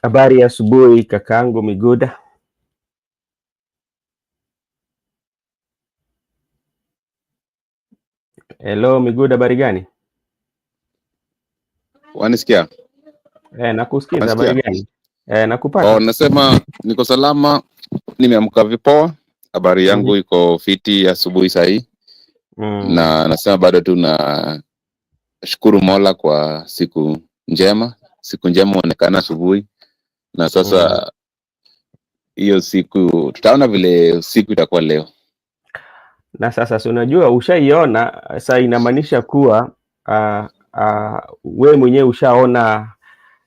Habari ya asubuhi kakaangu Miguda. Hello Miguda, habari gani? Wanisikia? Nakusikiza, habari gani? Nakupata. Nasema niko salama, nimeamka vipoa. Habari yangu iko fiti asubuhi sahi. Na nasema bado tu na shukuru Mola kwa siku njema. Siku njema onekana asubuhi. Na sasa hiyo siku tutaona vile siku itakuwa leo. Na sasa si unajua ushaiona, sasa inamaanisha kuwa we mwenyewe ushaona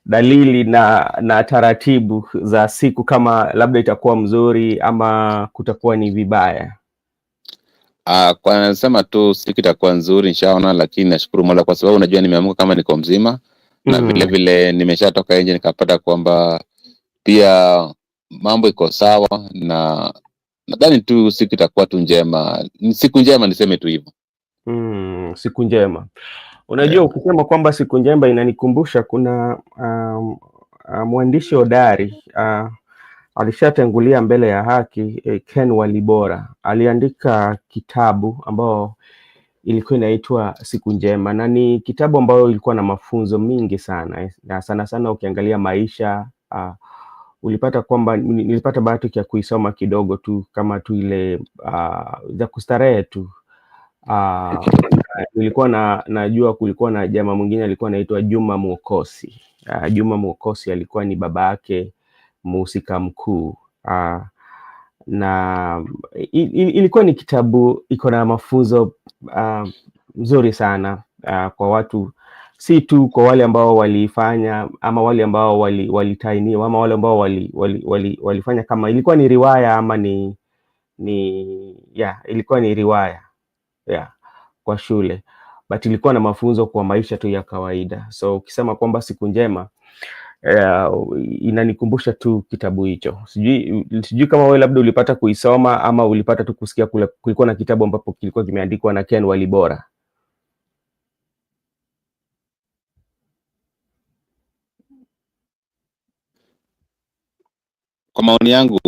dalili na taratibu za siku, kama labda itakuwa mzuri ama kutakuwa ni vibaya. Kwa nasema tu siku itakuwa nzuri nishaona, lakini nashukuru Mola kwa sababu unajua nimeamka kama niko mzima. Na vile vile nimeshatoka nje nikapata kwamba pia mambo iko sawa, na nadhani tu siku itakuwa tu njema. Siku njema niseme tu hivyo. Siku njema. Unajua ukisema kwamba siku njema inanikumbusha kuna mwandishi hodari alishatangulia mbele ya haki, Ken Walibora. Aliandika kitabu ambao ilikuwa inaitwa Siku Njema, na ni kitabu ambayo ilikuwa na mafunzo mingi sana, na sana sana ukiangalia maisha. Ulipata kwamba nilipata bahati ya kuisoma kidogo tu, kama tu ile za kustarehe tu. Nilikuwa najua kulikuwa na jamaa mwingine alikuwa anaitwa Juma Mwokosi. Juma Mwokosi alikuwa ni baba yake mhusika mkuu. Na ilikuwa ni kitabu iko na mafunzo mzuri sana kwa watu, si tu kwa wale ambao walifanya ama wale ambao walitainiwa ama wale ambao walifanya, kama ilikuwa ni riwaya ama ilikuwa ni riwaya kwa shule, but ilikuwa na mafunzo kwa maisha tu ya kawaida. So ukisema kwamba siku njema inanikumbusha tu kitabu hicho. Sijui kama wewe labda ulipata kuisoma ama ulipata tu kusikia kulikuwa na kitabu ambapo kilikuwa kimeandikwa na Ken Walibora. Kwa maoni yangu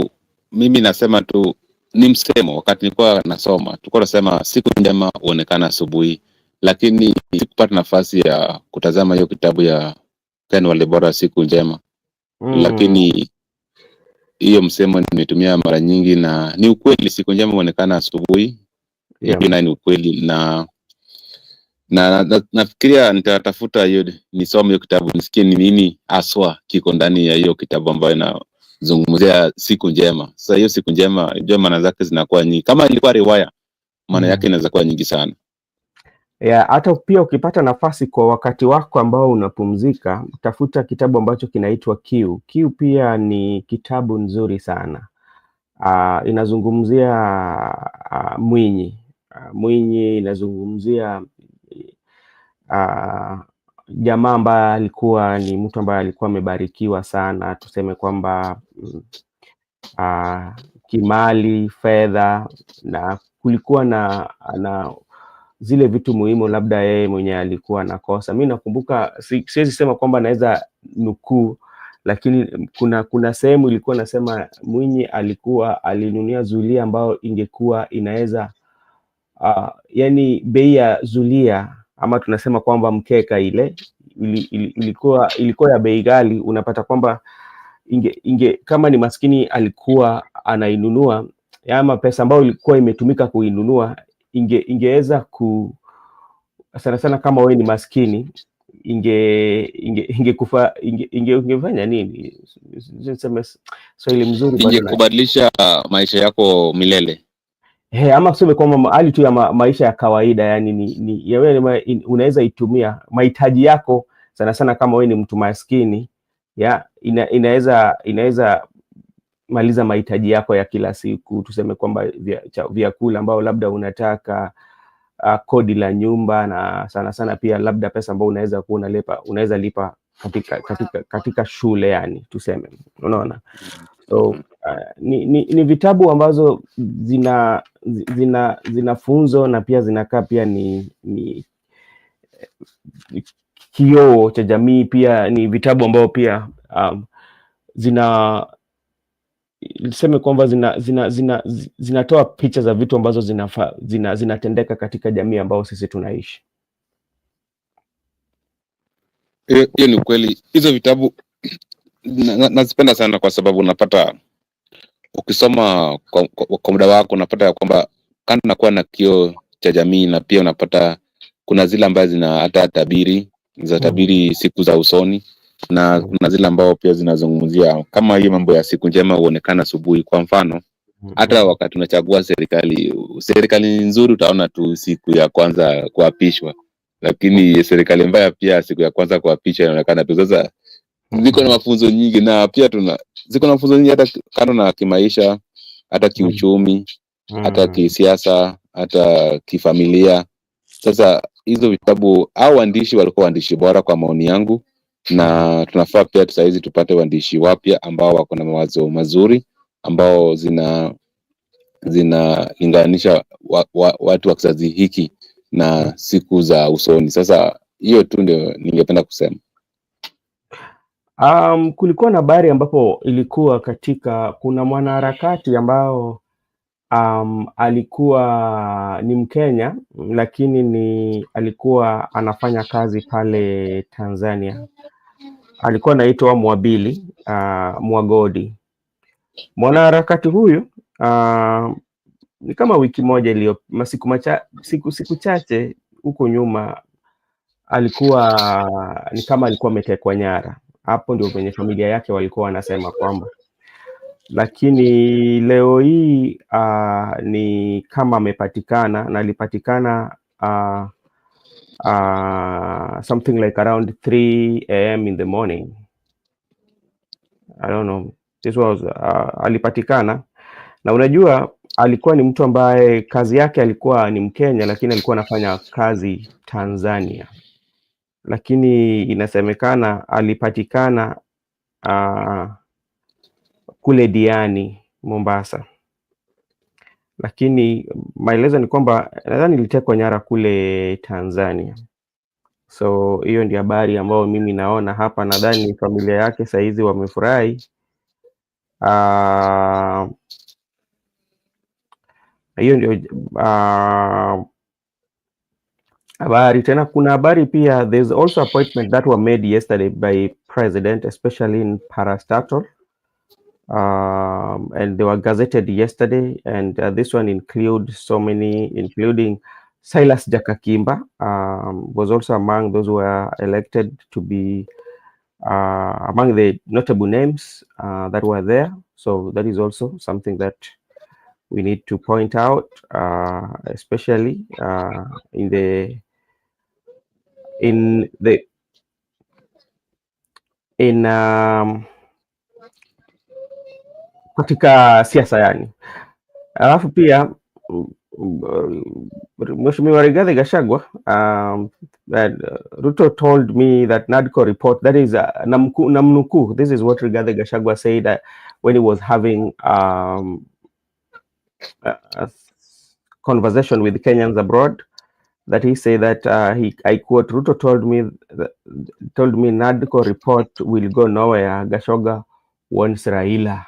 mimi nasema tu ni msemo. Wakati nilikuwa nasoma tulikuwa tunasema siku njema huonekana asubuhi, lakini sikupata nafasi ya kutazama hiyo kitabu ya Ken Walibora Siku Njema. Lakini hiyo msemo nimetumia mara nyingi, na ni ukweli, siku njema huonekana asubuhi. Hiyo ni ukweli, na nafikiria nitatafuta hiyo nisome hiyo kitabu nisikie ni nini aswa kiko ndani ya hiyo kitabu ambayo inazungumzia siku njema. Sasa hiyo siku njema, unajua maana zake zinakuwa nyingi. Kama ilikuwa riwaya, maana yake inaweza kuwa nyingi sana. Hata pia ukipata nafasi kwa wakati wako ambao unapumzika, tafuta kitabu ambacho kinaitwa Kiu. Kiu pia ni kitabu nzuri sana. Inazungumzia Mwinyi, inazungumzia jamaa ambaye alikuwa ni mtu ambaye alikuwa amebarikiwa sana, tuseme kwamba kimali, fedha, na kulikuwa na zile vitu muhimu labda yeye mwenye alikuwa nakosa. Mimi nakumbuka, siwezi sema kwamba naweza nukuu, lakini kuna sehemu ilikuwa nasema Mwinyi alinunia zulia ambayo ingekuwa inaweza yani bei ya zulia ama tunasema kwamba mkeka ile ilikuwa ya bei ghali. Unapata kwamba kama ni maskini alikuwa anainunua, ama pesa ambayo ilikuwa imetumika kuinunua ingeweza sana sana, kama wewe ni maskini ingefanya nini, niseme swali mzuri, ingekubadilisha maisha yako milele. Ama tuseme kwamba hali tu ya maisha ya kawaida, yani unaweza itumia mahitaji yako sana sana. Kama wewe ni mtu maskini, inaweza maliza mahitaji yako ya kila siku. Tuseme kwamba vyakula ambao labda unataka, kodi la nyumba, na sana sana pia labda pesa ambao unaweza lipa katika shule, yani tuseme, unaona. So ni vitabu ambazo zina funzo, na pia zinakaa pia ni kioo cha jamii. Pia ni vitabu ambao pia niseme kwamba zinatoa picha za vitu ambazo zinatendeka katika jamii ambao sisi tunaishi. Hiyo ni kweli. Hizo vitabu nazipenda sana kwa sababu unapata ukisoma kwa muda wako unapata ya kwamba kando na kuwa na kioo cha jamii, na pia unapata kuna zile ambazo zina hata tabiri siku za usoni, na kuna zile ambao pia zinazungumzia kama hiyo mambo ya siku njema huonekana asubuhi. Kwa mfano hata wakati unachagua serikali nzuri utaona tu siku ya kwanza kuapishwa, lakini serikali mbaya pia siku ya kwanza kuapishwa inaonekana tu. Sasa ziko na mafunzo nyingi, na pia ziko na mafunzo nyingi hata kando na kimaisha, hata kiuchumi, hata kisiasa, hata kifamilia. Sasa hizo vitabu au waandishi walikuwa waandishi bora kwa maoni yangu, na tunafaa pia saizi tupate waandishi wapya ambao wako na mawazo mazuri, ambao zinalinganisha watu wa kizazi hiki na siku za usoni. Sasa hiyo tu ndio ningependa kusema. Kulikuwa na habari ambapo ilikuwa kuna mwanaharakati ambao alikuwa ni Mkenya, lakini alikuwa anafanya kazi pale Tanzania. Alikuwa anaitwa Migori. Mwanaharakati huyu ni kama wiki moja siku chache huko nyuma alikuwa ametekwa nyara. Hapo ndio kwenye familia yake walikuwa wanasema kwamba, lakini leo hii ni kama amepatikana, na alipatikana something like around 3 AM in the morning. I don't know, this was alipatikana, na unajua alikuwa ni mtu ambaye kazi yake alikuwa ni Mkenya, lakini alikuwa anafanya kazi Tanzania, lakini inasemekana alipatikana kule Diani, Mombasa, lakini maelezo ni kwamba nadhani ilitekwa nyara kule Tanzania. So hiyo ndio habari ambayo mimi naona hapa. Nadhani familia yake saizi wamefurahi. Hiyo ndio habari. Tena kuna habari pia, there's also appointment that were made yesterday by president, especially in parastatal, and they were gazetted yesterday, and this one includes including Silas Jakakimba was also among those who were elected to be among the notable names that were there. So that is also something that we need to point out, especially katika siasa yani. Alafu pia Mheshimiwa Rigathi Gachagua, Ruto told me that NADCO report, that is namnuku, this is what Rigathi Gachagua said when he was having a conversation with Kenyans abroad, that he said that I quote, Ruto told me NADCO report will go nowhere. Gachagua wants Raila.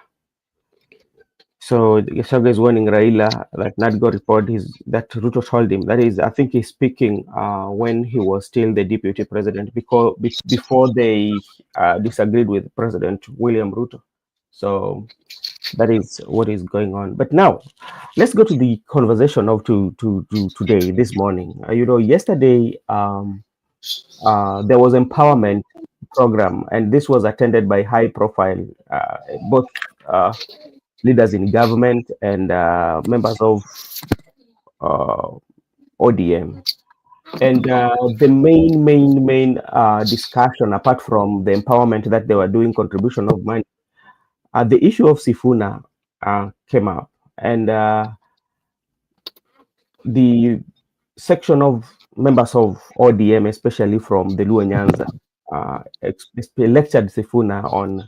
So Gachagua is warning Raila that NADCO report that Ruto told him. That is, I think he's speaking when he was still the deputy president, because before they disagreed with President William Ruto. So that is what is going on. But now let's go to the conversation of today, this morning. Yesterday there was empowerment program, and this was attended by high profile both leaders in government and members of ODM. And the main discussion, apart from the empowerment that they were doing, contribution of money, the issue of Sifuna came up, and the section of members of ODM, especially from the Luo Nyanza, lectured Sifuna on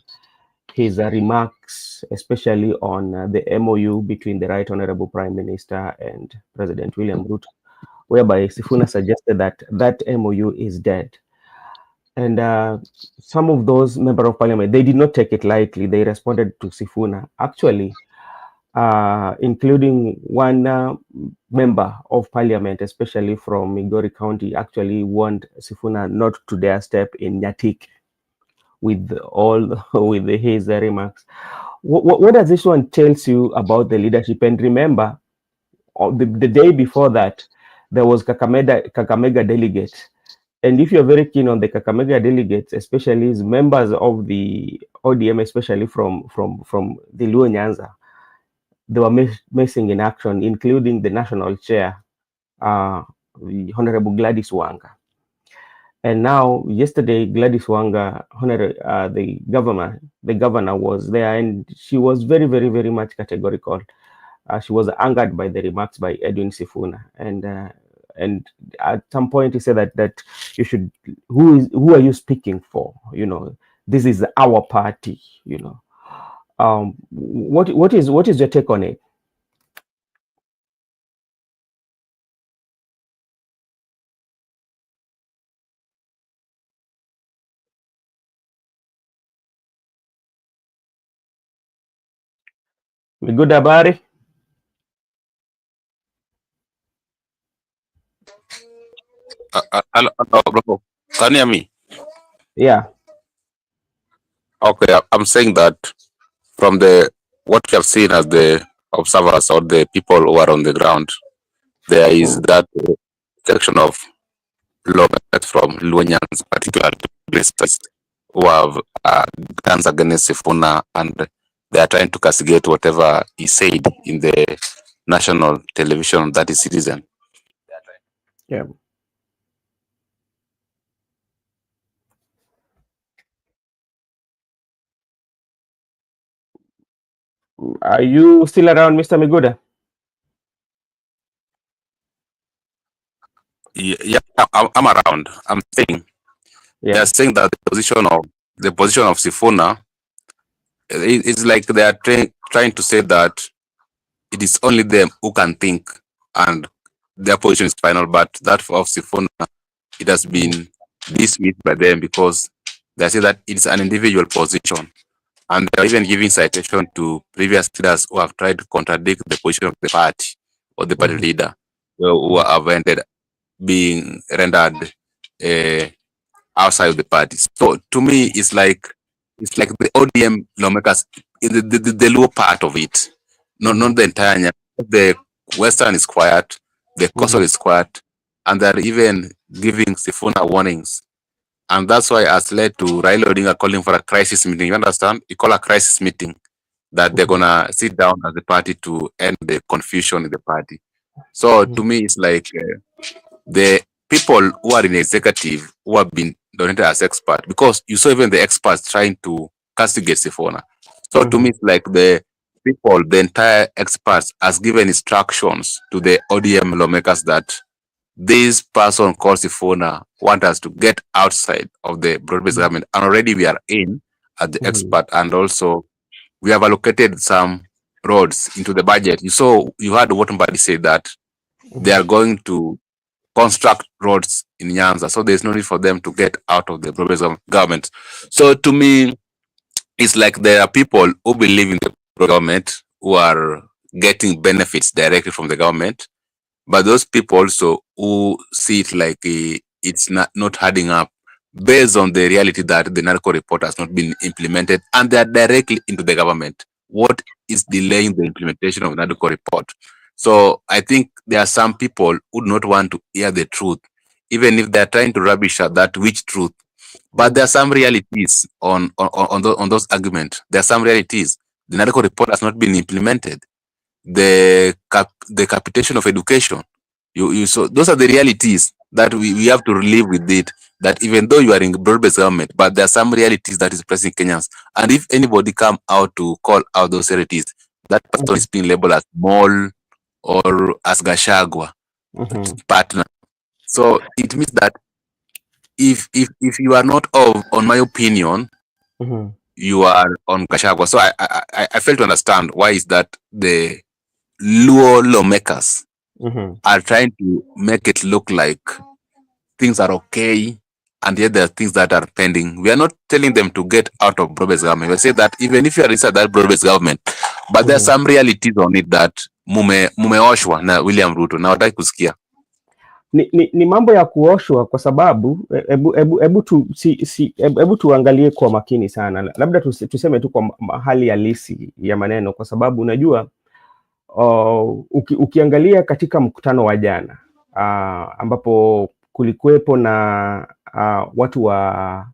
his remarks, especially on the MOU between the Right Honorable Prime Minister and President William Ruto, whereby Sifuna suggested that MOU is dead. And some of those member of parliament, they did not take it lightly. They responded to Sifuna, actually, including one member of parliament, especially from Migori County, actually warned Sifuna not to dare step in Nyatik with with his remarks. What does this one tells you about the leadership? And remember, the day before that, there was Kakamega delegates. And if you're very keen on the Kakamega delegates, especially as members of the ODM, especially from the Luo Nyanza, they were missing in action, including the national chair, the Honorable Gladys Wanga. And now, yesterday, Gladys Wanga, the governor was there, and she was very, very, very much categorical. She was angered by the remarks by Edwin Sifuna, and at some point he said that you should, who are you speaking for? You know, this is our party. You know, what is your take on it? Good habari? Hello, bro. Can you hear me? Yeah. Okay, I'm saying that from what you have seen as the observers or the people who are on the ground, there is that section of lawmakers from Luanyans, particularly places who have guns against Sifuna, and they are trying to castigate whatever he said in the national television, that is Citizen. Yeah. Are you still around, Mr. Miguda? Yeah, I'm around. I'm saying they are saying that the position of Sifuna is like they are trying to say that it is only them who can think and their position is final, but that of Sifuna, it has been dismissed by them because they say that it's an individual position, and they're even giving citation to previous leaders who have tried to contradict the position of the party or the party leader, who have ended being rendered outside of the party. So to me, it's like the ODM lawmakers in the lower part of it, not the entire. The Western is quiet, the coastal is quiet, and they're even giving Sifuna warnings. And that's why has led to Raila Odinga calling for a crisis meeting. You understand? He called a crisis meeting that they're gonna sit down as a party to end the confusion in the party. So to me, it's like the people who are in the executive who have been donated as experts, because you saw even the experts trying to castigate Sifuna. So to me, it's like the people, the entire experts has given instructions to the ODM lawmakers that this person called Sifuna want us to get outside of the broad-based government. And already we are in at the expert, and also we have allocated some roads into the budget. You heard what somebody say that they are going to construct roads in Nyanza, so there's no need for them to get out of the broad-based government. So to me, it's like there are people who believe in the government who are getting benefits directly from the government, but those people also who see it like it's not adding up based on the reality that the narco report has not been implemented, and they are directly into the government. What is delaying the implementation of the narco report? So I think there are some people who do not want to hear the truth, even if they are trying to rubbish that which truth. But there are some realities on those arguments. There are some realities. The narco report has not been implemented. The capitation of education. So those are the realities that we have to live with it. That even though you are in broad-based government, but there are some realities that is pressing Kenyans. And if anybody come out to call out those realities, that person is being labeled as mole or as Gashagwa partner. So it means that if you are not on my opinion, you are on Gashagwa. So I fail to understand why is that the Luo lawmakers are trying to make it look like things are okay, and yet there are things that are pending. We are not telling them to get out of broad-based government. We say that even if you are inside that broad-based government, but there are some realities on it that mumeoshwa na William Ruto na wataki kusikia. Ni mambo ya kuoshwa kwa sababu hebu tuangalie kwa makini sana. Labda tuseme tu kwa hali halisi ya maneno, kwa sababu unajua ukiangalia katika mkutano wa jana ambapo kulikuwepo na watu wa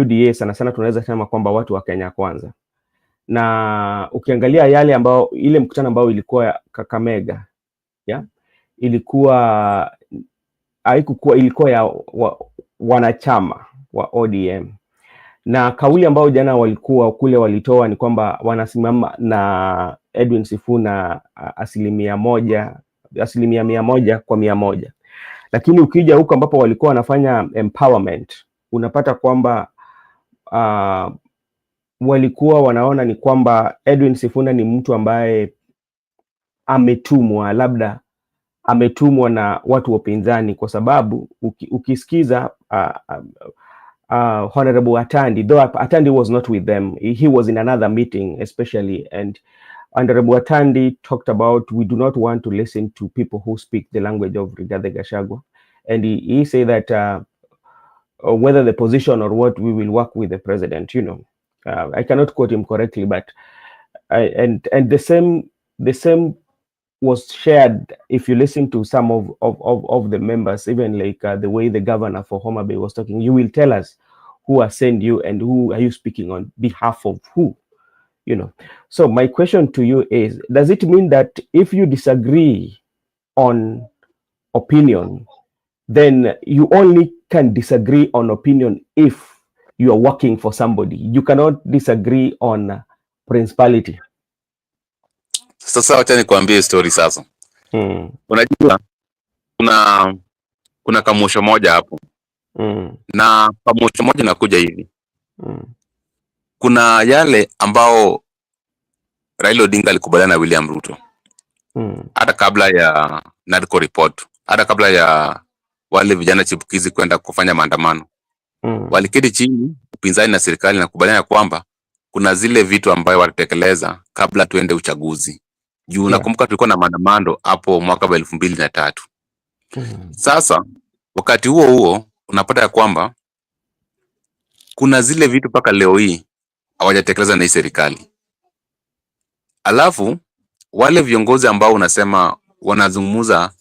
UDA, sana sana tunaweza sema kwamba watu wa Kenya Kwanza, na ukiangalia yale ambao ile mkutano ambao ilikuwa Kakamega, ilikuwa ya wanachama wa ODM, na kauli ambao jana walikuwa kule walitoa ni kwamba wanasimama na Edwin Sifuna 100%. Lakini ukija huko ambapo walikuwa wanafanya empowerment, unapata kwamba walikuwa wanaona ni kwamba Edwin Sifuna ni mtu ambaye ametumwa na watu wa upinzani, kwa sababu ukisikiza Honorable Atandi, though Atandi was not with them, he was in another meeting especially, and Honorable Atandi talked about, we do not want to listen to people who speak the language of Rigathi Gachagua, and he said that whether the position or what, we will work with the president, I cannot quote him correctly, but and the same was shared if you listen to some of the members, even like the way the governor for Homa Bay was talking. You will tell us who has sent you and who are you speaking on behalf of who, So my question to you is, does it mean that if you disagree on opinion, then you only can disagree on opinion if you are working for somebody? You cannot disagree on principality. Sasa wacha nikwambie story sasa. Unajua kuna kamosho moja hapo. Na kamosho moja nakuja hivi. Kuna yale ambao Raila Odinga alikubaliana na William Ruto. Hata kabla ya NADCO report, hata kabla ya wale vijana chipukizi kwenda kufanya maandamano. Waliketi chini upinzani na serikali na kubaliana kwamba kuna zile vitu ambayo watatekeleza kabla tuende uchaguzi. Juu nakumbuka tulikuwa na maandamano hapo mwaka wa 2003. Sasa wakati huo unapata ya kwamba kuna zile vitu paka leo hii hawajatekeleza na hii serikali. Alafu wale viongozi ambao unasema wanazungumza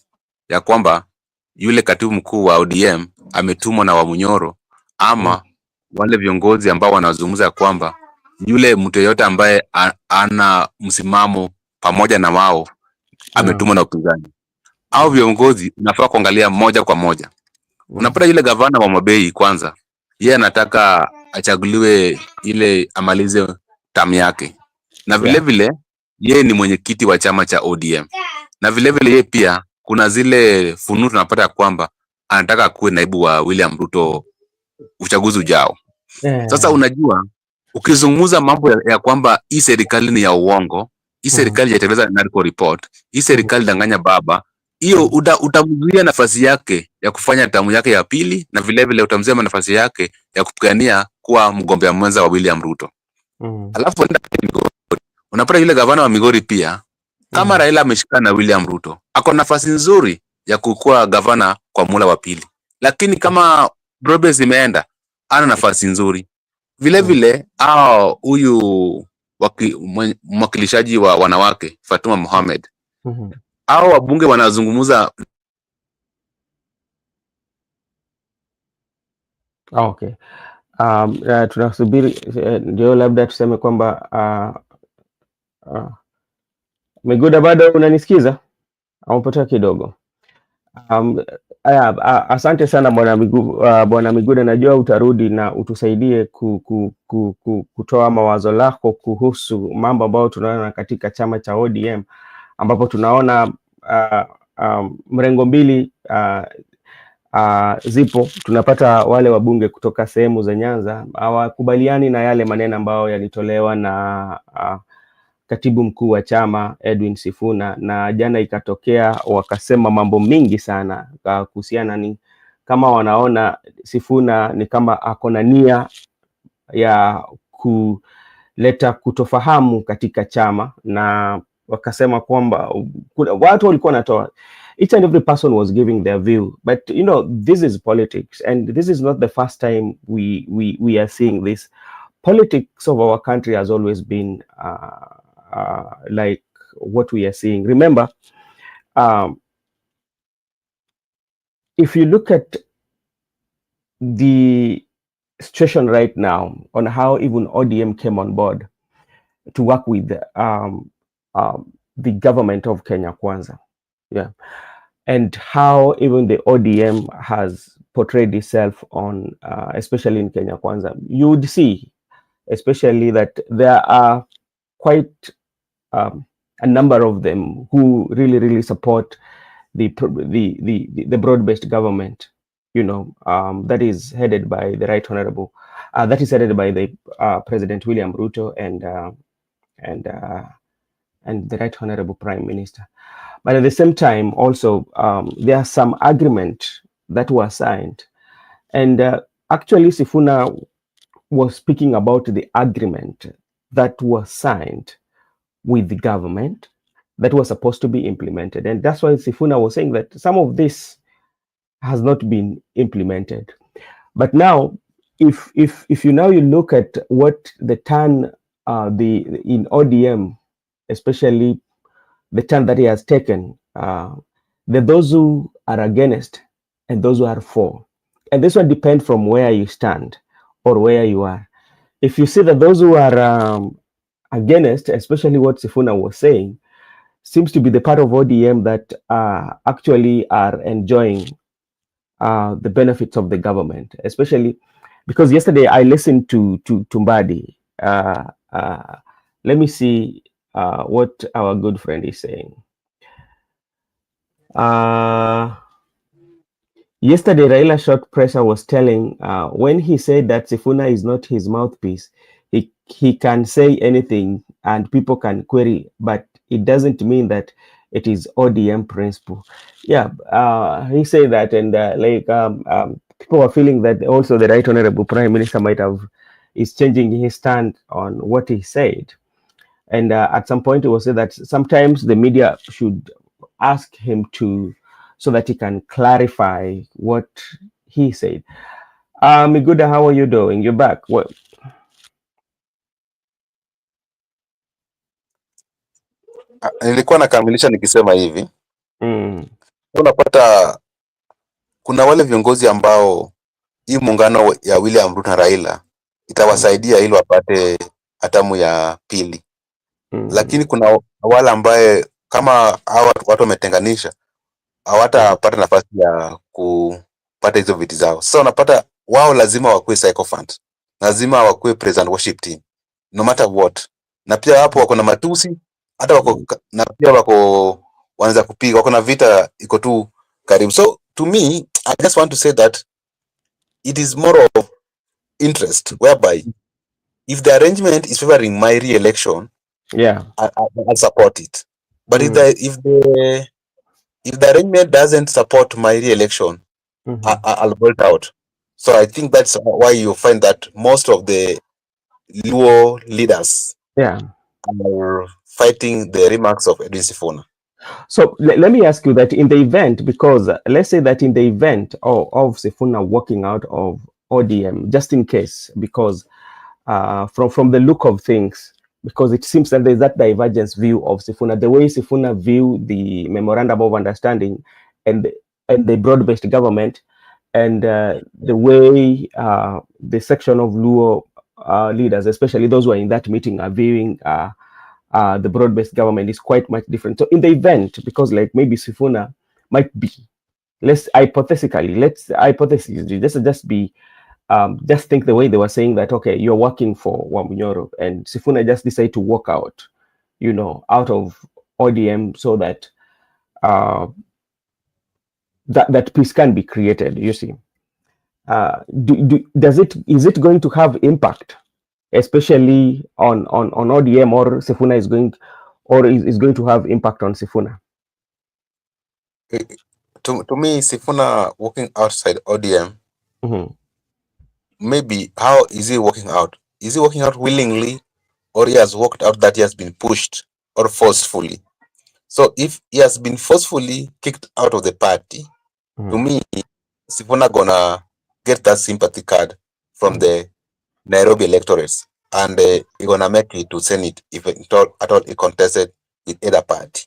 ya kwamba yule katibu mkuu wa ODM ametumwa na Wamunyoro, ama wale viongozi ambao wanazungumza ya kwamba yule mtu yote ambaye ana msimamo pamoja na wao ametumwa na upinzani. Au viongozi unafaa kuangalia moja kwa moja. Unapata yule gavana wa Homa Bay kwanza, yeye anataka achaguliwe ile amalize tamu yake. Na vile vile yeye ni mwenyekiti wa chama cha ODM. Na vile vile yeye pia kuna zile fununu tunapata kwamba anataka kuwe naibu wa William Ruto uchaguzi ujao. Sasa unajua ukizungumza mambo ya kwamba hii serikali ni ya uongo, hii serikali haitekeleza NADCO report, hii serikali danganya baba, hiyo utamzuia nafasi yake ya kufanya tamu yake ya pili, na vile vile utamzuia nafasi yake ya kupigania kuwa mgombea mwenza wa William Ruto. Alafu unapata yule gavana wa Migori pia, kama Raila ameshikana na William Ruto, ako nafasi nzuri ya kukuwa gavana kwa mula wa pili. Lakini kama Brobes imeenda, ana nafasi nzuri. Vile vile huyu mwakilishaji wa wanawake Fatuma Mohamed, wabunge wanazungumza. Okay. Tunasubiri ndio labda tuseme kwamba Miguda, bado unanisikiza? Umepotea kidogo. Asante sana bwana Miguda, najua utarudi na utusaidie kutoa mawazo lako kuhusu mambo ambayo tunaona katika chama cha ODM, ambapo tunaona mrengo mbili zipo. Tunapata wale wabunge kutoka sehemu za Nyanza hawakubaliani na yale maneno ambayo yalitolewa na katibu mkuu wa chama Edwin Sifuna, na jana ikatokea wakasema mambo mingi sana kuhusiana ni kama wanaona Sifuna ni kama akona nia ya kuleta kutofahamu katika chama, na wakasema kwamba watu walikuwa wanatoa, each and every person was giving their view, but you know, this is politics, and this is not the first time we are seeing this. Politics of our country has always been like what we are seeing. Remember, if you look at the situation right now on how even ODM came on board to work with the government of Kenya Kwanza, yeah, and how even the ODM has portrayed itself on, especially in Kenya Kwanza, you would see, especially that there are quite a number of them who really support the broad-based government, you know, that is headed by the Right Honorable, that is headed by the President William Ruto and the Right Honorable Prime Minister. But at the same time, also there are some agreement that were signed, and actually Sifuna was speaking about the agreement that was signed with the government that was supposed to be implemented, and that's why Sifuna was saying that some of this has not been implemented. But now, if you look at what the turn in ODM, especially the turn that he has taken, those who are against and those who are for, and this one depends from where you stand or where you are. If you see that those who are against, especially what Sifuna was saying, seems to be the part of ODM that actually are enjoying the benefits of the government, especially because yesterday I listened to Mbadi. Let me see what our good friend is saying. Yesterday, Raila Short Presser was telling, when he said that Sifuna is not his mouthpiece, he can say anything and people can query, but it doesn't mean that it is ODM principle. Yeah, he said that, and people are feeling that also the Right Honorable Prime Minister is changing his stand on what he said. And at some point, it was said that sometimes the media should ask him so that he can clarify what he said. Miguda, how are you doing? You're back. What? Nilikuwa nakamilisha nikisema hivi, unapata kuna wale viongozi ambao hii muungano ya William Ruto na Raila itawasaidia ili wapate hatamu ya pili, lakini kuna wale ambaye kama hawa watu wametenganisha hawatapata nafasi ya kupata hizo viti zao. Sasa unapata wao lazima wakuwe sycophant, lazima wakuwe present worship team no matter what, na pia hapo wako na matusi hata wako na pia wako wanaweza kupiga, wako na vita iko tu karibu. So to me, I just want to say that it is more of interest, whereby if the arrangement is favoring my re-election, yeah, I'll support it. But if the arrangement doesn't support my re-election, I'll vote out. So I think that's why you find that most of the Luo leaders, yeah, are fighting the remarks of Edwin Sifuna. So let me ask you that in the event, because let's say that in the event of Sifuna walking out of ODM, just in case, because from the look of things, because it seems that there's that divergence view of Sifuna, the way Sifuna view the memorandum of understanding and the broad-based government, and the way the section of Luo leaders, especially those who are in that meeting, are viewing the broad-based government is quite much different. So in the event, because like maybe Sifuna might be, let's hypothetically, just be, just think the way they were saying that, okay, you're working for Wamunyoro, and Sifuna just decide to walk out, you know, out of ODM so that that peace can be created, you see. Is it going to have impact, especially on ODM, or Sifuna is going to have impact on Sifuna? to me, Sifuna working outside ODM, Mm-hmm. maybe how is he working out? Is he working out willingly, or he has worked out that he has been pushed or forcefully? So if he has been forcefully kicked out of the party, to Mm-hmm. me, Sifuna gonna get that sympathy card from the Nairobi electorates, and he gonna make it to Senate if at all he contested with either party,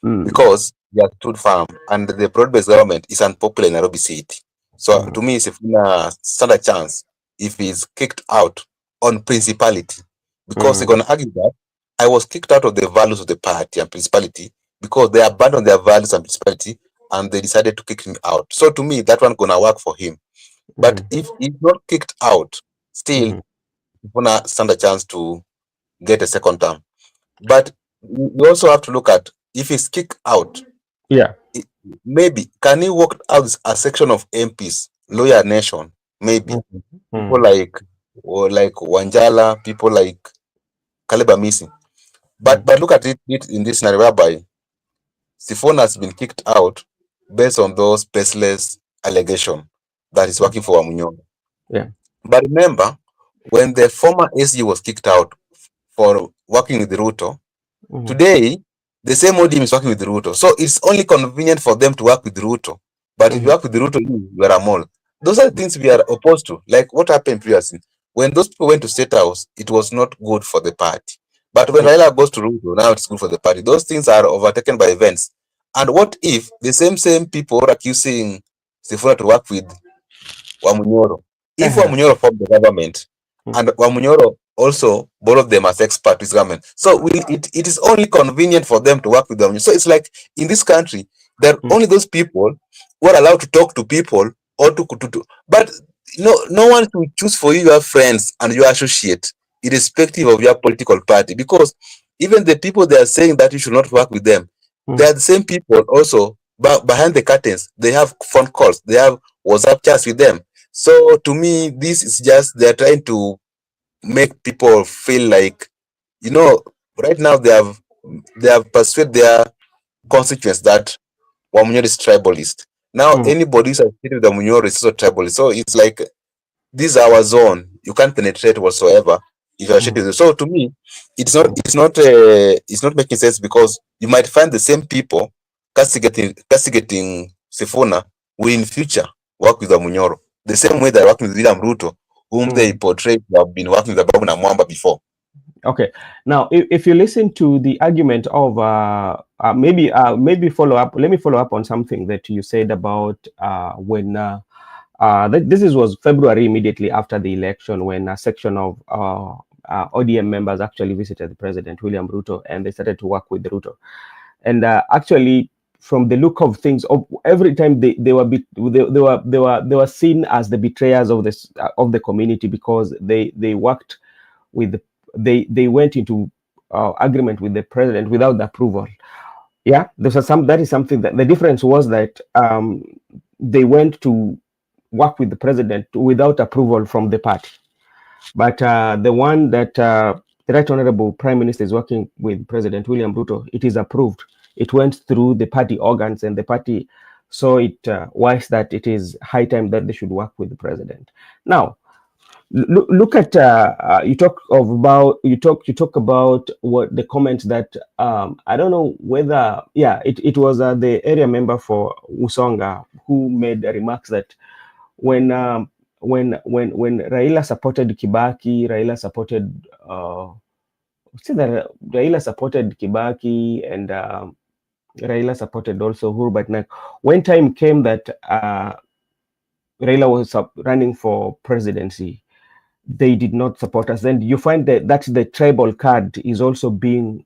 Mm-hmm. because he has stood firm, and the broad-based government is unpopular in Nairobi City. So Mm-hmm. to me, Sifuna stand a chance if he's kicked out on principality, because he's Mm-hmm. gonna argue that I was kicked out of the values of the party and principality because they abandoned their values and principality and they decided to kick him out. So to me, that one gonna work for him. But if he's not kicked out, still Mm-hmm. gonna stand a chance to get a second term. But you also have to look at if he's kicked out, Yeah. maybe can he work out a section of MPs, lawyer nation, maybe people Mm-hmm. like Wanjala, people like Kaleba Missing. But look at it in this scenario whereby Sifuna has been kicked out based on those baseless allegations that is working for Wamunyonga. Yeah. But remember, when the former SG was kicked out for working with Ruto, Mm-hmm. today the same ODM is working with Ruto. So it's only convenient for them to work with Ruto. But if you work with Ruto, you are a mole. Those are the things we are opposed to. Like what happened previously. When those people went to State House, it was not good for the party. But when Raila goes to Ruto, now it's good for the party. Those things are overtaken by events. And what if the same people are accusing Sifuna to work with Wamunyoro? If Wamunyoro formed the government and Wamunyoro also both of them as experts with government, so it is only convenient for them to work with them. So it's like in this country, there are only those people who are allowed to talk to people or to but no one will choose for you your friends and your associate, irrespective of your political party, because even the people they are saying that you should not work with them, they are the same people also behind the curtains. They have phone calls, they have WhatsApp chats with them. So to me, this is just they're trying to make people feel like, right now they have persuaded their constituents that Wamunyoro is tribalist. Now anybody who's associated with Wamunyoro is also tribalist. So it's like this is our zone. You can't penetrate whatsoever if you're associated with it. So to me, it's not making sense, because you might find the same people castigating Sifuna will in future work with Wamunyoro. The same way they're working with William Ruto, whom they portray to have been working with Babu Namwamba before. Okay. Now, if you listen to the argument of maybe follow up, let me follow up on something that you said about when this was February, immediately after the election, when a section of ODM members actually visited the president, William Ruto, and they started to work with Ruto. And actually, from the look of things, every time they were seen as the betrayers of this of the community, because they worked with they went into agreement with the president without the approval. Yeah, that is something that the difference was that they went to work with the president without approval from the party. But the one that the Right Honorable Prime Minister is working with President William Ruto, it is approved. It went through the party organs, and the party saw it wise that it is high time that they should work with the president. Now, look at you talk about what the comment that I don't know whether it was the area member for Usonga who made remarks that when Raila supported Kibaki, Raila supported Kibaki, and Raila supported also Uhuru, but now when time came that Raila was running for presidency, they did not support us. And you find that the tribal card is also being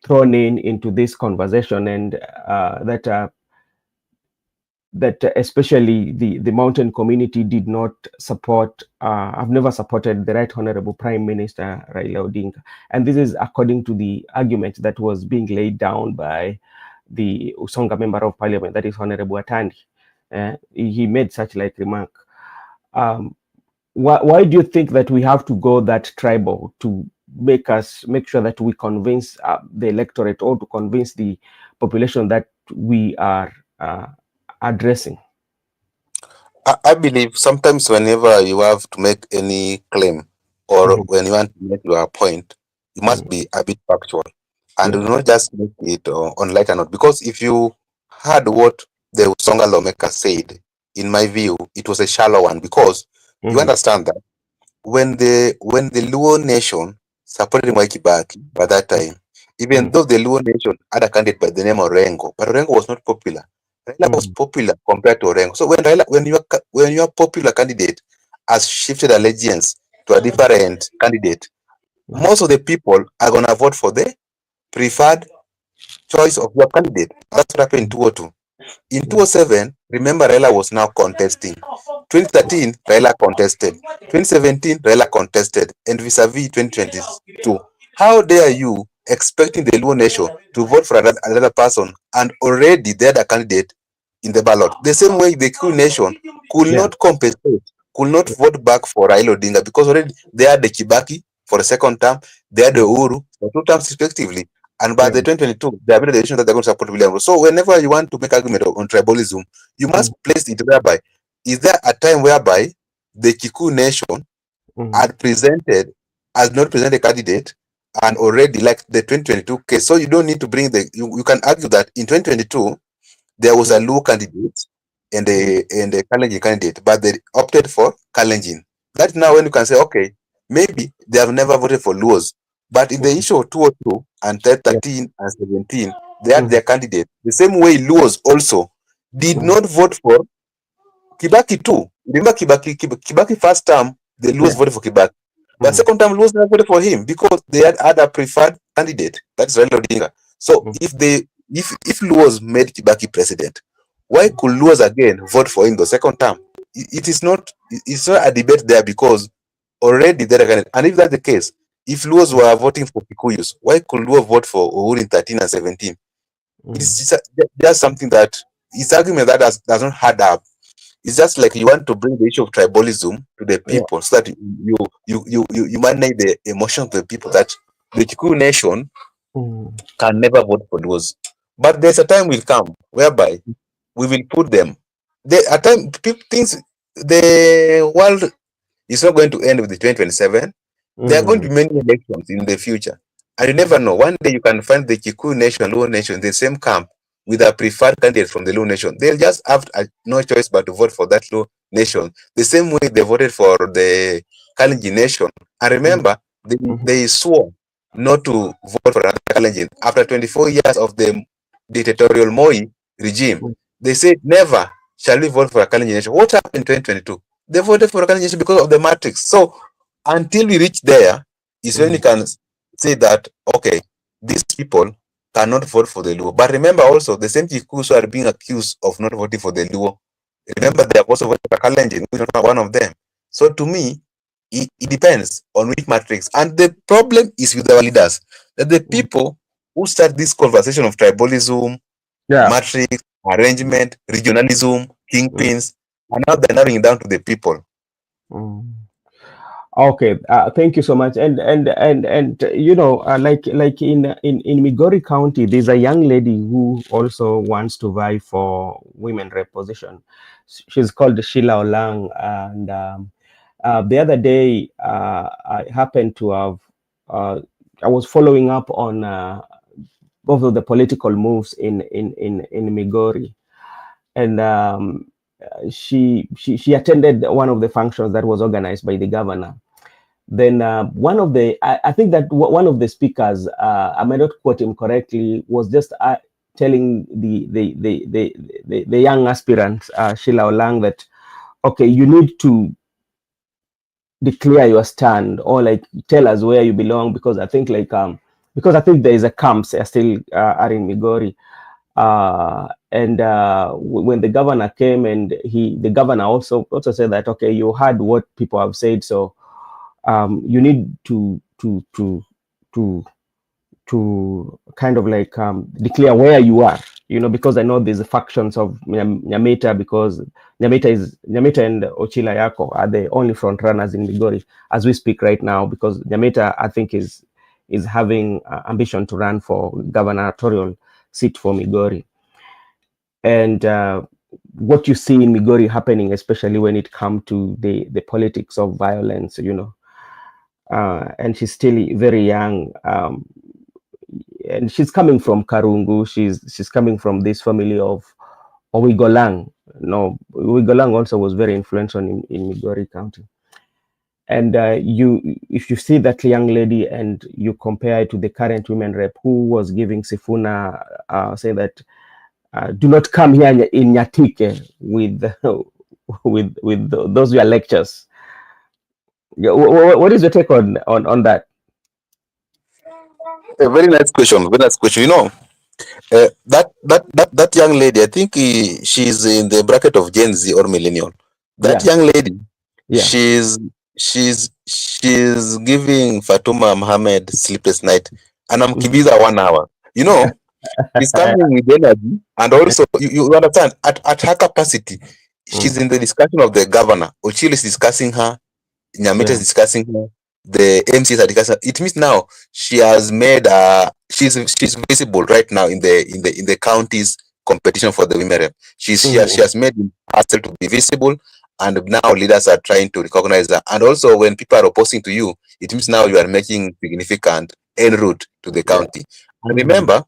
thrown into this conversation, and that especially the mountain community did not support. I've never supported the Right Honorable Prime Minister Raila Odinga, and this is according to the argument that was being laid down by the Usonga Member of Parliament, that is Honorable Atandi. He made such like remark. Why do you think that we have to go that tribal to make sure that we convince the electorate, or to convince the population that we are addressing? I believe sometimes whenever you have to make any claim or when you want to make your point, you must be a bit factual and do not just make it on lighter note. Because if you heard what the Songa lawmaker said, in my view, it was a shallow one. Because you understand that when the Luo nation supported Mwai Kibaki by that time, even though the Luo nation had a candidate by the name of Orengo, but Orengo was not popular. Raila was popular compared to Orengo. So when your popular candidate has shifted allegiance to a different candidate, most of the people are gonna vote for the preferred choice of your candidate. That's what happened in 202. In 207, remember Raila was now contesting. 2013, Raila contested. 2017, Raila contested. And vis-a-vis 2022. How dare you expecting the Luo nation to vote for another person and already they're the candidate in the ballot? The same way the Kikuyu nation could not compensate, could not vote back for Raila Odinga because already they had the Kibaki for the second term, they had the Uhuru for 2 terms respectively. And by the 2022, they have made a decision that they're going to support William Ruto. So whenever you want to make argument on tribalism, you must place it whereby, is there a time whereby the Kikuyu nation had presented, has not presented a candidate, and already like the 2022 case. So you don't need to bring you can argue that in 2022, there was a Luo candidate and a Kalenjin candidate, but they opted for Kalenjin. That now when you can say, okay, maybe they have never voted for Luos. But in the issue of 202 and 13 and 17, they had their candidate. The same way Luos also did not vote for Kibaki too. Remember Kibaki first term, the Luos voted for Kibaki. But second time, Luos never voted for him because they had a preferred candidate. That's Raila Odinga. So if Luos made Kibaki president, why could Luos again vote for him the second term? It's not a debate there because already they're candidate. And if that's the case, if Luos were voting for Kikuyus, why could Luo vote for Uhuru in 13 and 17? It's just something that it's argument that does not add up. It's just like you want to bring the issue of tribalism to the people so that you manage the emotion of the people that the Kikuyu nation can never vote for those. But there's a time will come whereby we will put them. A time things the world is not going to end with the 2027. There are going to be many elections in the future. And you never know. One day you can find the Kikuyu nation, Luo nation, the same camp with a preferred candidate from the Luo nation. They'll just have no choice but to vote for that Luo nation. The same way they voted for the Kalenjin nation. And remember, they swore not to vote for another Kalenjin. After 24 years of the dictatorial Moi regime, they said, never shall we vote for a Kalenjin nation. What happened in 2022? They voted for a Kalenjin nation because of the matrix. So until we reach there, is when you can say that, okay, these people cannot vote for the Luo. But remember also, the same Kikuyu who are being accused of not voting for the Luo, remember they have also voted for Kalenjin, which is not one of them. So to me, it depends on which matrix. And the problem is with our leaders, that the people who start this conversation of tribalism, matrix, arrangement, regionalism, kingpins, and now they're narrowing down to the people. Okay, thank you so much. And you know, like in Migori County, there's a young lady who also wants to vie for women rep position. She's called Sheila Olang, and the other day I happened to have I was following up on both of the political moves in Migori, and she attended one of the functions that was organized by the governor. Then one of the, I think that one of the speakers, I might not quote him correctly, was just telling the young aspirant, Sheila Olang, that, okay, you need to declare your stand, or like tell us where you belong, because I think because I think there is a camps still are in Migori. And when the governor came, and the governor also said that, okay, you heard what people have said, so you need to kind of like declare where you are, you know, because I know there's factions of Nyamita, because Nyamita and Ochila Yako are the only front runners in Migori as we speak right now, because Nyamita, I think, is having ambition to run for gubernatorial seat for Migori. and what you see in Migori happening, especially when it comes to the politics of violence, you know. And she's still very young, and she's coming from Karungu. She's coming from this family of Owigolang. No, Owigolang also was very influential in Migori County. And if you see that young lady and you compare it to the current women rep who was giving Sifuna, saying that do not come here in Nyatike with with those your lectures. What is your take on that? A very nice question. Very nice question. You know, that young lady, I think she's in the bracket of Gen Z or millennial. That young lady, she's giving Fatuma Mohammed sleepless night, and I'm Kibiza 1 hour. You know, she's coming with energy, and also you understand at her capacity, she's in the discussion of the governor. Ochil is discussing her, Nyamita is discussing her, the MCs are discussing. It means now she has made she's visible right now in the county's competition for the women rep. She has made herself to be visible, and now leaders are trying to recognize that. And also when people are opposing to you, it means now you are making significant en route to the county. And remember,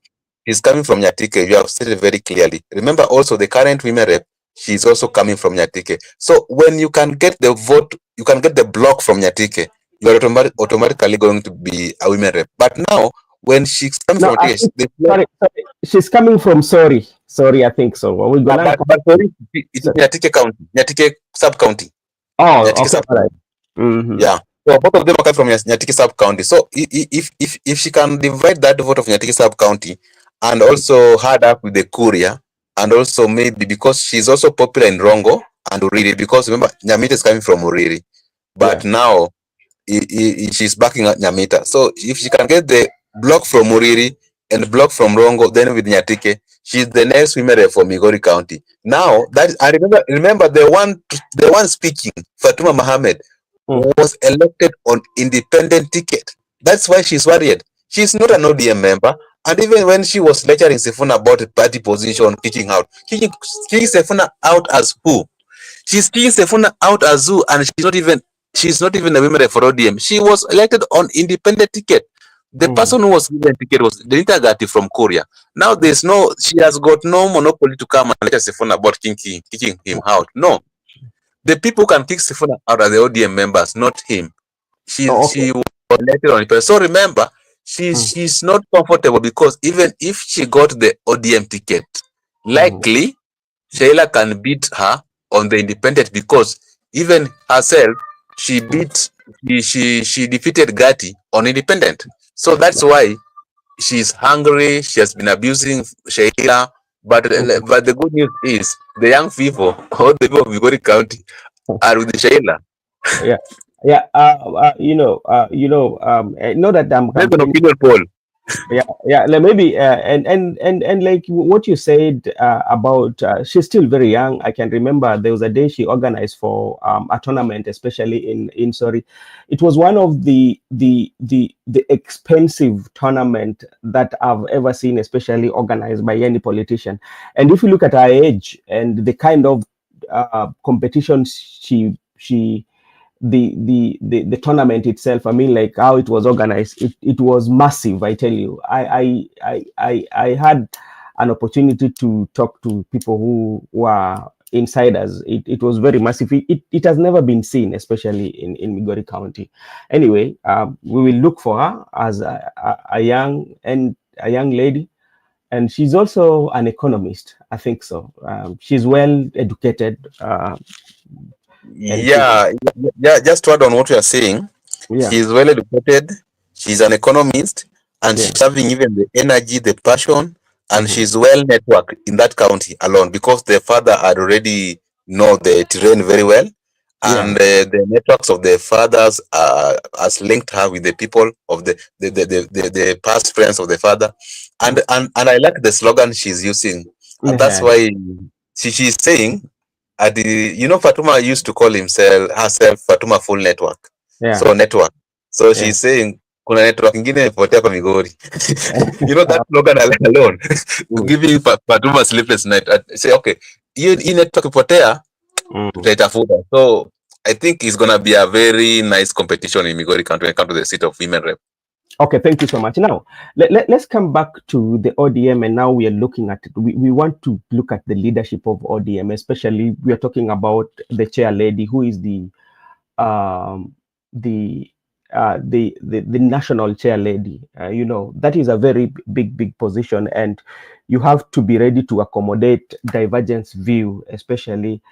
she's coming from Nyatike. You have said it very clearly. Remember also the current women rep, she's also coming from Nyatike. So when you can get the vote, you can get the block from Nyatike, you are automatically going to be a women rep. But now, when she's coming from sorry, she's coming from Sorry, I think so. But sorry, it's Nyatike County, Nyatike sub county. Oh, Nyatike sub -county. Yeah. So both of them are coming from Nyatike sub county. So if she can divide that vote of Nyatike sub county and also hard up with the Kuria, and also maybe because she's also popular in Rongo and Uriri, because remember Nyamita is coming from Uriri, but now she's backing up Nyamita. So if she can get the block from Uriri and block from Rongo, then with Nyatike, she's the next women rep for Migori County. Now that I remember the one speaking, Fatuma Mohammed, was elected on independent ticket. That's why she's worried. She's not an ODM member, and even when she was lecturing Sifuna about the party position, kicking Sifuna out as who? She's kicking Sifuna out as who, and she's not even a women rep for ODM. She was elected on independent ticket. The person who was given ticket was Denita Gati from Korea. Now she has got no monopoly to come and lecture Sifuna about kicking him out. No. The people can kick Sifuna out as the ODM members, not him. She was elected on it. So remember, she's not comfortable because even if she got the ODM ticket, likely Sheila can beat her on the independent, because even herself, she defeated Gati on independent. So that's why she's hungry. She has been abusing Sheila. But the good news is the young people, all the people of Migori County, are with Sheila. Know that I'm an opinion poll. Maybe and like what you said about she's still very young. I can remember there was a day she organized for a tournament, especially in Sorry. It was one of the expensive tournament that I've ever seen, especially organized by any politician. And if you look at her age and the kind of competition the tournament itself, I mean, like how it was organized, it was massive. I tell you, I had an opportunity to talk to people who were insiders. It was very massive. It has never been seen, especially in Migori County. Anyway, we will look for her as a young lady, and she's also an economist. I think so. She's well educated. Just to add on what you are saying, she's well educated, she's an economist, and she's having even the energy, the passion, and she's well networked in that county alone, because the father had already know the terrain very well, and the networks of the fathers has linked her with the people of the past friends of the father, and I like the slogan she's using, and that's why she's saying. Fatuma used to call herself Fatuma Full Network. So network. So she's saying kuna network ingine imepotea kwa Migori. You know that slogan alone give you Fatuma sleepless night. Say okay, hii network ipotea, tutaitafuta. So I think it's gonna be a very nice competition in Migori County when it comes to the seat of women rep. Okay, thank you so much. Now, let's come back to the ODM, and now we are looking at it. We want to look at the leadership of ODM, especially we are talking about the chair lady, who is the national chair lady. You know, that is a very big position, and you have to be ready to accommodate divergence view, especially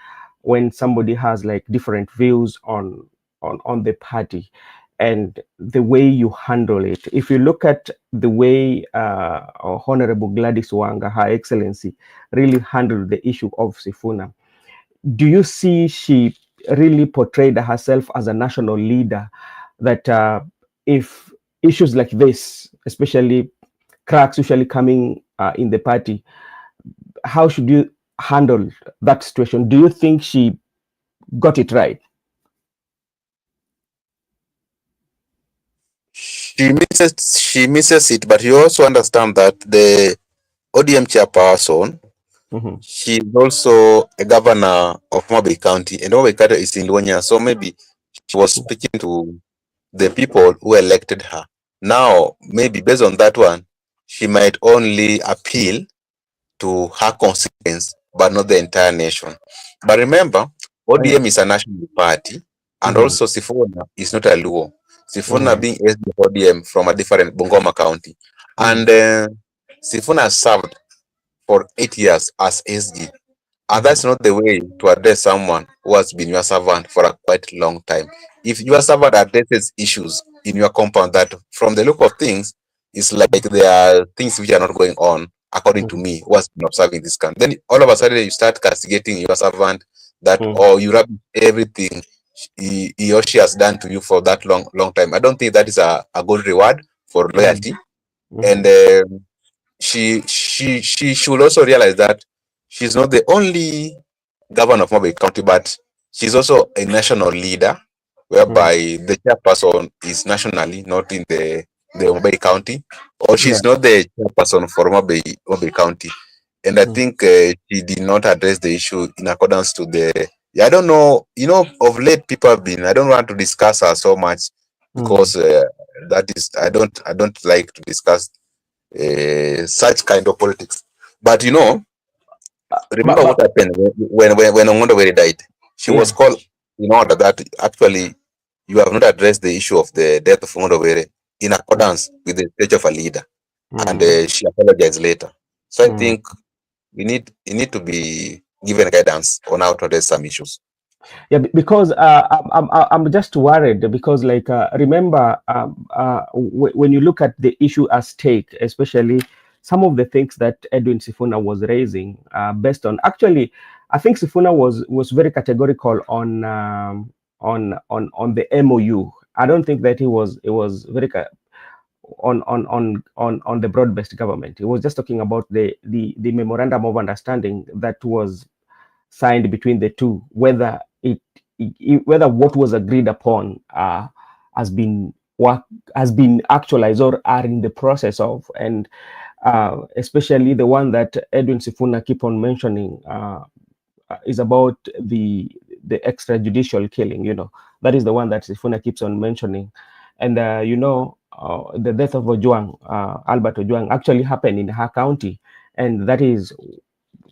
when somebody has like different views on the party and the way you handle it. If you look at the way Honorable Gladys Wanga, Her Excellency, really handled the issue of Sifuna, do you see she really portrayed herself as a national leader, that if issues like this, especially cracks usually coming in the party, how should you handle that situation? Do you think she got it right? She misses it, but you also understand that the ODM chairperson, she is also a governor of Mobile County, and Mobile County is in Luanya, so maybe she was speaking to the people who elected her. Now, maybe based on that one, she might only appeal to her constituents, but not the entire nation. But remember, ODM is a national party, and also Sifuna is not a Luo. Sifuna being SD ODM from a different Bungoma County. And Sifuna served for 8 years as SG. And that's not the way to address someone who has been your servant for a quite long time. If your servant addresses issues in your compound that from the look of things, it's like there are things which are not going on according to me, who has been observing this country. Then all of a sudden you start castigating your servant that or you rub everything he or she has done to you for that long time. I don't think that is a good reward for loyalty. And she should also realize that she's not the only governor of Mobile County, but she's also a national leader, whereby the chairperson is nationally, not in the Mobile County, or she's not the chairperson for Mobile County. And I think she did not address the issue in accordance to the. I don't know. You know, of late people have been. I don't want to discuss her so much because that is. I don't like to discuss such kind of politics. But you know, remember what happened when Ongondo Were died? She was called in order that actually you have not addressed the issue of the death of Ongondo Were in accordance with the stage of a leader, and she apologized later. So I think you need to be given guidance on how to address some issues. Yeah, because I'm just worried because, like, remember, when you look at the issue at stake, especially some of the things that Edwin Sifuna was raising, based on actually, I think Sifuna was very categorical on the MOU. I don't think that it was very on the broad-based government. He was just talking about the memorandum of understanding that was signed between the two, whether whether what was agreed upon has been actualized or are in the process of, and especially the one that Edwin Sifuna keep on mentioning is about the extrajudicial killing. You know, that is the one that Sifuna keeps on mentioning, and you know, the death of Ojwang, Albert Ojwang, actually happened in her county, and that is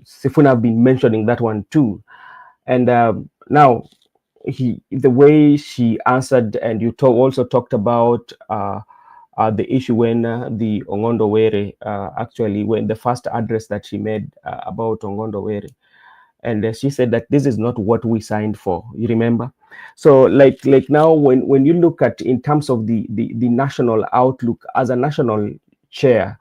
Sifuna have been mentioning that one too. And now the way she answered, and you also talked about the issue when the Ongondo Were actually, when the first address that she made about Ongondo Were, and she said that this is not what we signed for. You remember? So like now when you look at in terms of the national outlook as a national chair,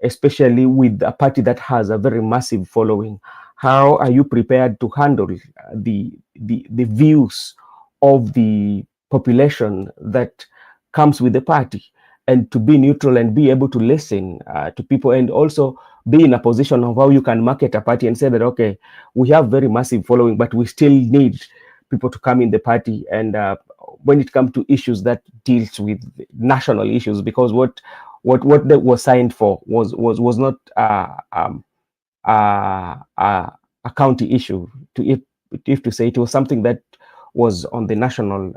especially with a party that has a very massive following, how are you prepared to handle the views of the population that comes with the party, and to be neutral and be able to listen to people, and also be in a position of how you can market a party and say that, okay, we have very massive following, but we still need people to come in the party, and when it comes to issues that deals with national issues, because what they were signed for was not a county issue. If to say, it was something that was on the national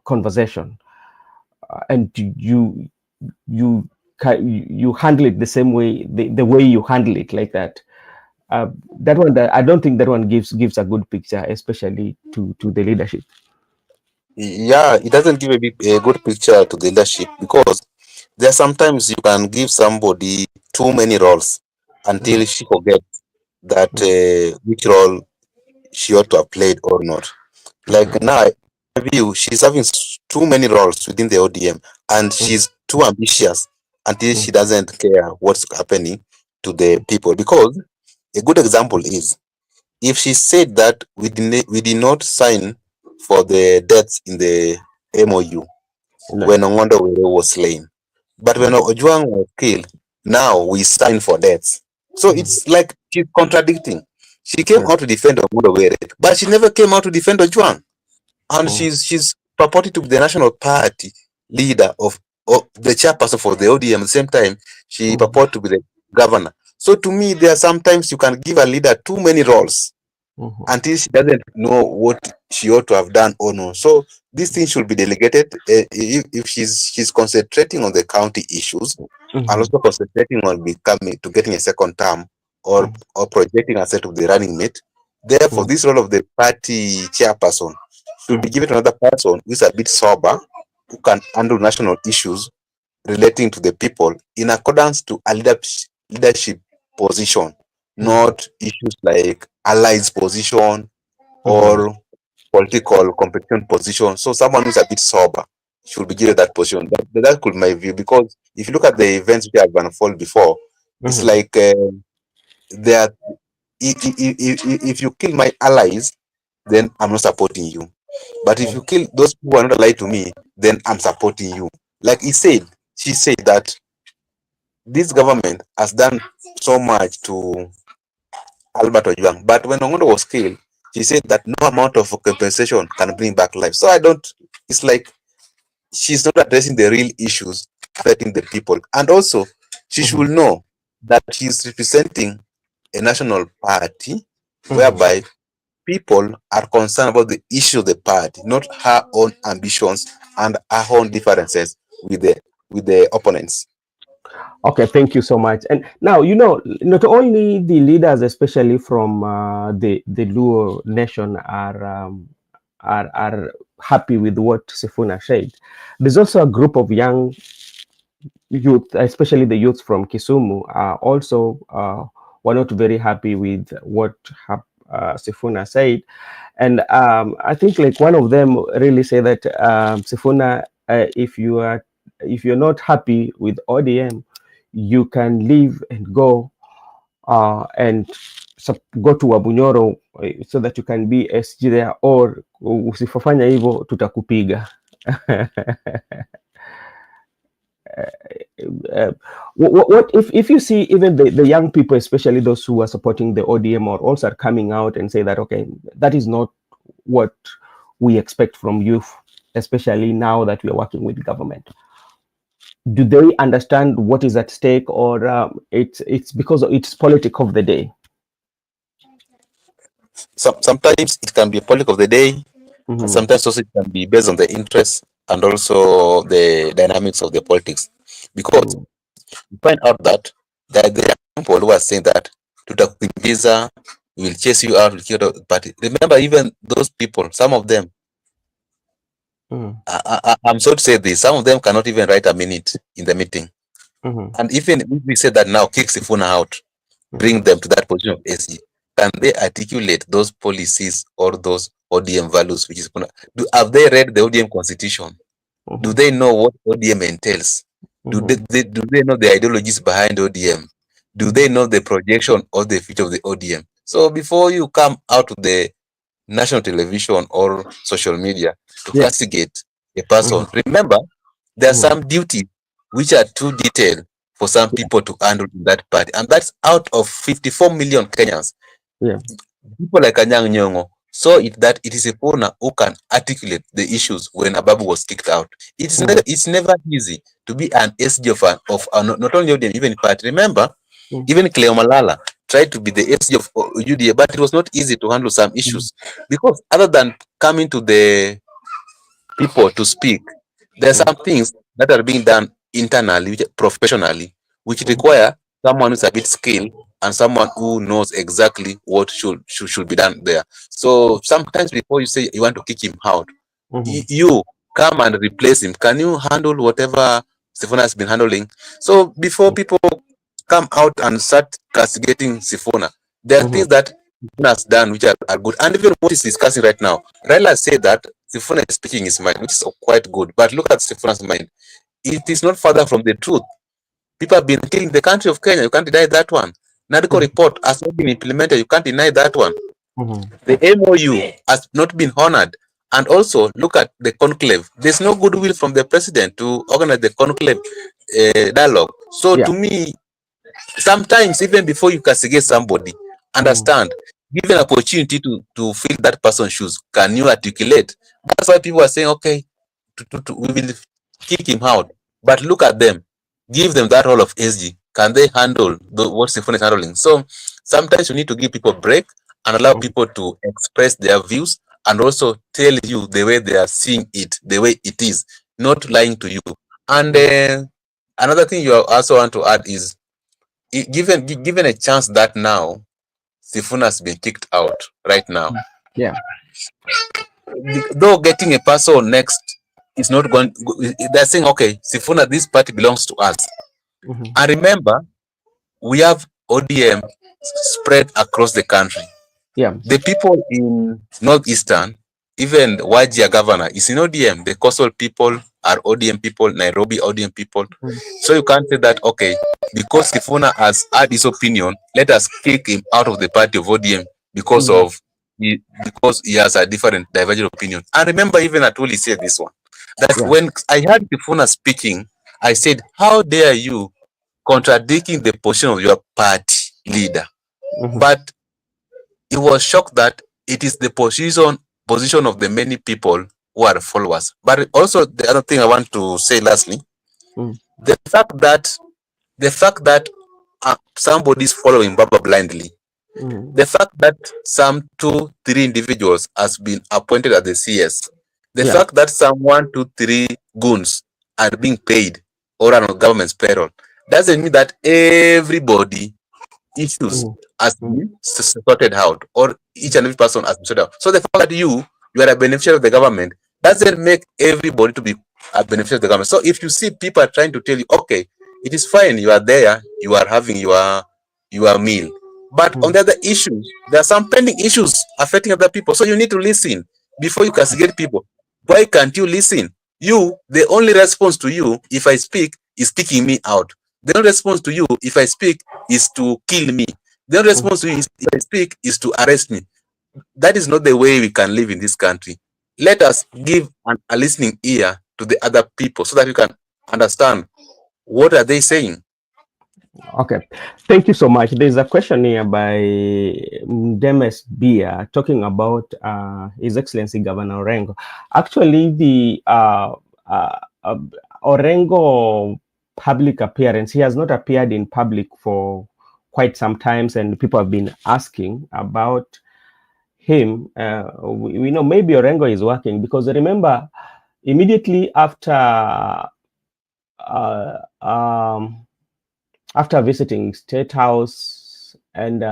conversation, and you handle it the same way, the way you handle it, like that. That one, I don't think that one gives a good picture, especially to the leadership. Yeah, it doesn't give a good picture to the leadership, because there are sometimes you can give somebody too many roles until she forgets that which role she ought to have played or not. Like now, view she's having too many roles within the ODM, and she's too ambitious until she doesn't care what's happening to the people. Because a good example is, if she said that we did not sign for the deaths in the MOU when Ongondo was slain, but when Ojwang was killed, now we sign for deaths. So it's like she's contradicting. She came out to defend Ongondo, but she never came out to defend Ojwang. And she's purported to be the national party leader of the chairperson for the ODM. At the same time, she purported to be the governor. So to me, there are sometimes you can give a leader too many roles until she doesn't know what she ought to have done or no. So this thing should be delegated. If she's concentrating on the county issues and also concentrating on getting a second term, or projecting herself to the running mate. Therefore, this role of the party chairperson should be given to another person who is a bit sober, who can handle national issues relating to the people in accordance to a leadership position, not issues like allies position or political competition position. So someone who's a bit sober should be given that position. That could be my view, because if you look at the events which have unfolded before, it's like that if you kill my allies, then I'm not supporting you. But if you kill those who are not allied to me, then I'm supporting you. Like she said that this government has done so much to Albert Ojwang, but when Ongondo was killed, she said that no amount of compensation can bring back life. So it's like she's not addressing the real issues affecting the people. And also, she should know that she's representing a national party whereby people are concerned about the issue of the party, not her own ambitions and her own differences with the opponents. Okay, thank you so much. And now, not only the leaders, especially from the Luo nation, are happy with what Sifuna said. There's also a group of young youth, especially the youth from Kisumu, are also were not very happy with what Sifuna said. And I think like one of them really said that Sifuna, if you're not happy with ODM, you can leave and go and go to Wabunyoro so that you can be SG there, or usifanya hivyo tutakupiga. What if you see even the young people, especially those who are supporting the ODM, or also are coming out and say that, okay, that is not what we expect from youth, especially now that we are working with government? Do they understand what is at stake, or it's because it's politics of the day? Sometimes it can be a politics of the day, and sometimes also it can be based on the interests and also the dynamics of the politics. Because you find out that there are people who are saying that tutakukimbiza, we will chase you out, we'll kill the party. Remember, even those people, some of them, I'm sorry to say this, some of them cannot even write a minute in the meeting. And even if we say that now, kick Sifuna out, bring them to that position of SG, can they articulate those policies or those ODM values? Which is, have they read the ODM constitution? Do they know what ODM entails? Do they know the ideologies behind ODM? Do they know the projection of the future of the ODM? So before you come out to the national television or social media to castigate a person, remember there are some duties which are too detailed for some people to handle in that party, and that's out of 54 million Kenyans. People like Anyang' Nyong'o saw it that it is Sifuna who can articulate the issues when Ababu was kicked out. It's never easy to be an SG of not only ODM, even party. Remember, even Cleo Malala tried to be the SG of UDA, but it was not easy to handle some issues because other than coming to the people to speak, there are some things that are being done internally, professionally, which require someone who's a bit skilled and someone who knows exactly what should be done there. So sometimes before you say you want to kick him out, you come and replace him. Can you handle whatever Sifuna has been handling? So before people come out and start castigating Sifuna, there are things that Sifuna has done which are good. And even what he's discussing right now, Raila said that Sifuna is speaking his mind, which is quite good. But look at Sifuna's mind. It is not further from the truth. People have been killing the country of Kenya. You can't deny that one. Narco report has not been implemented. You can't deny that one. The MOU has not been honored. And also, look at the conclave. There's no goodwill from the president to organize the conclave dialogue. So to me, sometimes even before you castigate somebody, understand, give an opportunity to fill that person's shoes. Can you articulate? That's why people are saying, okay, we will kick him out. But look at them. Give them that role of SG. Can they handle what Sifuna is handling? So sometimes you need to give people a break and allow people to express their views and also tell you the way they are seeing it, the way it is, not lying to you. And another thing you also want to add is, given a chance that now Sifuna has been kicked out right now. Yeah. Though getting a person next is not going, they're saying, okay, Sifuna, this party belongs to us. And remember, we have ODM spread across the country. Yeah. The people in Northeastern, even Wajir governor is in ODM. The coastal people are ODM people, Nairobi ODM people. So you can't say that, okay, because Sifuna has had his opinion, let us kick him out of the party of ODM because because he has a different divergent opinion. And remember, even Atuli said this one, that when I heard Sifuna speaking, I said, how dare you contradicting the position of your party leader? But he was shocked that it is the position of the many people who are followers. But also the other thing I want to say lastly, the fact that somebody is following Baba blindly, the fact that some 2-3 individuals has been appointed as the CS, the fact that some 1-2-3 goons are being paid or on government's payroll, doesn't mean that everybody issues has been sorted out, or each and every person has been sorted out. So the fact that you are a beneficiary of the government doesn't make everybody to be a beneficiary of the government. So if you see people are trying to tell you, okay, it is fine, you are there, you are having your meal, but on the other issues, there are some pending issues affecting other people. So you need to listen before you castigate people. Why can't you listen? The only response to you, if I speak, is kicking me out. The only response to you, if I speak, is to kill me. The only response to you, if I speak, is to arrest me. That is not the way we can live in this country. Let us give a listening ear to the other people so that we can understand what are they saying. Okay, thank you so much. There's a question here by Demes Bia talking about His Excellency Governor Orengo. Actually, the Orengo public appearance, he has not appeared in public for quite some times, and people have been asking about him. We know maybe Orengo is working, because remember, immediately after visiting State House, and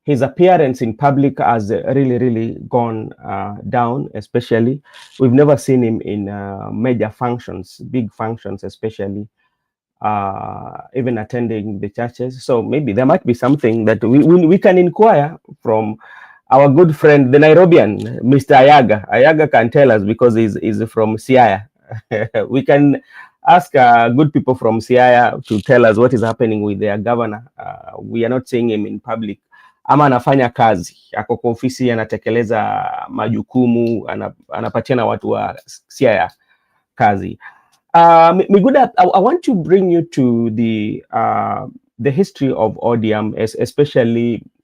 his appearance in public has really gone down. Especially, we've never seen him in major functions, big functions, especially even attending the churches. So maybe there might be something that we can inquire from our good friend, the Nairobian, Mr. Ayaga. Ayaga can tell us, because he's from Siaya. We can ask good people from Siaya to tell us what is happening with their governor. We are not seeing him in public. Ama anafanya kazi, ako kwa ofisi, anatekeleza majukumu, anapatiana watu wa Siaya kazi. Miguda, I want to bring you to the history of ODM,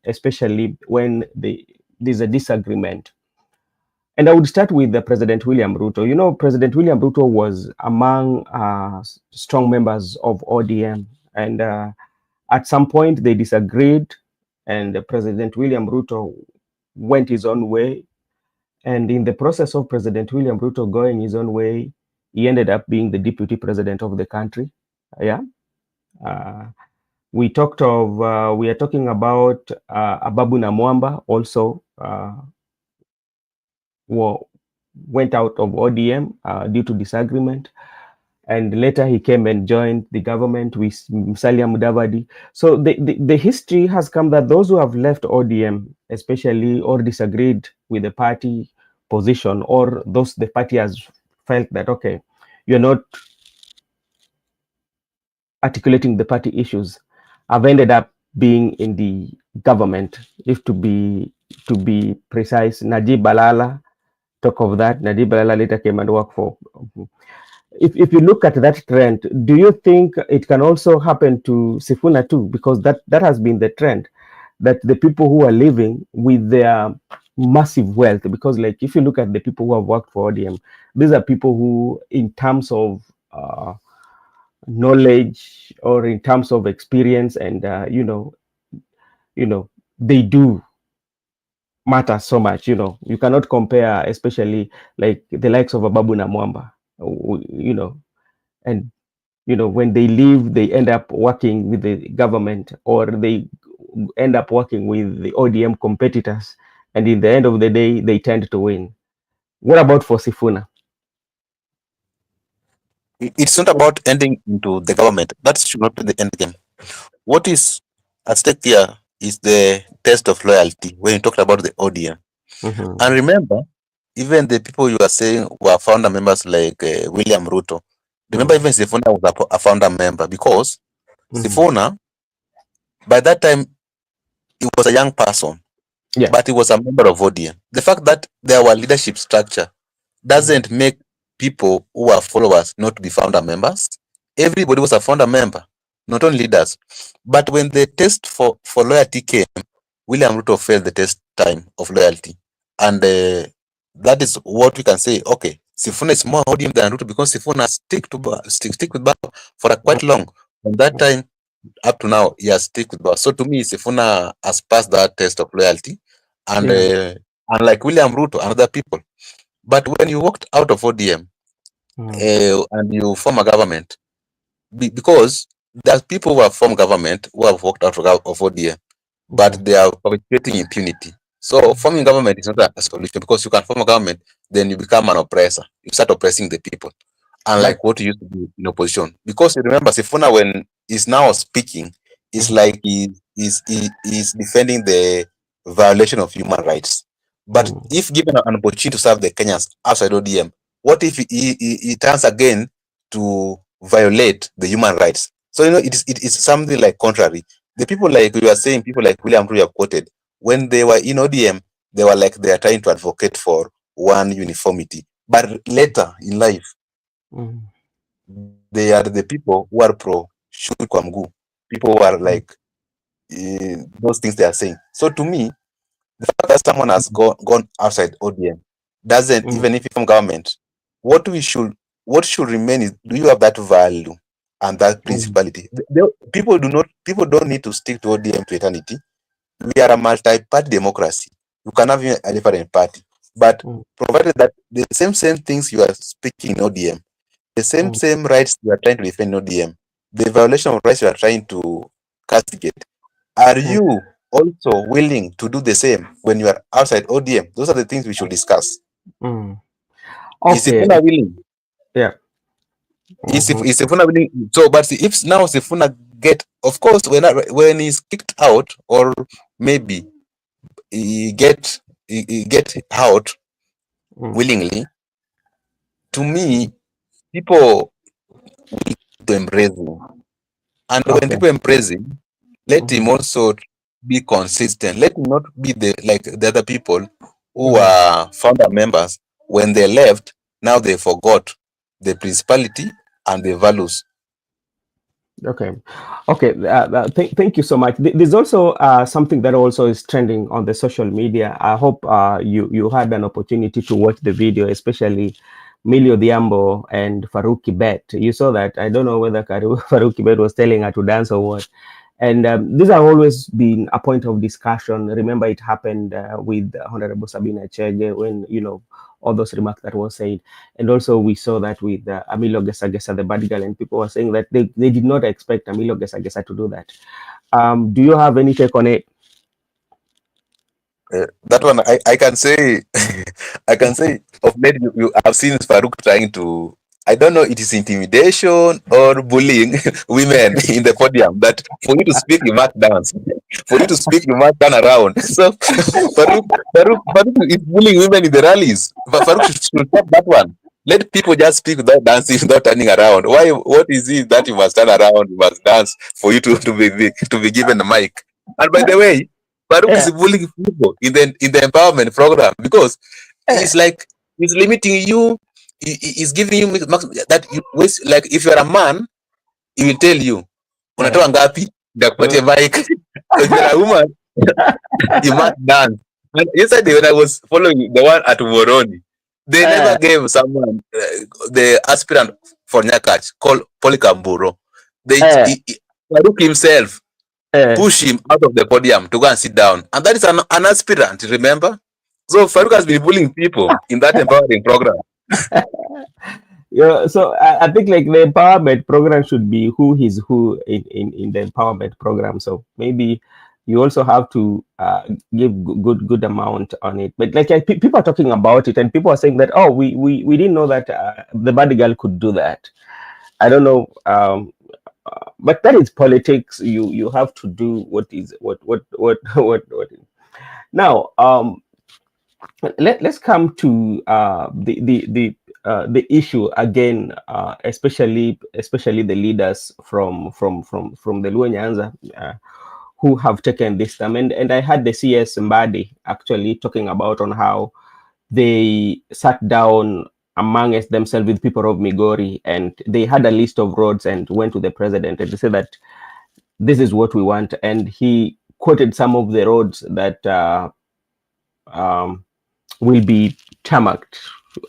especially when there's a disagreement And I would start with the President William Ruto. You know, President William Ruto was among strong members of ODM, and at some point they disagreed, and President William Ruto went his own way. And in the process of President William Ruto going his own way, he ended up being the deputy president of the country. Yeah. We are talking about Ababu Namwamba also went out of ODM due to disagreement. And later he came and joined the government with Musalia Mudavadi. So the history has come that those who have left ODM, especially, or disagreed with the party position, or those the party has felt that, okay, you're not articulating the party issues, have ended up being in the government. If to be precise, Najib Balala, talk of that. Najib Balala later came and worked for. If you look at that trend, do you think it can also happen to Sifuna too? Because that has been the trend, that the people who are living with their massive wealth, because like if you look at the people who have worked for ODM, these are people who, in terms of knowledge or in terms of experience, and they do matter so much. You cannot compare, especially like the likes of Ababu Namwamba, and when they leave, they end up working with the government, or they end up working with the ODM competitors, and in the end of the day, they tend to win. What about for Sifuna? It's not about ending into the government. That should not be the end game. What is at stake here is the test of loyalty when you talked about the ODM. Mm-hmm. And remember, even the people you are saying were founder members like William Ruto. Remember, even Sifuna was a founder member, because Sifuna, by that time, he was a young person, but he was a member of ODM. The fact that there were leadership structure doesn't make people who are followers not to be founder members. Everybody was a founder member, not only leaders. But when the test for loyalty came, William Ruto failed the test time of loyalty. And that is what we can say. Okay, Sifuna is more ODM than Ruto, because Sifuna stick with Baba for a quite long. From that time up to now, he has stick with Baba. So to me, Sifuna has passed that test of loyalty. And unlike William Ruto and other people. But when you walked out of ODM and you form a government, because there are people who have formed government who have walked out of ODM, but they are perpetuating impunity. So forming government is not a solution, because you can form a government, then you become an oppressor. You start oppressing the people, unlike what you used to do in opposition. Because you remember, Sifuna, when he's now speaking, it's like he's defending the violation of human rights. But if given an opportunity to serve the Kenyans outside ODM, what if he turns again to violate the human rights? So it's something like contrary. The people like you are saying, people like William Ruto quoted, when they were in ODM, they were like they are trying to advocate for one uniformity. But later in life, they are the people who are pro shuri kwa mguu. People who are like those things they are saying. So to me, the fact that someone has gone outside ODM doesn't, even if from government, what should remain is, do you have that value and that principality? People don't need to stick to ODM to eternity. We are a multi-party democracy. You can have a different party, but provided that the same things you are speaking in ODM, the same rights you are trying to defend in ODM, the violation of rights you are trying to castigate, are you also willing to do the same when you are outside ODM? Those are the things we should discuss. Okay. Is Sifuna willing? Yeah. Is Sifuna willing? So, but if now Sifuna of course, when he's kicked out, or maybe he get out willingly, to me, people will embrace him. And when people embrace him, let him also be consistent. Let him not be like the other people who are founder members. When they left, now they forgot the principality and the values. Okay. Okay. Thank you so much. There's also something that also is trending on the social media. I hope you had an opportunity to watch the video, especially Millie Odhiambo and Faruqi Bet. You saw that. I don't know whether Faruqi Bet was telling her to dance or what. And these have always been a point of discussion. Remember, it happened with Honorable Sabina Chege when, all those remarks that were said. And also we saw that with Amilo Gesagesa, the bad girl, and people were saying that they did not expect Amilo Gesagesa to do that. Do you have any take on it? That one I can say I can say of late you have seen Farouk trying to, I don't know, it is intimidation or bullying women in the podium, that for you to speak you must dance, for you to speak you must turn around. So Farouk is bullying women in the rallies. Farouk should stop that one. Let people just speak without dancing, without turning around. Why? What is it that you must turn around, you must dance for you to be given the mic? And by the way, Farouk Yeah. is bullying people in the empowerment program, because it's like he's limiting you. He's giving you that you waste. Like if you're a man, he will tell you, "Unatoa ngapi? Ndakupatia mic." If you're a woman, you must dance. And yesterday when I was following the one at Moroni, they never gave someone the aspirant for Nyakach called Polikamburo. Farouk himself push him out of the podium to go and sit down. And that is an aspirant, remember? So Farouk has been bullying people in that empowering program. Yeah, so I think like the empowerment program should be who is who in the empowerment program. So maybe you also have to give good amount on it. But like people are talking about it, and people are saying that, oh, we didn't know that the bad girl could do that. I don't know, but that is politics. You have to do what is what. Now, let's come to the issue again, especially the leaders from the Luo Nyanza who have taken this time, and I had the CS Mbadi actually talking about on how they sat down amongst themselves with people of Migori, and they had a list of roads and went to the president and they said that this is what we want, and he quoted some of the roads that will be tarmacked.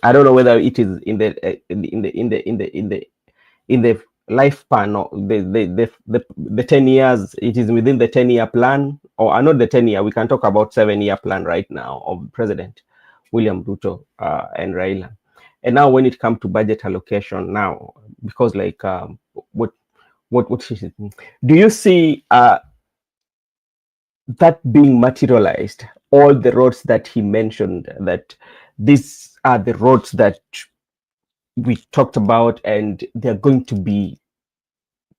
I don't know whether it is in the lifespan or the 10 years. It is within the 10-year plan, or not the 10-year. We can talk about 7-year plan right now of President William Ruto and Raila. And now when it comes to budget allocation now, because like what do you see that being materialized? All the roads that he mentioned, that these are the roads that we talked about and they're going to be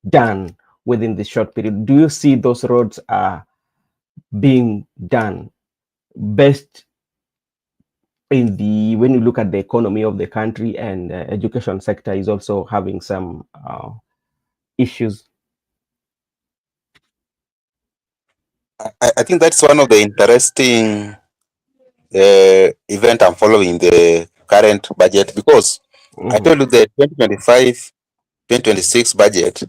done within this short period. Do you see those roads are being done best in the, when you look at the economy of the country, and education sector is also having some issues? I think that's one of the interesting event I'm following the current budget, because I told you the 2025-2026 budget,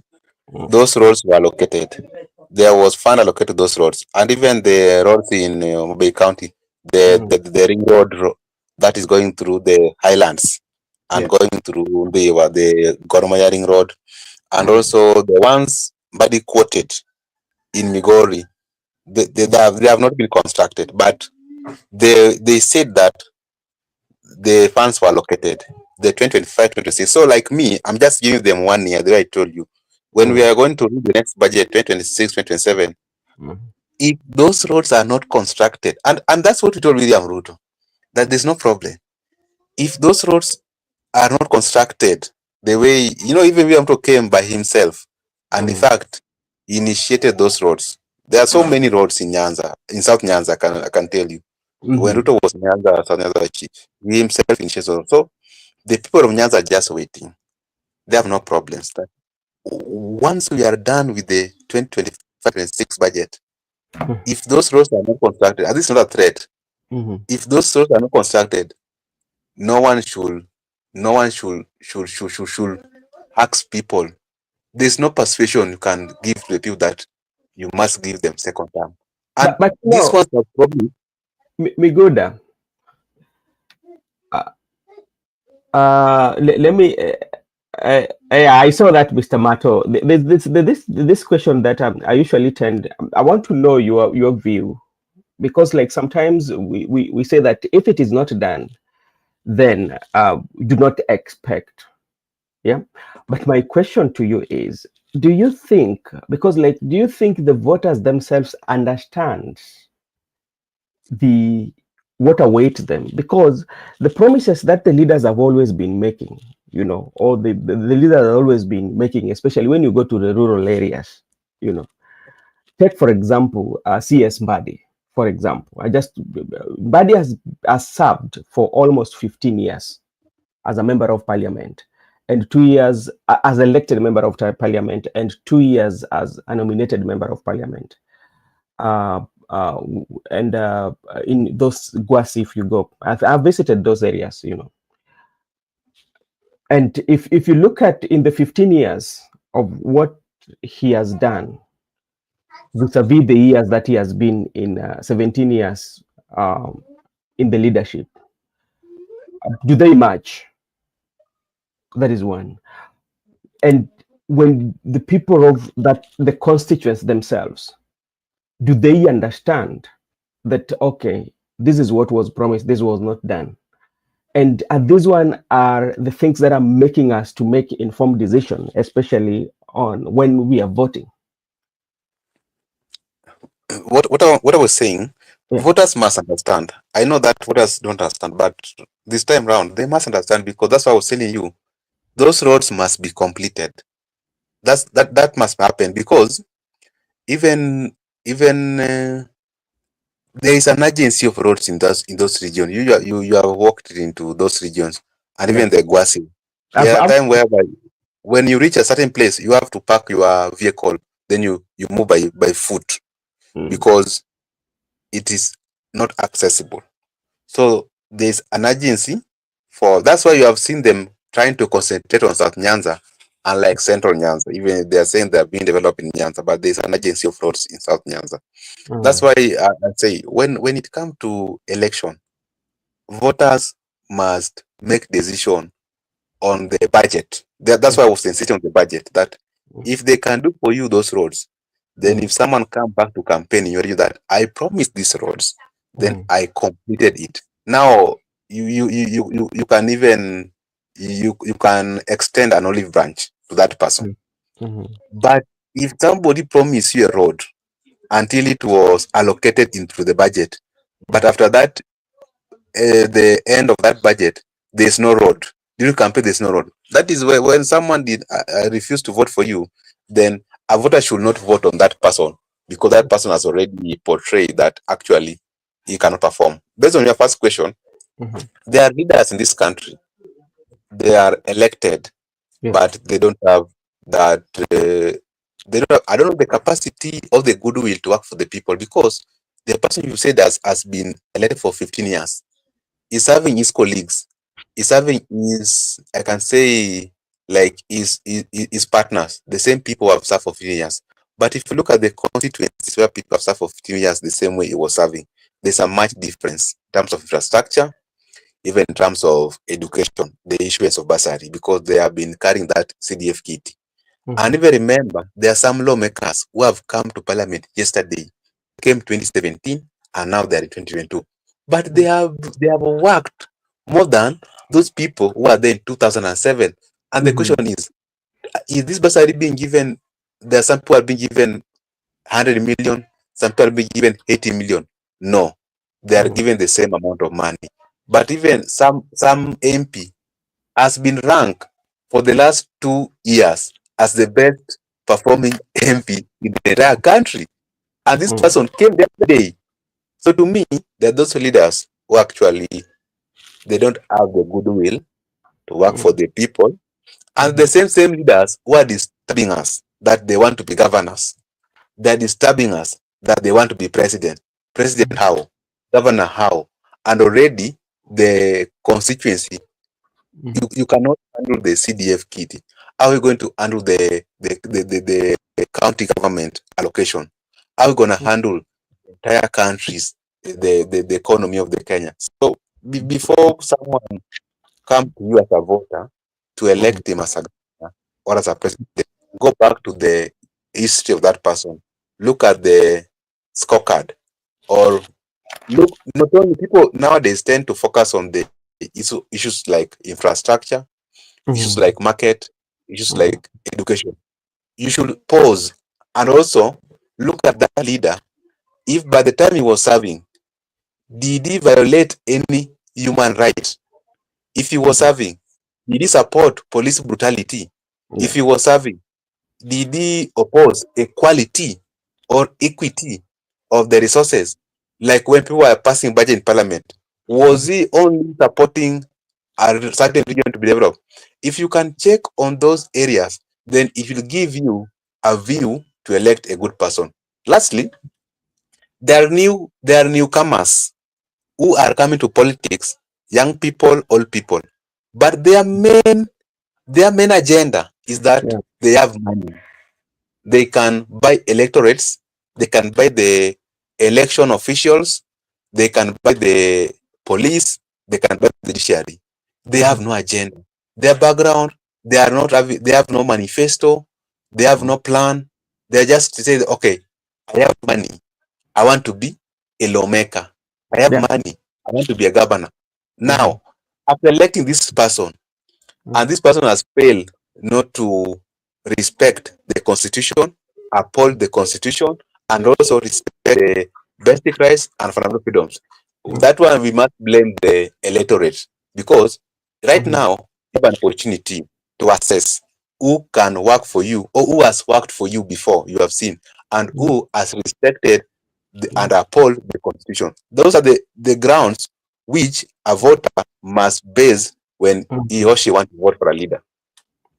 those roads were allocated. There was fund allocated to those roads, and even the roads in Mobay County, the ring road that is going through the highlands and going through the Gormaya ring road, and also the ones Badi quoted in Migori, they have not been constructed, but they said that the funds were allocated, the 2025-2026. So like me, I'm just giving them 1 year, the way I told you. When we are going to read the next budget, 2026-2027, if those roads are not constructed, and that's what we told William Ruto, that there's no problem. If those roads are not constructed the way, even William Ruto came by himself, and in fact, he initiated those roads. There are so many roads in Nyanza, in South Nyanza, I can tell you. When Ruto was in Nyanza, South Nyanza chief, he himself initiated. So the people of Nyanza are just waiting. They have no problems. Once we are done with the 2025-26 budget, if those roads are not constructed, and this is not a threat, if those roads are not constructed, no one should ask people there's no persuasion you can give to the people that you must give them second term. And But this no, was the problem. Migoda, let me. I saw that, Mr. Mato. This question that I usually tend. I want to know your view, because like sometimes we say that if it is not done, then do not expect. Yeah. But my question to you is, do you think, because like, do you think the voters themselves understand what awaits them? Because the promises that the leaders have always been making, or the leaders have always been making, especially when you go to the rural areas, take for example, CS Mbadi, for example. Mbadi has served for almost 15 years as a member of parliament, and 2 years as elected member of parliament, and 2 years as a nominated member of parliament. And in those Gwasi, if you go, I've visited those areas, And if you look at in the 15 years of what he has done, vis-a-vis the years that he has been in 17 years in the leadership, do they match? That is one. And when the people of the constituents themselves, do they understand that, okay, this is what was promised, this was not done? And these one are the things that are making us to make informed decision, especially on when we are voting. What I was saying, Yeah. voters must understand. I know that voters don't understand, but this time round they must understand, because that's why I was telling you, those roads must be completed. That must happen, because even there is an agency of roads in those regions. You have walked into those regions, and Yeah. even the Gwasi. There are I've, times whereby when you reach a certain place, you have to park your vehicle, then you move by foot, because it is not accessible. So there's an agency for that's why you have seen them trying to concentrate on South Nyanza, unlike Central Nyanza. Even they are saying they are being developed in Nyanza, but there's an agency of roads in South Nyanza. That's why I say when it comes to election, voters must make decision on the budget. That's why I was insisting on the budget, that if they can do for you those roads, then if someone come back to campaign, you that I promised these roads, then I completed it. Now you can even you can extend an olive branch to that person. But if somebody promised you a road until it was allocated into the budget, but after that the end of that budget, there's no road. During campaign, there's no road. That is where when someone did refuse to vote for you, then a voter should not vote on that person, because that person has already portrayed that actually he cannot perform. Based on your first question, there are leaders in this country. They are elected, but they don't have that. They don't have, I don't know, the capacity or the goodwill to work for the people, because the person you said has been elected for 15 years. He's having his colleagues, he's having his, I can say, like his partners, the same people who have served for 15 years. But if you look at the constituencies where people have served for 15 years the same way he was serving, there's a much difference in terms of infrastructure, even in terms of education, the issuance of bursary, because they have been carrying that CDF kit. And even remember, there are some lawmakers who have come to parliament yesterday, came 2017, and now they're in 2022. But they have worked more than those people who are there in 2007. And the question is this bursary being given? There are some people are being given 100 million, some people are being given 80 million. No, they are given the same amount of money. But even some MP has been ranked for the last 2 years as the best performing MP in the entire country. And this person came the other day. So to me, there are those leaders who actually, they don't have the goodwill to work for the people. And the same leaders who are disturbing us, that they want to be governors. They're disturbing us, that they want to be president. President how? Governor how? And already the constituency, you cannot handle the CDF kit? How are we going to handle the county government allocation? How are we going to handle entire countries, the economy of the Kenya? So before someone comes to you as a voter to elect him as a governor or as a president, go back to the history of that person. Look at the scorecard, or look. Not only people nowadays tend to focus on the issues like infrastructure, issues like market, issues like education. You should pause and also look at that leader. If by the time he was serving, did he violate any human right? If he was serving, did he support police brutality? If he was serving, did he oppose equality or equity of the resources? Like when people were passing budget in parliament, was he only supporting a certain region to be developed? If you can check on those areas, then it will give you a view to elect a good person. Lastly, there are newcomers who are coming to politics, young people, old people, but their main agenda is that they have money. They can buy electorates, they can buy the election officials, they can buy the police, they can buy the judiciary. They have no agenda. Their background, they have no manifesto, they have no plan. They just say, okay, I have money, I want to be a lawmaker. I have money, I want to be a governor. Now, after electing this person, and this person has failed not to respect the constitution, uphold the constitution, and also respect the basic rights and fundamental freedoms. That one we must blame the electorate, because right now you have an opportunity to assess who can work for you or who has worked for you before you have seen, and who has respected and uphold the constitution. Those are the grounds which a voter must base when he or she wants to vote for a leader.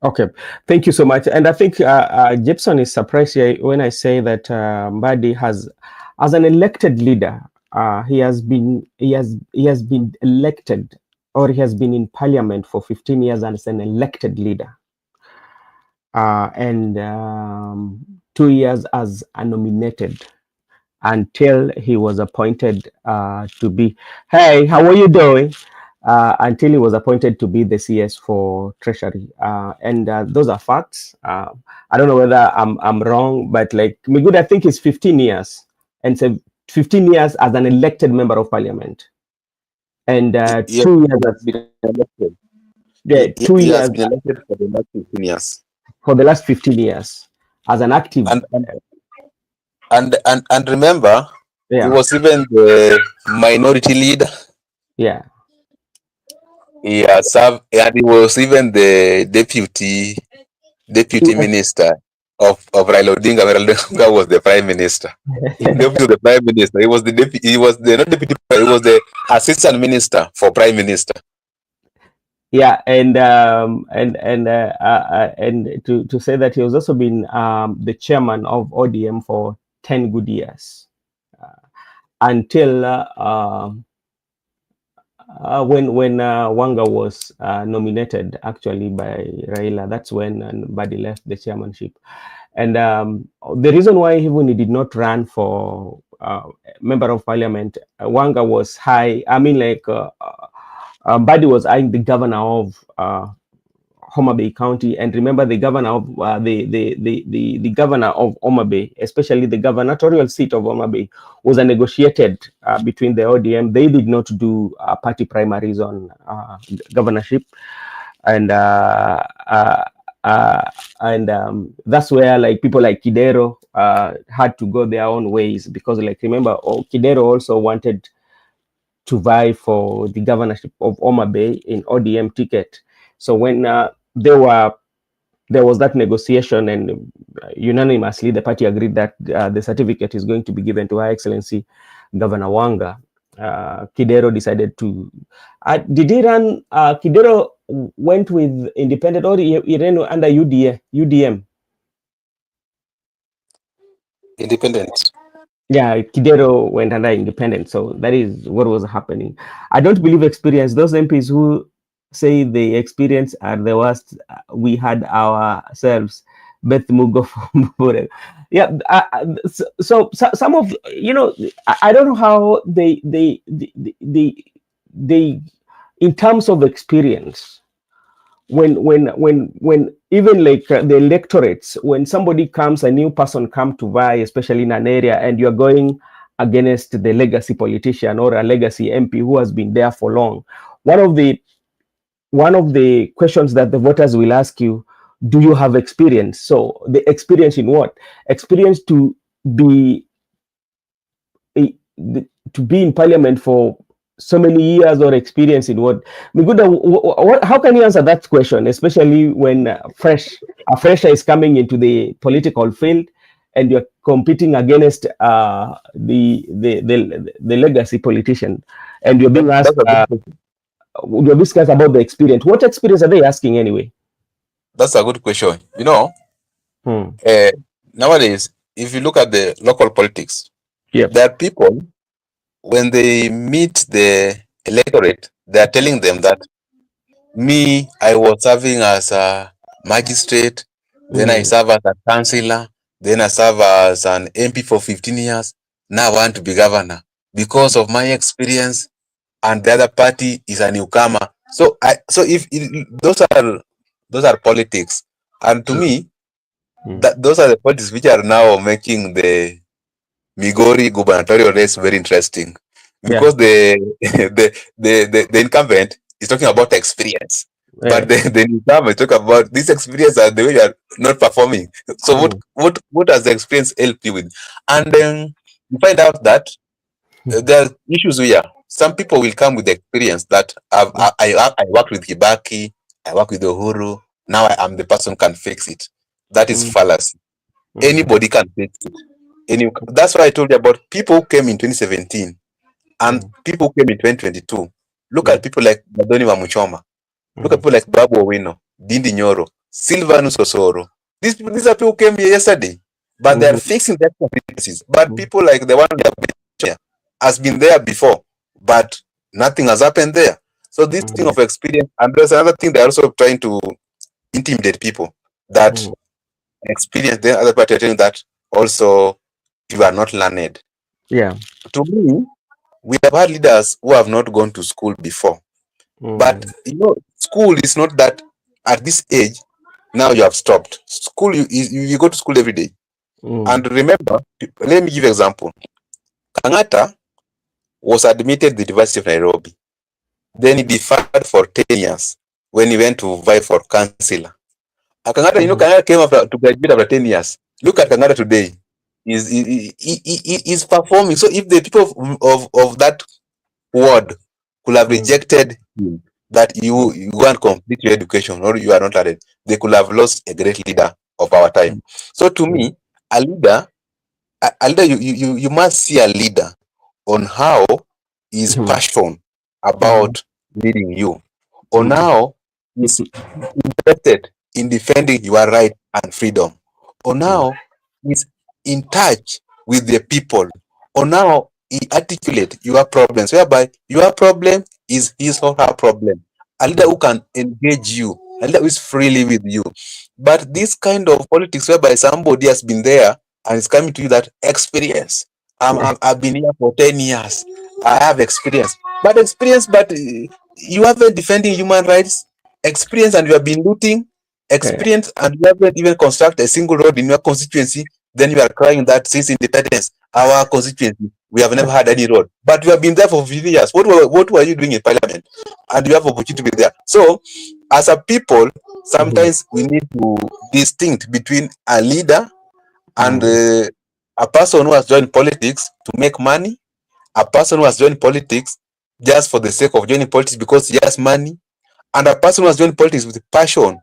Okay, thank you so much. And I think Gibson is surprised here when I say that Mbadi has, as an elected leader, he has been elected, or he has been in parliament for 15 years as an elected leader, and 2 years as a nominated, until he was appointed to be, hey, how are you doing? Until he was appointed to be the CS for Treasury. And those are facts. I don't know whether I'm wrong, but like Migori, I think it's 15 years. And so 15 years as an elected member of parliament. And 2 years as been elected. Yeah, 2 He years has been elected for the last 15 years. For the last 15 years as an active. And remember, he was even the minority leader. Yeah. He has served, and he was even the deputy minister of Raila Odinga. Raila Odinga was the prime minister. Deputy the prime minister. He was the deputy. He was the not deputy. He was the assistant minister for prime minister. Yeah, and to say that he has also been the chairman of ODM for 10 good years, until when Wanga was nominated actually by Raila. That's when Mbadi left the chairmanship. And the reason why even he did not run for member of parliament, Wanga was high. I mean, like Mbadi was eyeing the governor of Homa Bay County, and remember the governor of the governor of Homa Bay, especially the gubernatorial seat of Homa Bay, was negotiated between the ODM. They did not do party primaries on governorship, and that's where like people like Kidero had to go their own ways, because like remember, Kidero also wanted to vie for the governorship of Homa Bay in ODM ticket. So when there was that negotiation, and unanimously the party agreed that the certificate is going to be given to Her Excellency Governor Wanga. Kidero decided to, did he run, Kidero went with independent, or he ran under UDM? Independent. Yeah, Kidero went under independent. So that is what was happening. I don't believe experience. Those MPs who say the experience are the worst we had ourselves. Beth Mugo from Bure. Yeah. So some of, you know, I don't know how they in terms of experience, when even like the electorates, when somebody comes, a new person come to vie, especially in an area, and you're going against the legacy politician or a legacy MP who has been there for long, one of the questions that the voters will ask you, do you have experience? So the experience in what? Experience to be to be in parliament for so many years, or experience in what? How can you answer that question, especially when a fresher is coming into the political field and you're competing against the legacy politician, and you're being asked you're being asked about the experience? What experience are they asking anyway? That's a good question. You know, nowadays, if you look at the local politics, there are people, when they meet the electorate, they are telling them that, me, I was serving as a magistrate, then I serve as a councillor, then I serve as an MP for 15 years. Now I want to be governor because of my experience, and the other party is a newcomer. So if those are politics, and to me, those are the politics which are now making the Migori gubernatorial race very interesting, because the incumbent is talking about experience, but the newcomer is talking about this experience and the way you are not performing. So what does the experience help you with? And then you find out that there are issues where some people will come with the experience that I worked with Kibaki, I worked with Uhuru, now I am the person who can fix it. That is fallacy. Anybody can fix it. That's why I told you about people who came in 2017 and people who came in 2022. Look at people like Madoni Wamuchoma. Look at people like Babu Owino, Dindi Nyoro, Silvanus Osoro. These are people who came here yesterday, but they are fixing their competencies. But people like the one has been there before, but nothing has happened there. So this thing of experience, and there's another thing, they're also trying to intimidate people, that experience, then other party are telling that also you are not learned. Yeah. To me, we have had leaders who have not gone to school before. But you know, school is not that at this age, now you have stopped. School, you go to school every day. And remember, let me give an example. Kangata was admitted to the University of Nairobi. Then he deferred for 10 years when he went to vie for councillor. Kangata, you know, Kangata came to graduate after 10 years. Look at Kangata today. He's performing. So if the people of that ward could have rejected him, that you can't complete your education or you are not learned, they could have lost a great leader of our time. So to me, a leader, you must see a leader on how he's passionate about leading you, on how he's interested in defending your right and freedom, on how he's in touch with the people, on how he articulate your problems, whereby your problem is his or her problem. A leader who can engage you, a leader who is freely with you. But this kind of politics whereby somebody has been there and is coming to you that experience. I've been here for 10 years. I have experience. But you haven't defending human rights. Experience and you have been looting. Experience and you haven't even constructed a single road in your constituency. Then you are crying that since independence, our constituency, we have never had any road. But you have been there for 50 years. What were you doing in parliament? And you have opportunity to be there. So, as a people, sometimes we need to distinct between a leader and a person who has joined politics to make money, a person who has joined politics just for the sake of joining politics because he has money, and a person who has joined politics with passion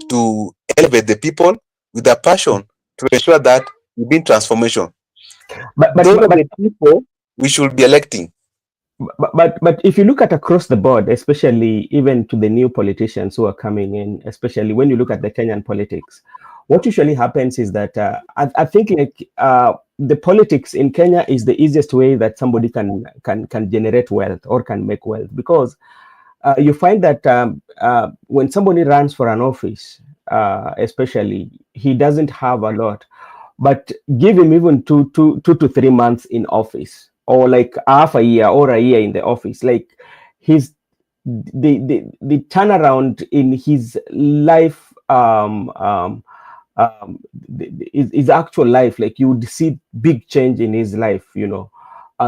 to elevate the people, with a passion to ensure that we bring transformation. But those are the people we should be electing. But if you look at across the board, especially even to the new politicians who are coming in, especially when you look at the Kenyan politics, what usually happens is that I think like the politics in Kenya is the easiest way that somebody can generate wealth or can make wealth, because you find that when somebody runs for an office, especially, he doesn't have a lot, but give him even two to 3 months in office, or like half a year or a year in the office, like his the turnaround in his life, his actual life, like you would see big change in his life, you know,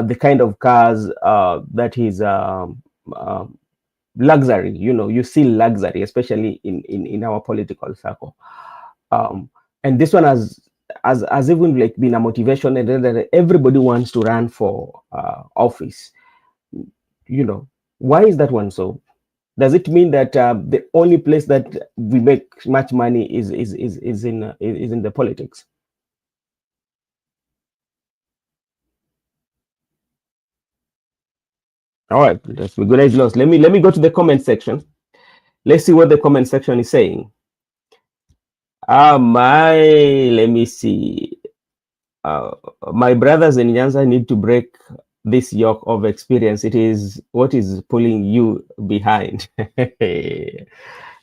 the kind of cars that he's luxury, you know, you see luxury, especially in our political circle. And this one has even like been a motivation, and that everybody wants to run for office. You know, why is that one so? Does it mean that the only place that we make much money is in the politics? All right, that's good. Is lost. Let me go to the comment section. Let's see what the comment section is saying. Let me see. My brothers in Nyanza need to break this yoke of experience. It is what is pulling you behind.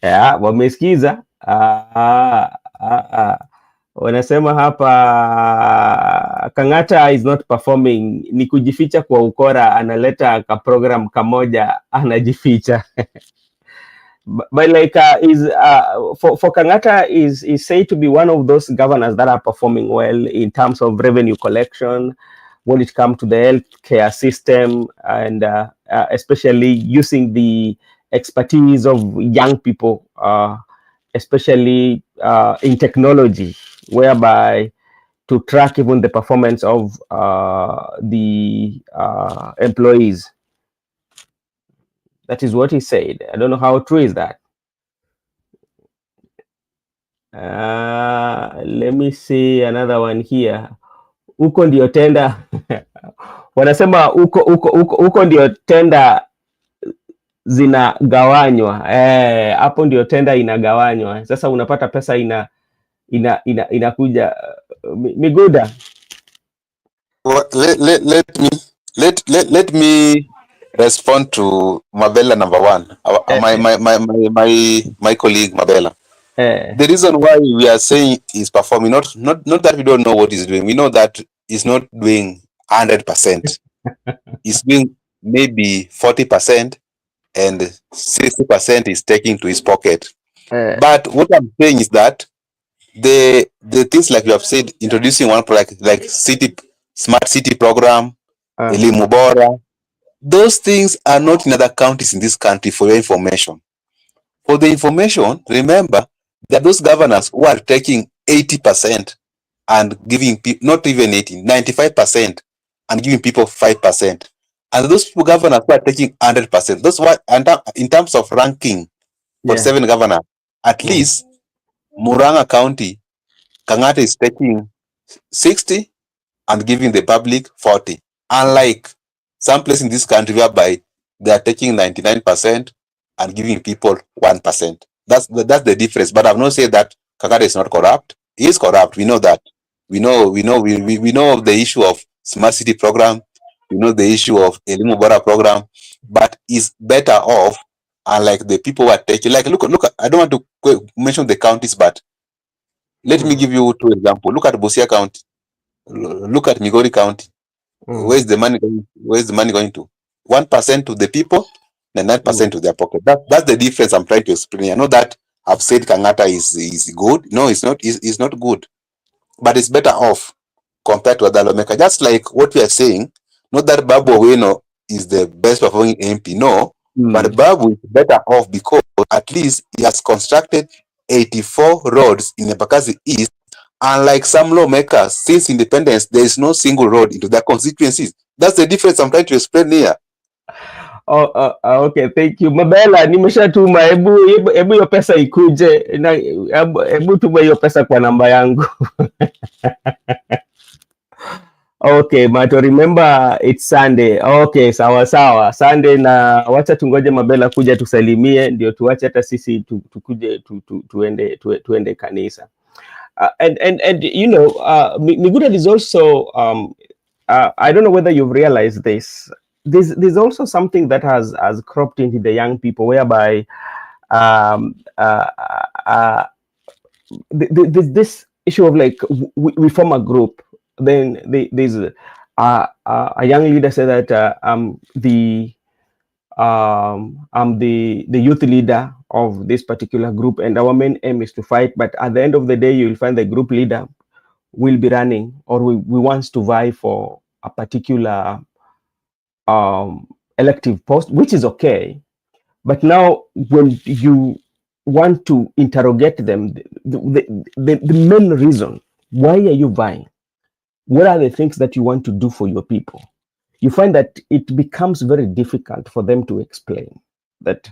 Yeah, wamesikiza. Wanasema hapa Kang'ata is not performing, ni kujificha kwa ukora, analeta ka program kamoja anajificha. But like for Kang'ata is said to be one of those governors that are performing well in terms of revenue collection when it comes to the healthcare system, and especially using the expertise of young people, especially in technology, whereby to track even the performance of the employees. That is what he said. I don't know how true is that. Let me see another one here. Huko ndio tenda wanasema huko ndio tenda zinagawanywa. Hapo ndio tenda inagawanywa. Sasa unapata pesa inakuja Miguda. Well, let me respond to Mabella number one. My colleague Mabella. The reason why we are saying he's performing, not that we don't know what he's doing. We know that he's not doing 100%. He's doing maybe 40%, and 60% is taking to his pocket. But what I'm saying is that the things like you have said, introducing one product like smart city program, Elimu Bora, those things are not in other counties in this country. For your information, for the information, remember that those governors who are taking 80% and giving people, not even 80, 95%, and giving people 5%, and those governors who are taking 100%, those what, and in terms of ranking for 7 governors, at least Murang'a County, Kang'ata is taking 60 and giving the public 40. Unlike some places in this country whereby they are taking 99% and giving people 1%. That's the difference. But I've not said that Kang'ata is not corrupt. He is corrupt. We know that. We know the issue of smart city program. We know the issue of Elimu Bora program. But is better off. Unlike the people who are taking, like look. I don't want to mention the counties, but let me give you 2 examples. Look at Busia County. Look at Migori County. Where's the money going? Where's the money going to? 1% to the people, and 9% to their pocket. That's the difference I'm trying to explain. I know that I've said Kang'ata is good. No, it's not. It's not good, but it's better off compared to other lawmakers. Just like what we are saying. Not that Babu Owino is the best performing MP. No, but Babu is better off because at least he has constructed 84 roads in Embakasi East. Unlike some lawmakers, since independence, there is no single road into their constituencies. That's the difference I'm trying to explain here. Okay, thank you. Mabella, nimeshatuma, hebu hiyo pesa ikuje, na hebu tuma hiyo pesa kwa namba yangu. Okay, Mato, remember it's Sunday. Okay, sawa. Sunday, na wacha tungoje Mabella kuja tusalimie, ndio tuache hata sisi tukuje tuende kanisa. And you know, Miguda is also I don't know whether you've realized this. there's also something that has cropped into the young people, whereby um, uh, uh, there's this issue of like we form a group, then there's a young leader said that I'm the youth leader of this particular group, and our main aim is to fight. But at the end of the day, you will find the group leader will be running, or we wants to vie for a particular elective post, which is okay. But now, when you want to interrogate them, the main reason why are you vying? What are the things that you want to do for your people? You find that it becomes very difficult for them to explain that,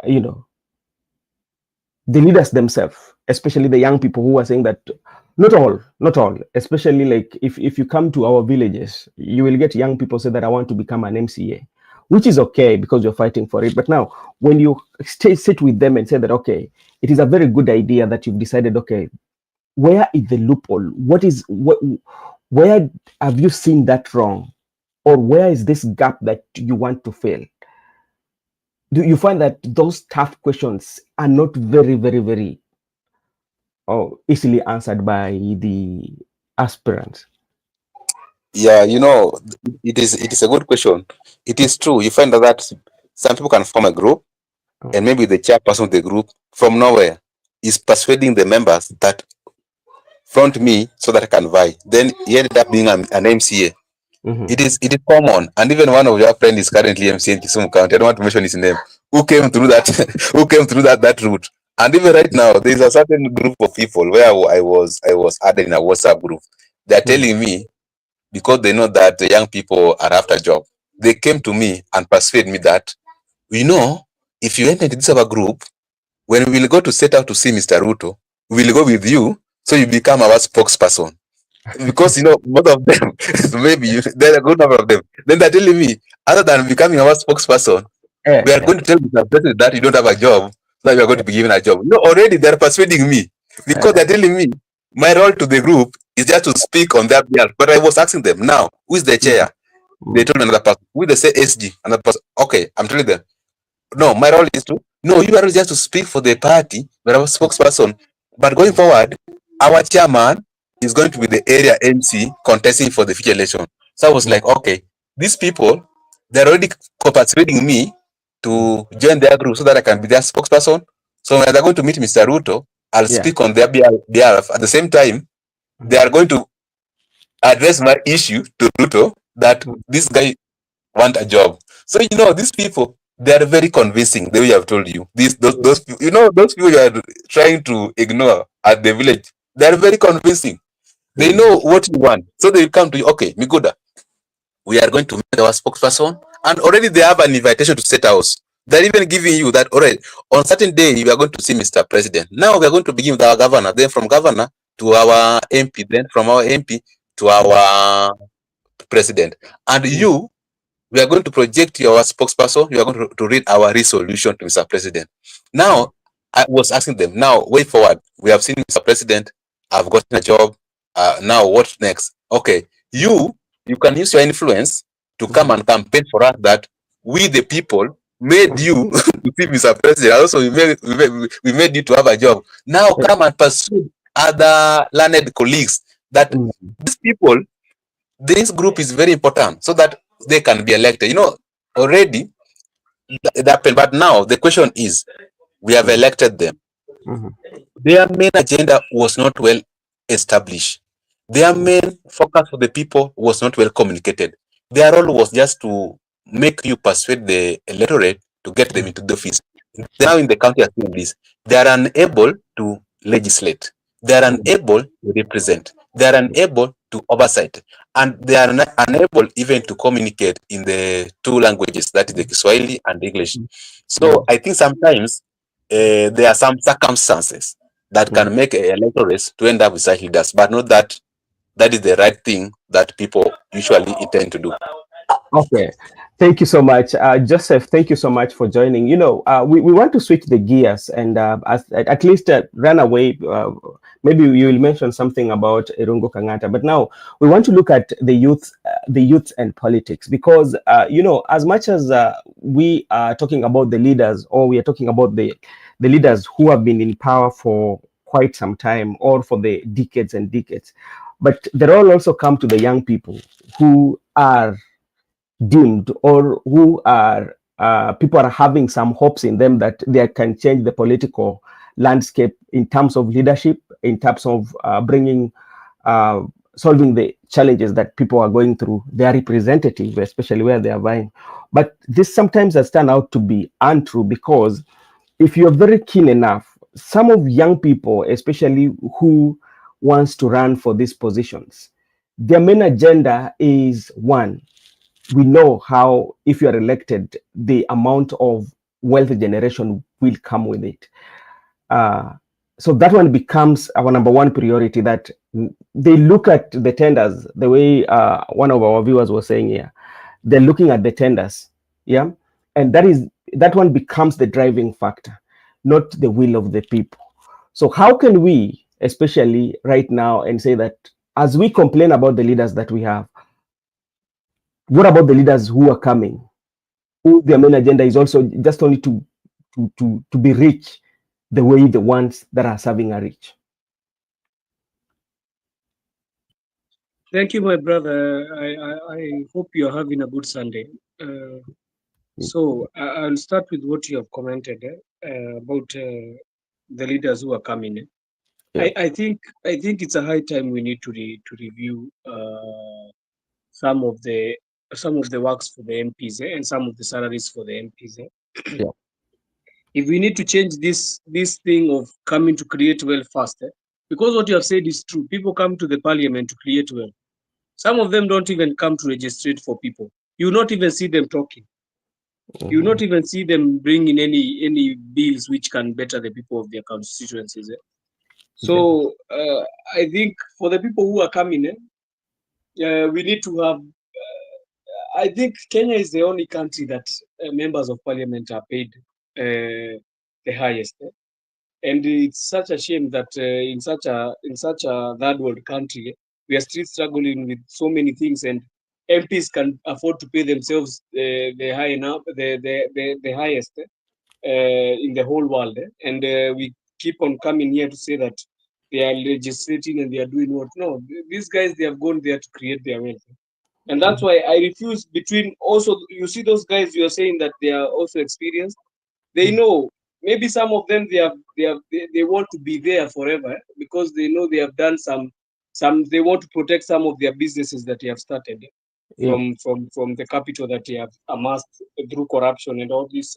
you know, the leaders themselves, especially the young people who are saying that, not all, especially like if you come to our villages, you will get young people say that I want to become an MCA, which is okay because you're fighting for it. But now, when you sit with them and say that, okay, it is a very good idea that you've decided, okay, where is the loophole? Where have you seen that wrong? Or where is this gap that you want to fill? Do you find that those tough questions are not very easily answered by the aspirants? Yeah, it is a good question. It is true. You find that some people can form a group, and maybe the chairperson of the group from nowhere is persuading the members that front me so that I can vie. Then he ended up being an MCA. It is common, and even one of your friends is currently MCA in Kisumu County. I don't want to mention his name. Who came through that route? And even right now, there is a certain group of people where I was added in a WhatsApp group. They are telling me, because they know that the young people are after job, they came to me and persuaded me that, if you enter into this other group, when we will go to set out to see Mr. Ruto, we will go with you, so you become our spokesperson. Because most of them, there are a good number of them. Then they're telling me, other than becoming our spokesperson, we are going to tell Mr. President that you don't have a job, so you are going to be given a job. Already they're persuading me, because they're telling me my role to the group is just to speak on their behalf. But I was asking them, now, who is the chair? They told another person. Who is the SG? Another person. Okay, I'm telling them, no, my role is you are just to speak for the party, but I'm a spokesperson. But going forward, our chairman is going to be the area MC contesting for the future election. So I was like, okay, these people, they're already persuading me to join their group so that I can be their spokesperson. So when they're going to meet Mr. Ruto, I'll speak on their behalf. At the same time, they are going to address my issue to Ruto that this guy want a job. So these people, they are very convincing. The way I've told you, those people you are trying to ignore at the village, they are very convincing. They know what you want, so they come to you. Okay, Migoda, we are going to make our spokesperson, and already they have an invitation to State House. They're even giving you that already. On certain day, we are going to see Mr. President. Now we are going to begin with our governor. Then from governor to our MP. Then from our MP to our president. And we are going to project your spokesperson. You are going to read our resolution to Mr. President. Now, I was asking them, now, way forward, we have seen Mr. President, I've gotten a job. Now, what next? Okay, you can use your influence to come and campaign for us that we, the people, made you to see Mr. President. Also, we made you to have a job. Now, come and pursue other learned colleagues that these people, this group is very important so that they can be elected. Already it happened, but now the question is, we have elected them. Their main agenda was not well established. Their main focus for the people was not well communicated. Their role was just to make you persuade the electorate to get them into the office. Now in the county assemblies, they are unable to legislate. They are unable to represent. They are unable to oversight. And they are unable even to communicate in the two languages, that is the Kiswahili and English. So I think sometimes there are some circumstances that can make electorates to end up with such leaders, but not that is the right thing that people usually intend to do. Okay, thank you so much, Joseph. Thank you so much for joining. We want to switch the gears and at least run away. Maybe you will mention something about Irungu Kangata, but now we want to look at the youth and politics, because as much as we are talking about the leaders, or we are talking about the leaders who have been in power for quite some time, or for the decades and decades, but they all also come to the young people who are doomed, or who are people are having some hopes in them that they can change the political landscape in terms of leadership, in terms of bringing uh, solving the challenges that people are going through. They are representative, especially where they are vying. But this sometimes has turned out to be untrue, because if you're very keen enough, some of young people, especially who wants to run for these positions, their main agenda is one. We know how, if you are elected, the amount of wealth generation will come with it. So that one becomes our number one priority, that they look at the tenders the way one of our viewers was saying here. They're looking at the tenders, yeah, and that one becomes the driving factor, not the will of the people. So how can we, especially right now, and say that as we complain about the leaders that we have, what about the leaders who are coming, who their main agenda is also just only to be rich the way the ones that are serving are rich? Thank you, my brother. I hope you're having a good Sunday. So I'll start with what you have commented about the leaders who are coming. Yeah. I think it's a high time we need to review some of the works for the MPs and some of the salaries for the MPs. Yeah. If we need to change this thing of coming to create wealth faster, because what you have said is true. People come to the parliament to create wealth. Some of them don't even come to register for people. You will not even see them talking. You will not even see them bringing any bills which can better the people of their constituencies. So I think for the people who are coming in, we need to have. I think Kenya is the only country that members of parliament are paid the highest. And it's such a shame that in such a third world country, we are still struggling with so many things, and MPs can afford to pay themselves the highest in the whole world, and we keep on coming here to say that they are legislating and they are doing what? No, these guys, they have gone there to create their wealth, and that's why I refuse. Between also, you see those guys, you are saying that they are also experienced. They know. Maybe some of them they want to be there forever because they know they have done some they want to protect some of their businesses that they have started from the capital that they have amassed through corruption and all this.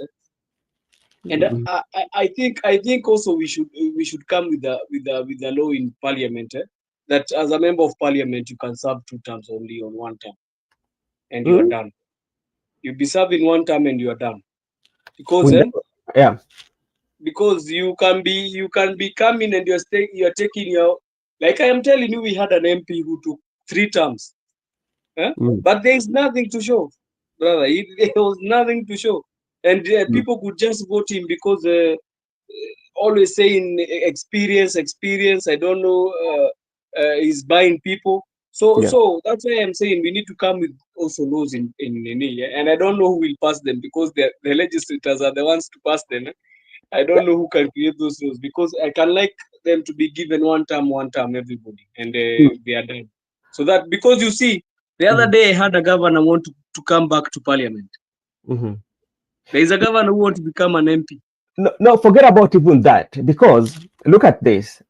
And I think also we should come with a law in parliament that as a member of parliament you can serve 2 terms only on 1 term and you are done. You'll be serving 1 term and you are done. Because because you can be coming and you're taking your, like I am telling you, we had an MP who took 3 terms, but there is nothing to show, brother. There was nothing to show, and people could just vote him because always saying experience. I don't know, he's buying people. So that's why I'm saying we need to come with also laws in and I don't know who will pass them because the legislators are the ones to pass them. I don't know who can create those laws because I can like them to be given 1 term, everybody, and they are done. So that, because you see, the other day I had a governor want to come back to parliament. There is a governor who wants to become an MP. No, forget about even that, because look at this.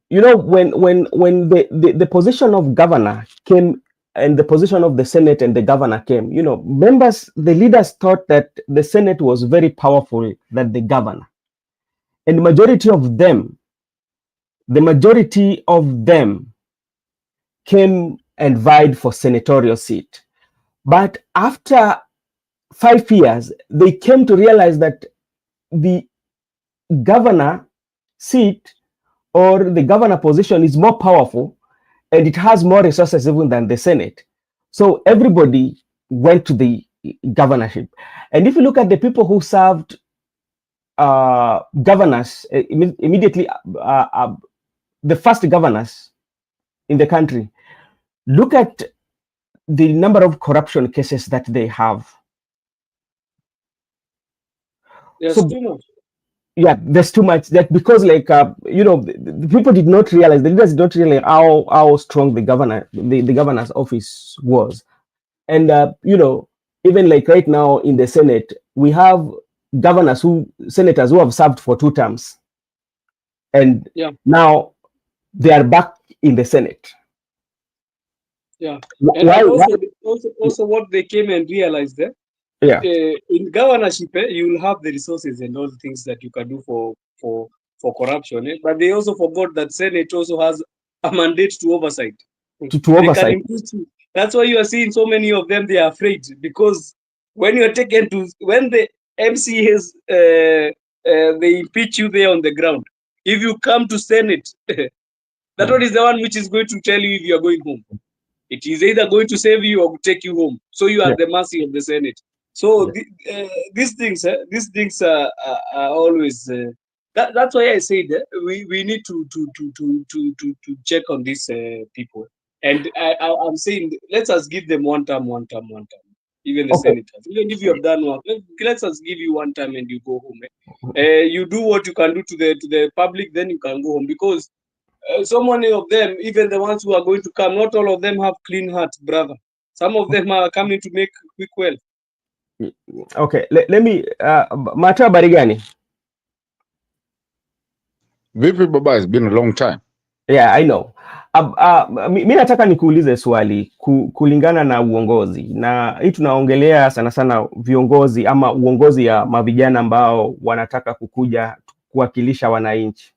When the position of governor came, and the position of the Senate and the governor came, the leaders thought that the Senate was very powerful than the governor. And the majority of them came and vied for senatorial seat. But after 5 years, they came to realize that the governor seat, or the governor position, is more powerful and it has more resources even than the Senate. So everybody went to the governorship. And if you look at the people who served governors immediately, the first governors in the country, look at the number of corruption cases that they have. There's too much. Yeah, there's too much. That because, like, the people did not realize, the leaders did not realize how strong the governor's office was. And even like right now in the Senate, we have senators who have served for 2 terms, and now they are back in the Senate. Yeah, and also what they came and realized that in governorship, you will have the resources and all the things that you can do for corruption. But they also forgot that Senate also has a mandate to oversight. To oversight. That's why you are seeing so many of them. They are afraid, because when you are taken to, when the MCAs they impeach you there on the ground, if you come to Senate, that one is the one which is going to tell you if you are going home. It is either going to save you or take you home. So you are at the mercy of the Senate. So these things are always. That's why I said we need to check on these people. And I'm saying, let us give them one term. Even the senators, even if you have done work, let us give you 1 term and you go home. You do what you can do to the public, then you can go home, because so many of them, even the ones who are going to come, not all of them have clean hearts, brother. Some of them are coming to make quick wealth. Okay, let me Macho, habari gani? Vipi baba, it's been a long time. Yeah, I know. Mi nataka nikuulize swali kulingana na uongozi, na hii tunaongelea sana sana viongozi ama uongozi ya mavijana ambao wanataka kukuja kuwakilisha wananchi,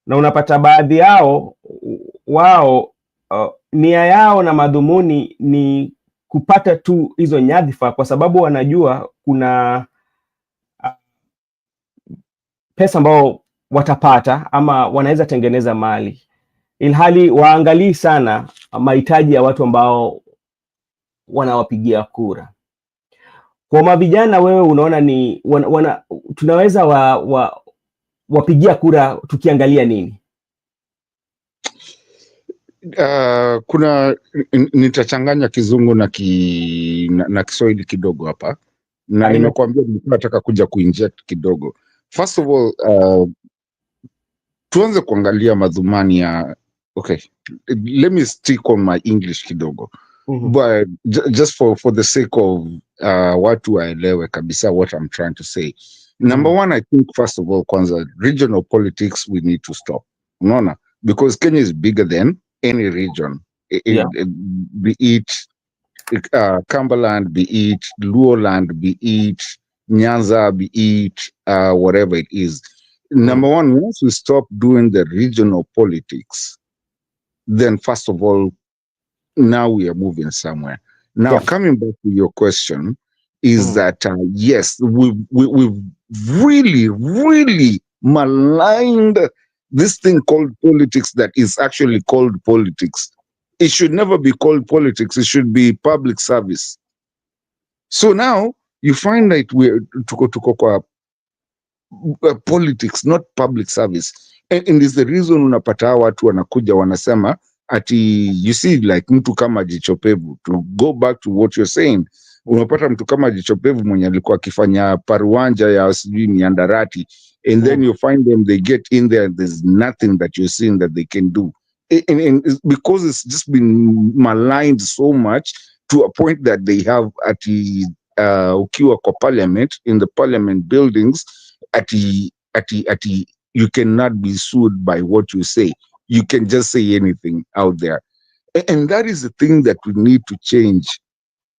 na unapata baadhi yao wao nia yao na madhumuni ni kupata tu hizo nyadhifa, kwa sababu wanajua kuna pesa ambao watapata ama wanaweza tengeneza mali, ilhali waangalii sana mahitaji ya watu ambao wanawapigia kura. Kwa mavijana, wewe unaona ni tunaweza wapigia kura tukiangalia nini? Kuna nitachanganya Kizungu na Kiswahili kidogo hapa, na nimekuambia nataka kuja kuinject kidogo. First of all, tuanze kuangalia madhumani ya let me stick on my English kidogo. But just for the sake of watu waelewe kabisa what I'm trying to say. Number one, I think first of all, kwanza, regional politics we need to stop. Unaona? Because Kenya is bigger than any region. Be it Cumberland, be it Luoland, be it Nyanza, be it whatever it is. Number one, once we stop doing the regional politics, then first of all, now we are moving somewhere. Now, coming back to your question, is that yes, we've really maligned this thing called politics that is actually called politics. It should never be called politics. It should be public service. So now you find that we're to politics, not public service. And it's the reason unapata watu wanakuja wanasema ati, you see, like mtu kama Jichopevu, to go back to what you're saying, unapata mtu kama Jichopevu mwenye alikuwa akifanya paruanja ya sijui miandarati, and then you find them, they get in there, there's nothing that you're seeing that they can do. And because it's just been maligned so much to a point that they have ati ukiwa kwa parliament, in the parliament buildings, ati you cannot be sued by what you say. You can just say anything out there. And that is the thing that we need to change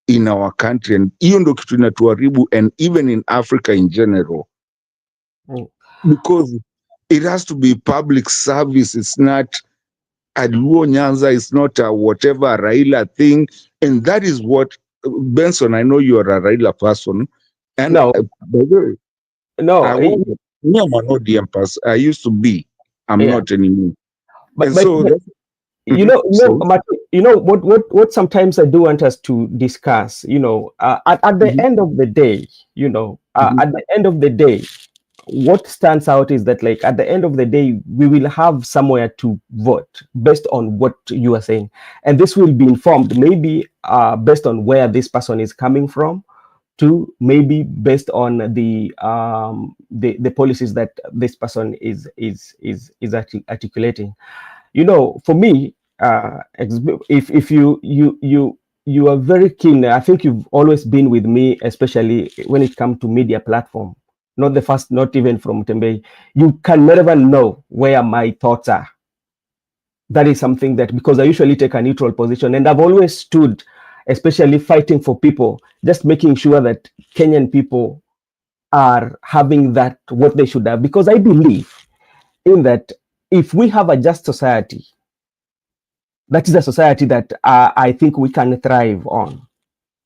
in our country. And hiyo ndo kitu inatuharibu, and even in Africa in general. Because it has to be public service. It's not a Luo Nyanza, it's not a whatever Raila thing. And that is what, Benson, I know you are a Raila person. And no, I'm an ODM person. I used to be. I'm not anymore. But so you know, you know what sometimes I do want us to discuss, you know, at the end of the day, you know, at the end of the day, what stands out is that, like, at the end of the day, we will have somewhere to vote based on what you are saying, and this will be informed maybe based on where this person is coming from, to maybe based on the policies that this person is articulating. You know, for me, if you are very keen, I think you've always been with me, especially when it comes to media platform. Not the first, not even from Tembei. You can never know where my thoughts are. That is something that, because I usually take a neutral position, and I've always stood, especially fighting for people, just making sure that Kenyan people are having that, what they should have, because I believe in that. If we have a just society, that is a society that I think we can thrive on,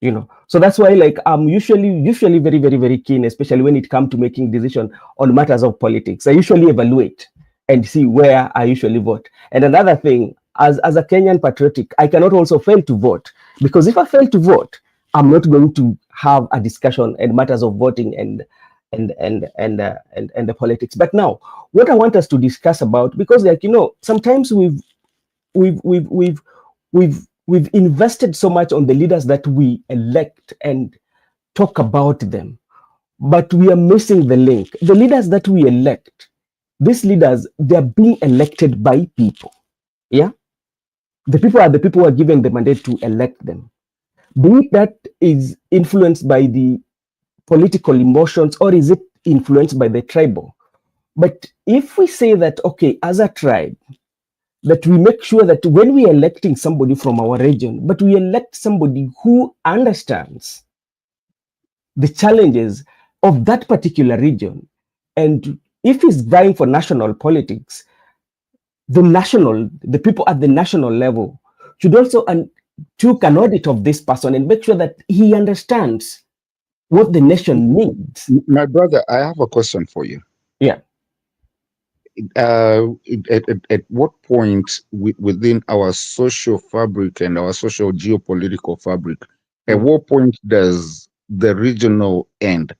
you know. So that's why, like, I'm usually very, very, very keen, especially when it comes to making decisions on matters of politics. I usually evaluate and see where I usually vote. And another thing, as a Kenyan patriotic, I cannot also fail to vote, because if I fail to vote, I'm not going to have a discussion and matters of voting and the politics. But now, what I want us to discuss about, because, like, you know, sometimes we've invested so much on the leaders that we elect and talk about them, but we are missing the link. The leaders that we elect, these leaders, they're being elected by people. Yeah, the people are the people who are given the mandate to elect them. Be it that is influenced by the political emotions, or is it influenced by the tribal? But if we say that, okay, as a tribe, that we make sure that when we are electing somebody from our region, but we elect somebody who understands the challenges of that particular region, and if he's vying for national politics, the people at the national level should also take an audit of this person and make sure that he understands what the nation needs. My brother, I have a question for you. Yeah. At what point within our social fabric and our social geopolitical fabric, at what point does the regional end?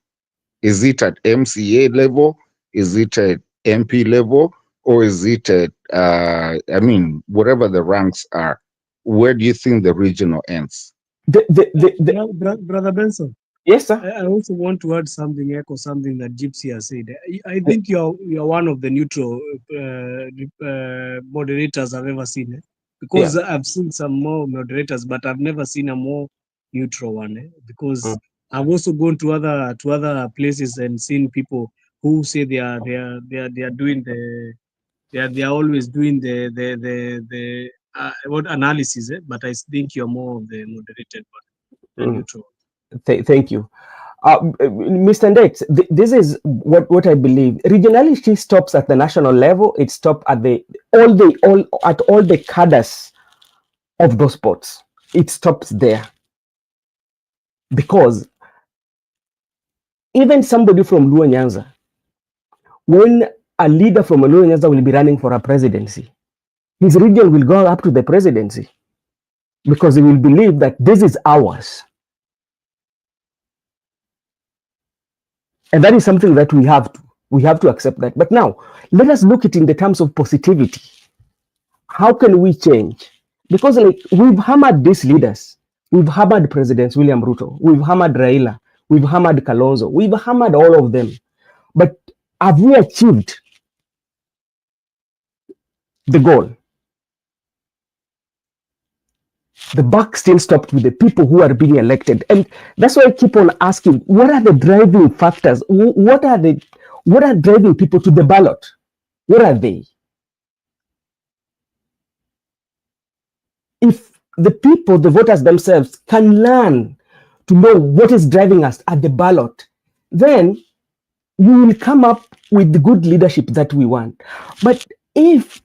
Is it at MCA level? Is it at MP level? Or is it at, I mean, whatever the ranks are? Where do you think the regional ends? Brother Benson. Yes, sir. I also want to add something, echo something that Gypsy has said. I think you're one of the neutral moderators I've ever seen. Because I've seen some more moderators, but I've never seen a more neutral one. Because I've also gone to other places and seen people who say they are doing they are always doing the what analysis. But I think you're more of the moderated one, the neutral. Thank you. Mr. Ndex, this is what I believe. Regionality stops at the national level. It stops at all the cadres of those sports. It stops there, because even somebody from Nyanza, when a leader from Nyanza will be running for a presidency, his region will go up to the presidency, because he will believe that this is ours. And that is something that we have to accept that. But now, let us look at it in the terms of positivity. How can we change? Because, like, we've hammered these leaders. We've hammered President William Ruto. We've hammered Raila. We've hammered Kalonzo. We've hammered all of them. But have we achieved the goal? The buck still stopped with the people who are being elected. And that's why I keep on asking, what are the driving factors? What are driving people to the ballot? What are they? If the people, the voters themselves, can learn to know what is driving us at the ballot, then you will come up with the good leadership that we want. But if,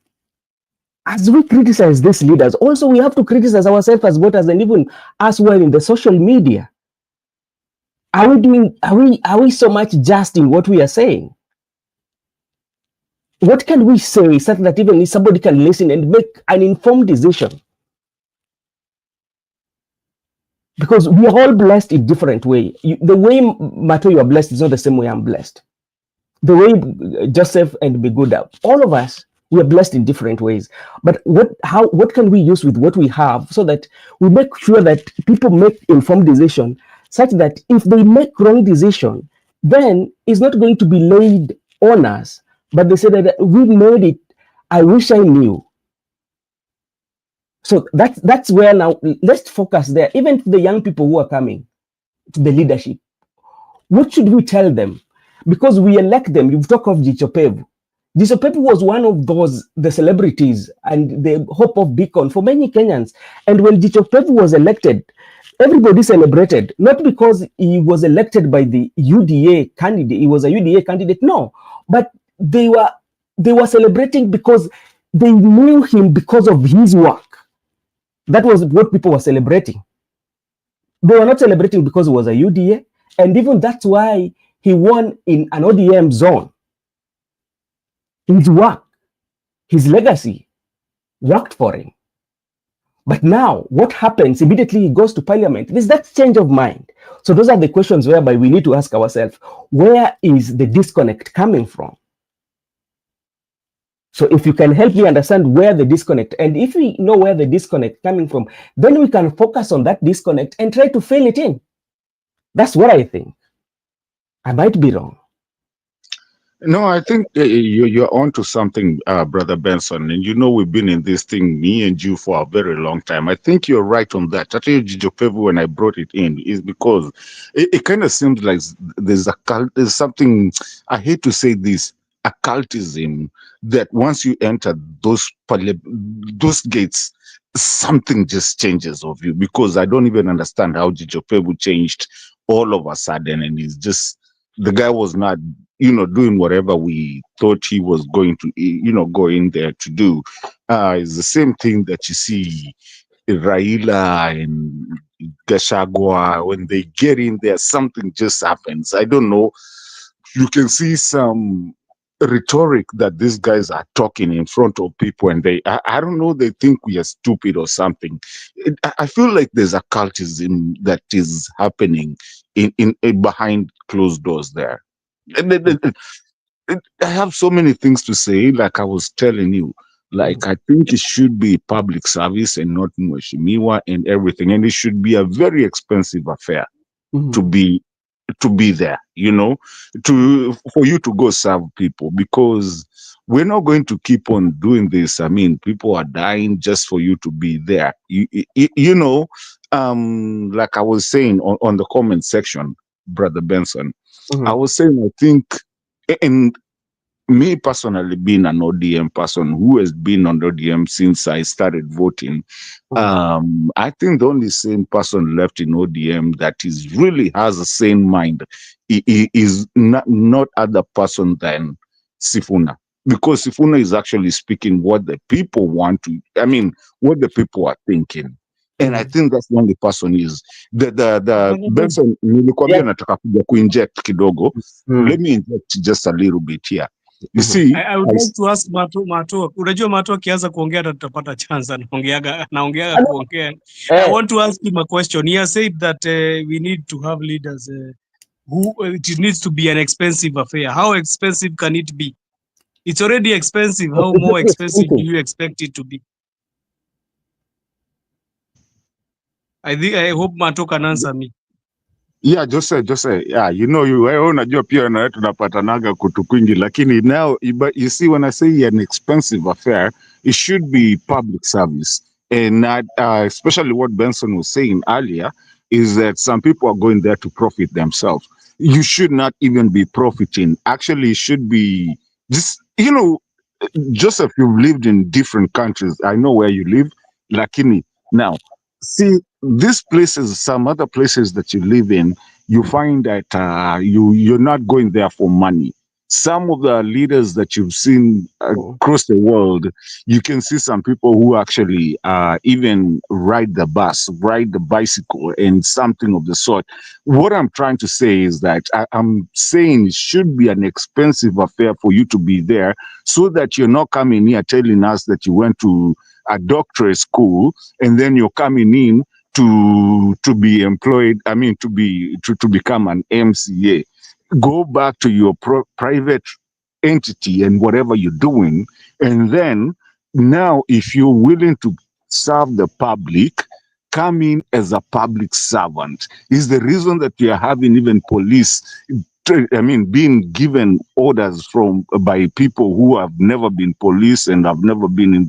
as we criticize these leaders, also we have to criticize ourselves as voters, and even as well in the social media. Are we so much just in what we are saying? What can we say so that even somebody can listen and make an informed decision? because we are all blessed in different way. The way, Mato, you are blessed is not the same way I'm blessed. The way Joseph and Beguda, all of us, we are blessed in different ways. But what can we use with what we have so that we make sure that people make informed decision, such that if they make wrong decision, then it's not going to be laid on us, but they say that we made it. I wish I knew. So that's where now let's focus there. Even the young people who are coming to the leadership, what should we tell them? Because we elect them. You've talked of Gichopevu. Gichopevu was one of the celebrities and the hope of beacon for many Kenyans. And when Gichopevu was elected, everybody celebrated, not because he was elected by the UDA candidate. He was a UDA candidate, no, but they were celebrating because they knew him because of his work. That was what people were celebrating. They were not celebrating because he was a UDA, and even that's why he won in an ODM zone. His work, his legacy worked for him. But now, what happens immediately he goes to parliament? There's that change of mind. So those are the questions whereby we need to ask ourselves, where is the disconnect coming from? So if you can help me understand where the disconnect, and if we know where the disconnect coming from, then we can focus on that disconnect and try to fill it in. That's what I think. I might be wrong. No, I think you're onto something, Brother Benson. And you know, we've been in this thing, me and you, for a very long time. I think you're right on that. I tell you, Gichopevu, when I brought it in, is because it kind of seems like there's something, I hate to say this, occultism, that once you enter those gates, something just changes of you. Because I don't even understand how Gichopevu changed all of a sudden, and it's just, the guy was not, doing whatever we thought he was going to, go in there to do. It's the same thing that you see Raila and Gachagua, when they get in there, something just happens. I don't know. You can see some rhetoric that these guys are talking in front of people, and I don't know, they think we are stupid or something. I feel like there's a cultism that is happening in behind closed doors there. I have so many things to say, like I was telling you. Like, I think it should be public service and not Mheshimiwa and everything. And it should be a very expensive affair to be there, for you to go serve people, because we're not going to keep on doing this. I mean, people are dying just for you to be there. Like I was saying on the comment section, Brother Benson, I was saying, I think, and me personally, being an ODM person who has been on ODM since I started voting, I think the only sane person left in ODM that is really has a sane mind is not other person than Sifuna. Because Sifuna is actually speaking what the people want to, what the people are thinking. And I think that's the only person is the Benson, nilikwambia nataka kuja kuinject kidogo. Let me inject just a little bit here. You see, I would like to ask Mato. Unajua Mato akianza kuongea tutapata chance anaongeaga kuongea. I want to ask him a question. He has said that we need to have leaders who it needs to be an expensive affair. How expensive can it be? It's already expensive. How more expensive do you expect it to be? I hope Mato can answer me. Yeah, Jose, yeah, wewe unajua pia na tunapatanaga kutu kwingi, lakini now, you see, when I say an expensive affair, it should be public service, and not, especially what Benson was saying earlier, is that some people are going there to profit themselves. You should not even be profiting. Actually, it should be just, Joseph, you've lived in different countries. I know where you live, lakini now, see, these places, some other places that you live in, you find that you're not going there for money. Some of the leaders that you've seen across the world, you can see some people who actually even ride the bus, ride the bicycle, and something of the sort. What I'm trying to say is that I'm saying it should be an expensive affair for you to be there, so that you're not coming here telling us that you went to a doctorate school and then you're coming in to be employed, I mean to become an MCA, go back to your private entity and whatever you're doing, and then now if you're willing to serve the public, come in as a public servant. Is the reason that we are having even police, I mean, being given orders by people who have never been police and have never been in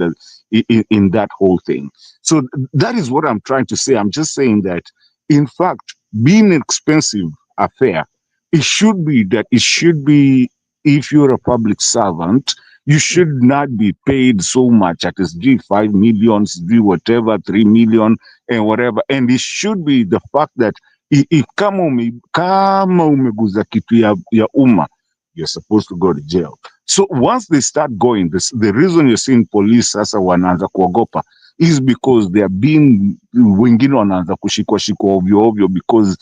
that whole thing. So that is what I'm trying to say. I'm just saying that, in fact, being an expensive affair, it should be, if you're a public servant, you should not be paid so much, at least 5 million, whatever, 3 million, and whatever. And it should be the fact that kama umeguza kitu ya umma, you're supposed to go to jail. So once they start going, the reason you're seeing police sasa wanaanza kuogopa is because they are being, wengine wanaanza kushikwa ovyo because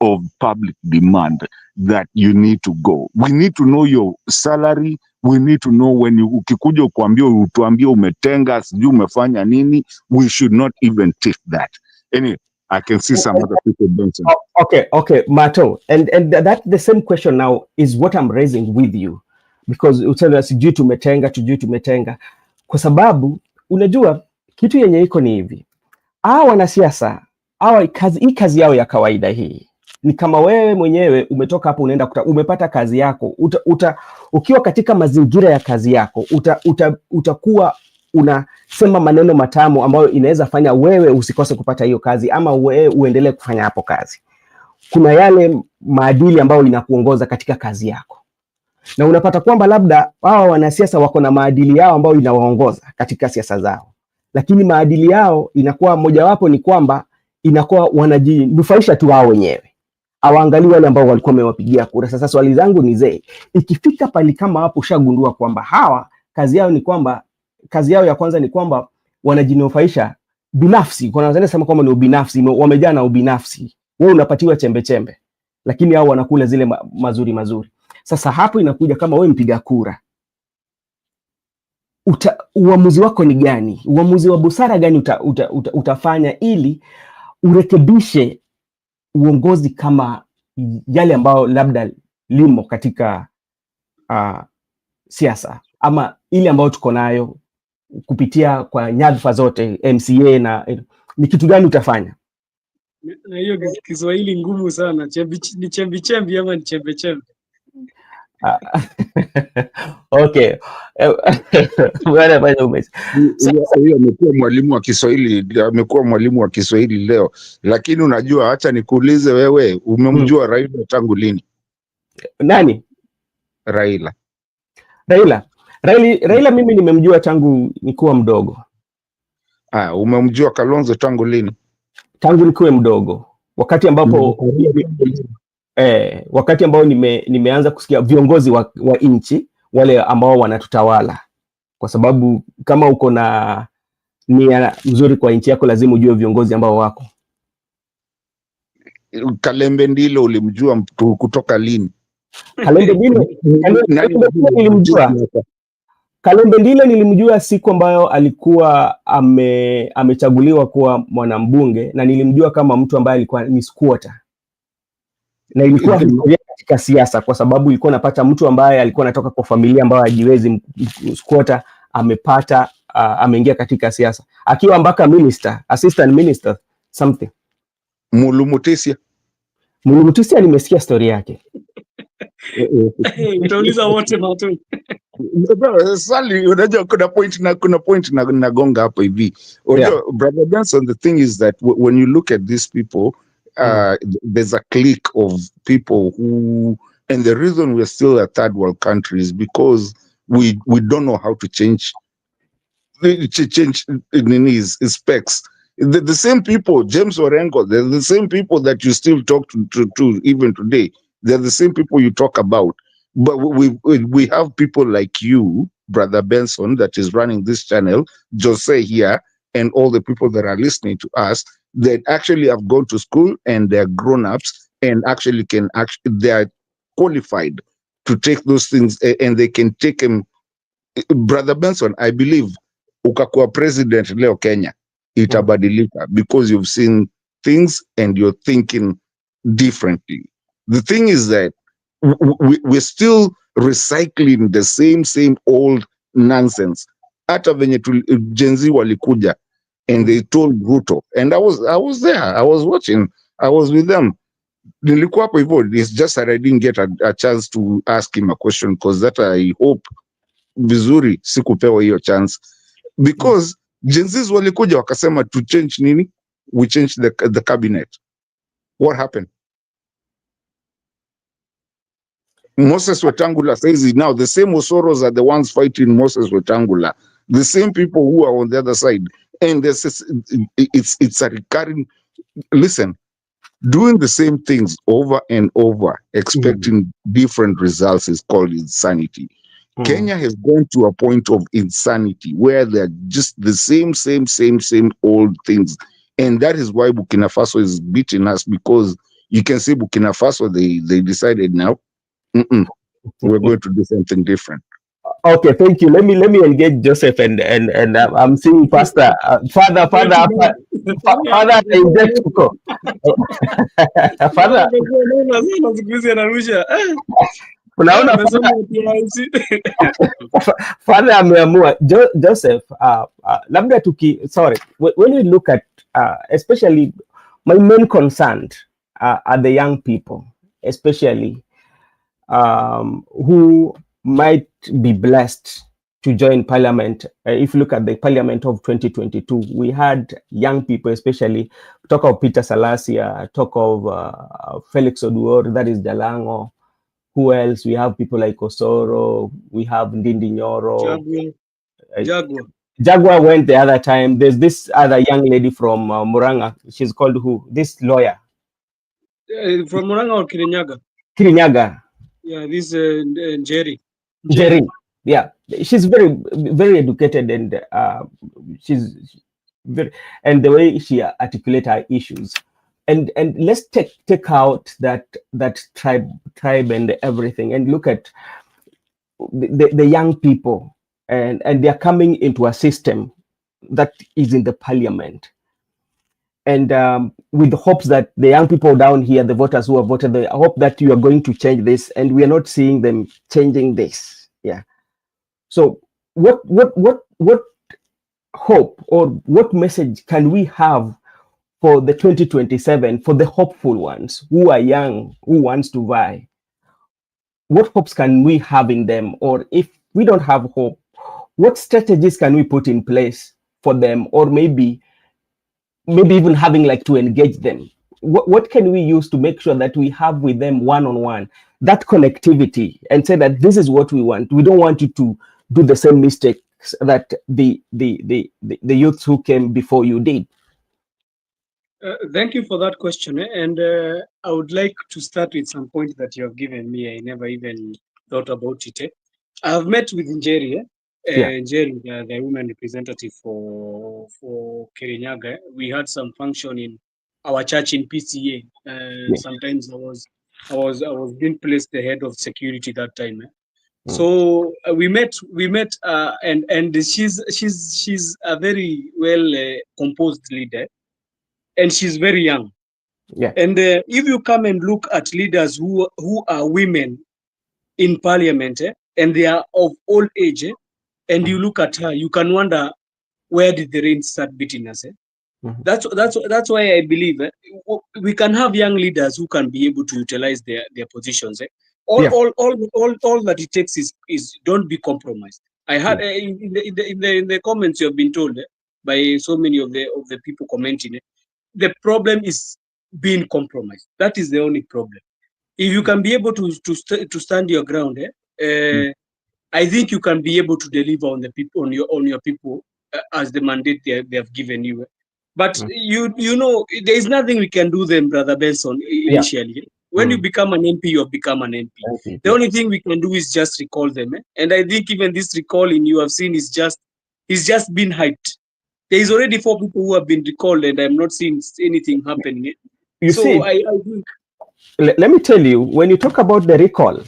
of public demand that you need to go. We need to know your salary. We need to know when ukikuja utuambie umetenga, sijui umefanya nini. We should not even take that. Anyway, I can see some other people dancing. Okay, Mato, and that the same question now is what I'm raising with you, because utenda sijui tumetenga, kwa sababu unajua kitu yenye iko ni hivi, wanasiasa hii kazi yao ya kawaida hii ni kama wewe mwenyewe umetoka hapo unaenda umepata kazi yako, ukiwa katika mazingira ya kazi yako utakuwa unasema maneno matamu ambayo inaweza fanya wewe usikose kupata hiyo kazi ama wewe uendelee kufanya hapo kazi. Kuna yale maadili ambayo inakuongoza katika kazi yako, na unapata kwamba labda hawa wanasiasa wako na maadili yao ambayo inawaongoza katika siasa zao, lakini maadili yao inakuwa mojawapo ni kwamba inakuwa wanajinufaisha tu wao wenyewe, hawaangalii wale ambao walikuwa wamewapigia kura. Sasa swali zangu ni ikifika pali kama hapo ushagundua kwamba hawa kazi yao ya kwanza ni kwamba wanajinufaisha binafsi, kuna wazee sema kwamba ni ubinafsi, wamejaa na ubinafsi, wewe unapatiwa chembe, lakini hao wanakula zile mazuri. Sasa hapo inakuja kama wewe mpiga kura, uamuzi wako ni gani? Uamuzi wa busara gani utafanya ili urekebishe uongozi kama yale ambao labda limo katika siasa, ama ile ambayo tuko nayo kupitia kwa nyadhifa zote MCA, na ni kitu gani utafanya? Na hiyo Kiswahili ngumu sana, ni chembi ama ni chembe? Okay. Huyo amekuwa mwalimu wa Kiswahili leo, lakini unajua, acha nikuulize wewe, umemjua Raila tangu lini? Nani? Raila mimi nimemjua tangu nikuwa mdogo. Umemjua Kalonzo tangu lini? Tangu nikuwe mdogo, wakati ambao nimeanza kusikia viongozi wa nchi wale ambao wanatutawala, kwa sababu kama uko na nia nzuri kwa nchi yako lazima ujue viongozi ambao wako. Kalembe Ndilo ulimjua kutoka lini? Kalembe Ndilo nilimjua siku ambayo alikuwa amechaguliwa kuwa mwanambunge, na nilimjua kama mtu ambaye alikuwa ni squatter, na ilikuwa historia katika siasa, kwa sababu ilikuwa napata mtu ambaye alikuwa anatoka kwa familia ambayo hajiwezi, squatter, ameingia katika siasa akiwa mpaka minister, assistant minister something. Mulumutisia nimesikia story yake. Utauliza wote Mato. Sali, unajua kuna point nagonga hapo hivi. Brother Benson, the thing is that when you look at these people, there's a clique of people who, and the reason we're still a third world country is because we don't know how to change specs. The same people, James Orengo, they're the same people that you still talk to even today. They're the same people you talk about. But we have people like you, Brother Benson, that is running this channel, Jose here, and all the people that are listening to us, that actually have gone to school and they're grown-ups and actually they are qualified to take those things, and they can take them. Brother Benson, I believe ukakuwa president leo Kenya itabadilika, because you've seen things and you're thinking differently. The thing is that we're still recycling the same old nonsense. Hata venye Gen Z walikuja and they told Ruto, and I was there, I was watching, I was with them. Nilikuwa hapo hivyo. It's just that I didn't get a chance to ask him a question, because that I hope vizuri sikupewa hiyo chance, because Gen Zs walikuja wakasema to change nini, we changed the cabinet. What happened? Moses Wetangula says now the same Osoros are the ones fighting Moses Wetangula, the same people who are on the other side, and it's a recurring. Listen, doing the same things over and over, expecting different results is called insanity. Kenya has gone to a point of insanity where they're just the same old things. And that is why Burkina Faso is beating us, because you can see Burkina Faso, they decided now, we're going to do something different. Okay, thank you. Let me engage Joseph and I'm seeing Pastor Father engage Kuko. Father, Father ameamua. Joseph, labda when we look at especially my main concern are the young people, especially who might be blessed to join parliament. If you look at the parliament of 2022, we had young people, especially talk of Peter Salasia, talk of Felix Oduor, that is Jalango. Who else? We have people like Osoro, we have Ndindi Nyoro. Jaguar went the other time. There's this other young lady from Muranga. She's called who? This lawyer. From Muranga or Kirinyaga? Kirinyaga. Yeah, this Jerry. Yeah, she's very educated, and she's very, and the way she articulates her issues, and let's take out that tribe and everything, and look at the young people, and they're coming into a system that is in the parliament, and with the hopes that the young people down here, the voters who have voted, they hope that you are going to change this, and we are not seeing them changing this. Yeah. So what hope or what message can we have for the 2027, for the hopeful ones who are young, who wants to vie? What hopes can we have in them? Or if we don't have hope, what strategies can we put in place for them? Or maybe even having like to engage them. What can we use to make sure that we have with them one-on-one that connectivity, and say that this is what we want. We don't want you to do the same mistakes that the youths who came before you did. Thank you for that question. And I would like to start with some points that you have given me. I never even thought about it. I have met with Njeri. Njeri, the women representative for Kirinyaga. We had some function in our church in PCA. Sometimes I was being placed the head of security that time. So we met, and she's a very well composed leader, and she's very young. Yeah. And if you come and look at leaders who are women in parliament, and they are of old age, and you look at her, you can wonder, where did the rain start beating us? That's why I believe we can have young leaders who can be able to utilize their positions. All that it takes is don't be compromised. I had in the comments you have been told by so many of the people commenting. The problem is being compromised. That is the only problem. If you can be able to stand your ground, I think you can be able to deliver on the people on your people as the mandate they have given you. But you know, there is nothing we can do then, Brother Benson, initially. Yeah. When you become an MP, you have become an MP. The only thing we can do is just recall them. And I think even this recalling you have seen is just been hyped. There is already 4 people who have been recalled, and I'm not seeing anything happening. You see, I think. Let me tell you, when you talk about the recall,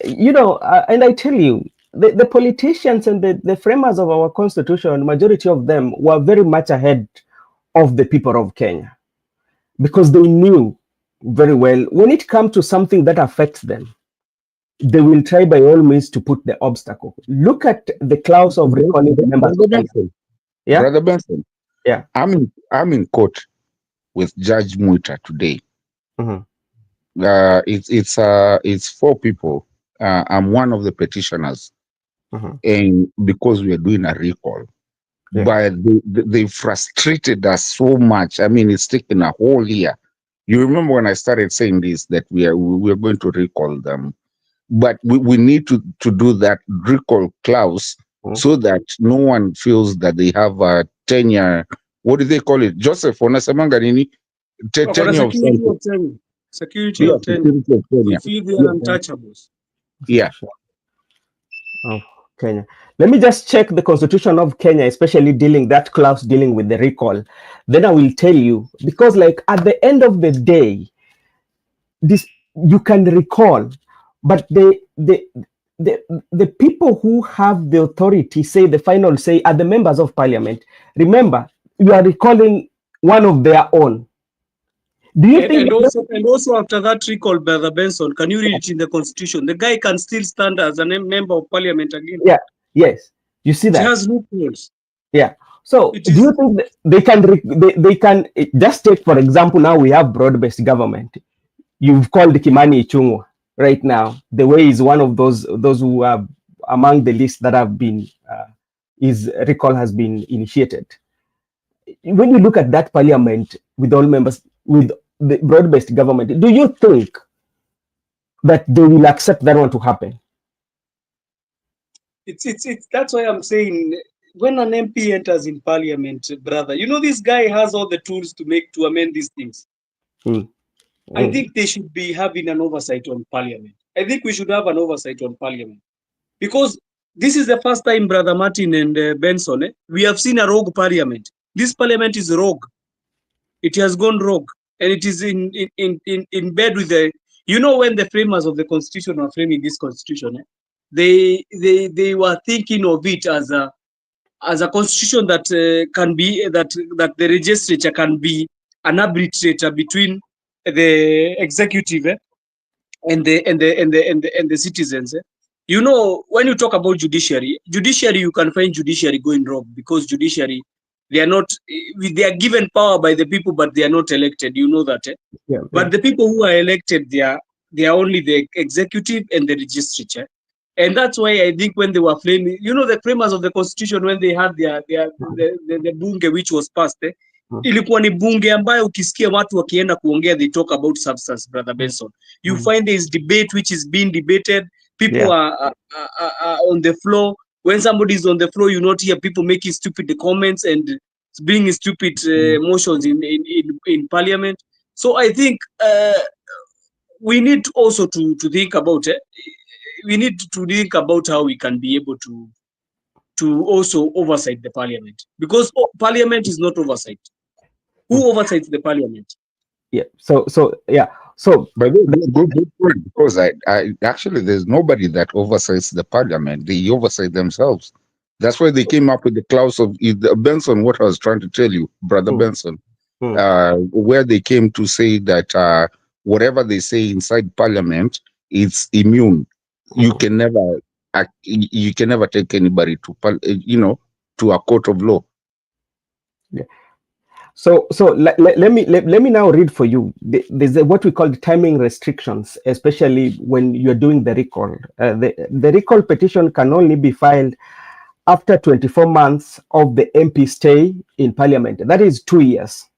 you know, and I tell you, the politicians and the framers of our constitution, majority of them were very much ahead of the people of Kenya. because they knew very well when it comes to something that affects them, they will try by all means to put the obstacle. Look at the clause of recalling the members. Brother Benson. Yeah, Brother Benson. Yeah. I'm in court with Judge Muita today. It's 4 people. I'm one of the petitioners, and because we are doing a recall, but they frustrated us so much. I mean, it's taken a whole year. You remember when I started saying this, that we are going to recall them, but we need to do that recall clause so that no one feels that they have a tenure. What do they call it, Joseph? Unasemanga nini? Tenure of something. Security of tenure. We feel they are untouchables. Yeah. Of Kenya. Let me just check the constitution of Kenya, especially that clause dealing with the recall. Then I will tell you, because like at the end of the day, this you can recall, but the people who have the authority, say the final say, are the members of parliament. Remember, you are recalling one of their own. Do you think? And also after that recall, Brother Benson, can you read it in the constitution? The guy can still stand as a member of parliament again. Yeah. Yes. You see that? It has loopholes. Yeah. So do you think they can just take, for example, now we have broad-based government. You've called Kimani Ichung'wa right now. The way is one of those who are among the list that have been his recall has been initiated. When you look at that parliament with all members, with the broad-based government, do you think that they will accept that one to happen? It's that's why I'm saying, when an MP enters in parliament, brother, you know, this guy has all the tools to amend these things. I think they should be having an oversight on parliament. I think we should have an oversight on parliament, because this is the first time, Brother Martin and Benson, we have seen a rogue parliament. This parliament is rogue. It has gone rogue, and it is in bed with the, you know, when the framers of the constitution were framing this constitution, they were thinking of it as a constitution that can be that the legislature can be an arbitrator between the executive and the citizens. You know, when you talk about judiciary, you can find judiciary going wrong, because judiciary, they are given power by the people, but they are not elected. You know that. But the people who are elected, they are only the executive and the legislature. And that's why I think when they were framing, you know, the framers of the constitution, when they had the bunge which was passed, ilikuwa ni bunge ambayo ukisikia watu wakienda kuongea, they talk about substance, Brother Benson. You find there is debate which is being debated. People are on the floor. When somebody is on the floor, you not hear people making stupid comments and bringing stupid motions in parliament. So I think we need also to think about it. We need to think about how we can be able to also oversight the parliament, because parliament is not oversight. Who oversights the parliament? Yeah. So yeah. So, but good point, because I actually, there's nobody that oversights the parliament. They oversight themselves. That's why they came up with the clause of Benson. What I was trying to tell you, Brother Benson, where they came to say that whatever they say inside parliament, it's immune. You can never take anybody to a court of law. Yeah. So let me now read for you. There's what we call the timing restrictions, especially when you're doing the recall. The recall petition can only be filed after 24 months of the MP stay in parliament. That is 2 years.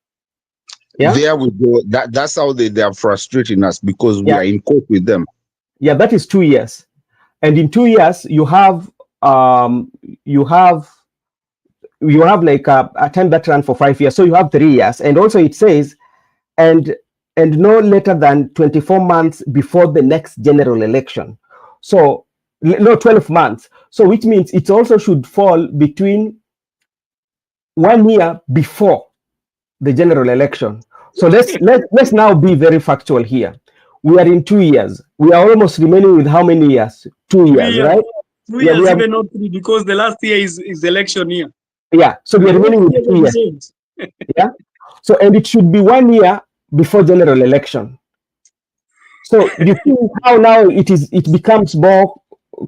Yeah. There we go. That's how they are frustrating us, because we are in court with them. Yeah, that is 2 years. And in 2 years, you have like a time that runs for 5 years. So you have 3 years. And also it says, and no later than 24 months before the next general election. So no, 12 months. So which means it also should fall between 1 year before the general election. So let's now be very factual here. We are in 2 years. We are almost remaining with how many years? 2 years, right? 2 years, even not 3, because the last year is election year. Yeah, so we are remaining with 2 years. Yeah, so and it should be 1 year before general election. So you see how now it becomes more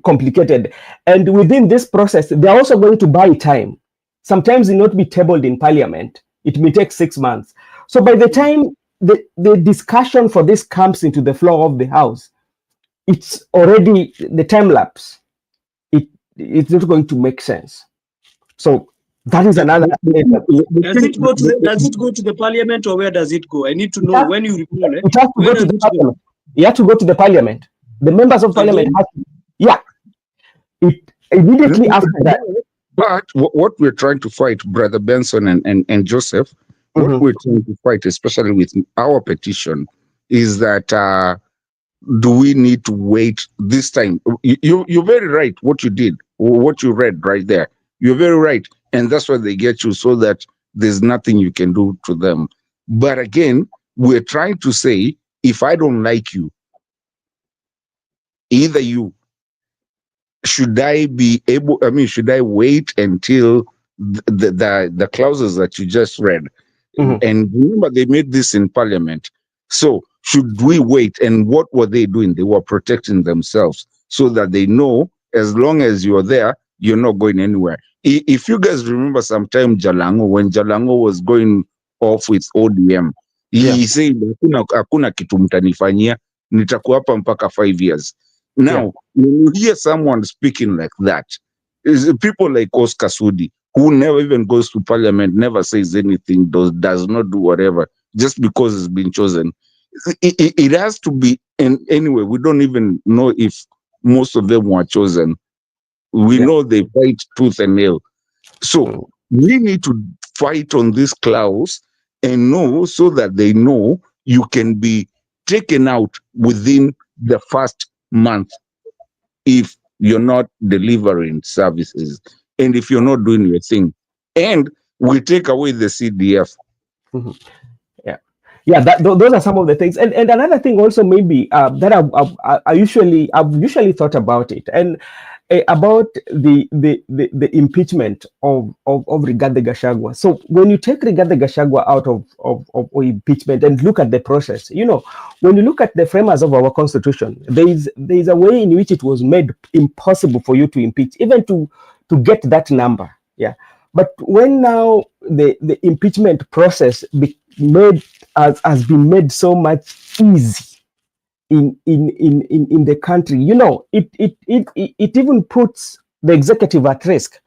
complicated. And within this process, they're also going to buy time. Sometimes it will not be tabled in parliament. It may take 6 months. So by the time the discussion for this comes into the floor of the House, it's already the time lapse. It's not going to make sense. So that is another. Does it go to the parliament, or where does it go? I need to know when you recall it. It has to go to the parliament. You have to go to the parliament. The members of parliament have to, it immediately after that. But what we're trying to fight, Brother Benson and Joseph, what we're trying to fight, especially with our petition, is that do we need to wait this time? You're very right. What you did, what you read right there, you're very right, and that's why they get you, so that there's nothing you can do to them. But again, we're trying to say, if I don't like you, either you, should I be able? I mean, should I wait until the clauses that you just read? And remember, they made this in Parliament. So should we wait? And what were they doing? They were protecting themselves, so that they know, as long as you're there, you're not going anywhere. If you guys remember, sometime Jalango, when Jalango was going off with ODM, he said, hakuna kitu mtanifanyia, nitakuwa hapa mpaka 5 years. Now, when you hear someone speaking like that, is people like Oscar Sudi, who never even goes to parliament, never says anything, does not do whatever, just because it's been chosen. It has to be, and anyway, we don't even know if most of them were chosen. We know they fight tooth and nail. So we need to fight on this clause and know, so that they know you can be taken out within the first month if you're not delivering services and if you're not doing your thing. And we take away the CDF. Those are some of the things. And another thing also, maybe that I've usually thought about it, and about the impeachment of Rigathi Gachagua. So when you take Rigathi Gachagua out of impeachment and look at the process, when you look at the framers of our constitution, there is a way in which it was made impossible for you to impeach, even to get that number. But when now the impeachment process has been made so much easy in the country, it even puts the executive at risk.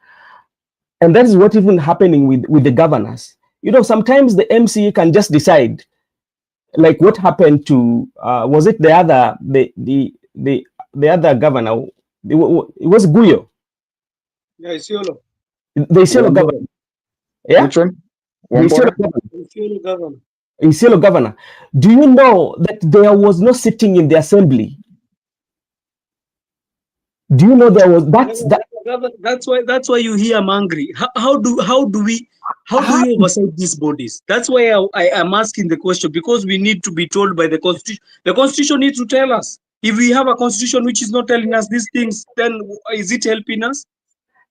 And that is what even happening with the governors. Sometimes the MCA can just decide, like what happened to was it the other governor? It was Guyo. Yeah, Isiolo. The Isiolo governor. Yeah. Which one? Isiolo governor. Isiolo governor. Do you know that there was no sitting in the assembly? Do you know there was that's why you hear I'm angry. How do we oversight these bodies? That's why I am asking the question, because we need to be told by the constitution. The constitution needs to tell us. If we have a constitution which is not telling us these things, then is it helping us?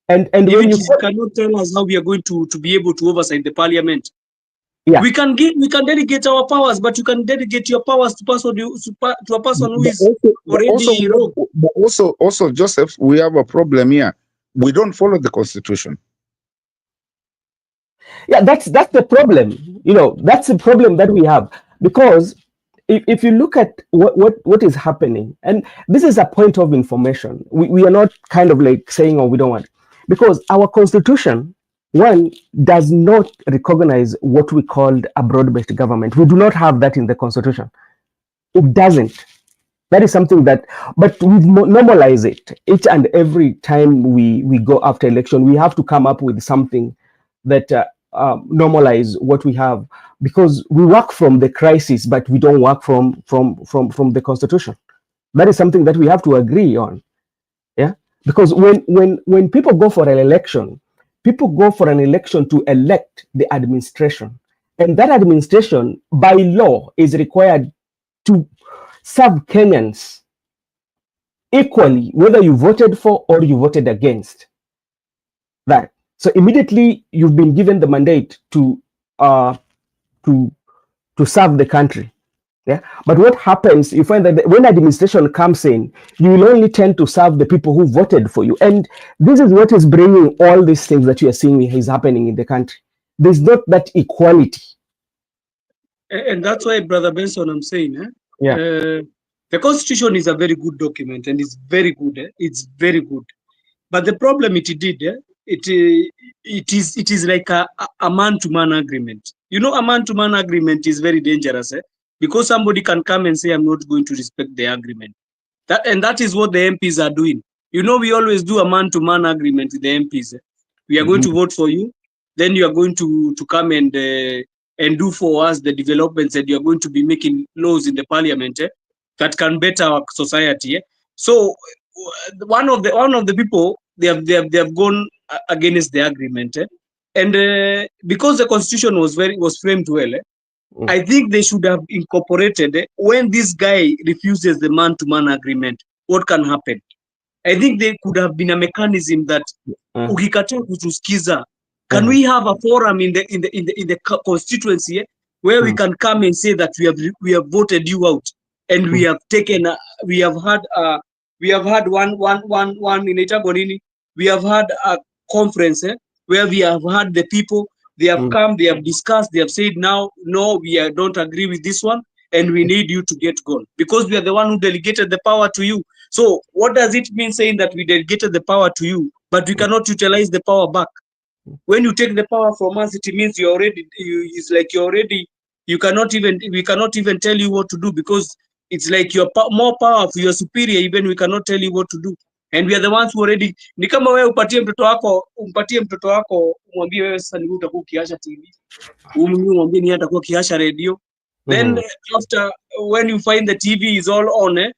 And when you cannot tell us how we are going to be able to oversight the parliament, we can delegate our powers, but you can delegate your powers to a person who is already wrong. But also, Joseph, we have a problem here. We don't follow the constitution. Yeah, that's the problem. That's the problem that we have, because if you look at what is happening, and this is a point of information, we are not kind of like saying, we don't want, because our constitution, one, does not recognize what we called a broad-based government. We do not have that in the constitution. It doesn't. That is something that, but we normalize it. Each and every time we go after election, we have to come up with something that normalize what we have, because we work from the crisis, but we don't work from the constitution. That is something that we have to agree on. Yeah, because when people go for an election, people go for an election to elect the administration, and that administration by law is required to serve Kenyans equally, whether you voted for or you voted against that. So immediately you've been given the mandate to to serve the country. Yeah, but what happens, you find that when administration comes in, you will only tend to serve the people who voted for you. And this is what is bringing all these things that you are seeing is happening in the country. There's not that equality. And that's why, Brother Benson, I'm saying, the Constitution is a very good document, and it's very good. It's very good. But the problem it did, it is like a man-to-man agreement. You know, a man-to-man agreement is very dangerous, because somebody can come and say, I'm not going to respect the agreement. That is what the MPs are doing. You know, we always do a man-to-man agreement with the MPs. We are going to vote for you, then you are going to come and do for us the developments, and you are going to be making laws in the parliament that can better our society. So one of the people, they have gone against the agreement, and because the constitution was framed well, I think they should have incorporated when this guy refuses the man-to-man agreement, what can happen. I think there could have been a mechanism that ukikataa kutusikiza, can we have a forum in the constituency where we can come and say that we have voted you out, and we have taken we have had one in Itagonini. We have had a conference where we have had the people, they have come, they have discussed, they have said, now, no, we don't agree with this one, and we need you to get gone, because we are the one who delegated the power to you. So what does it mean saying that we delegated the power to you, but we cannot utilize the power back? When you take the power from us, it means it's like we cannot even tell you what to do, because it's like you're more powerful, you're superior, even we cannot tell you what to do. And we are the ones who already, ni kama wewe umpatie mtoto wako umwambie wewe sasa ni utakuwa ukiasha TV, umwambie ni atakuwa kiasha radio. Then after, when you find the TV is all on,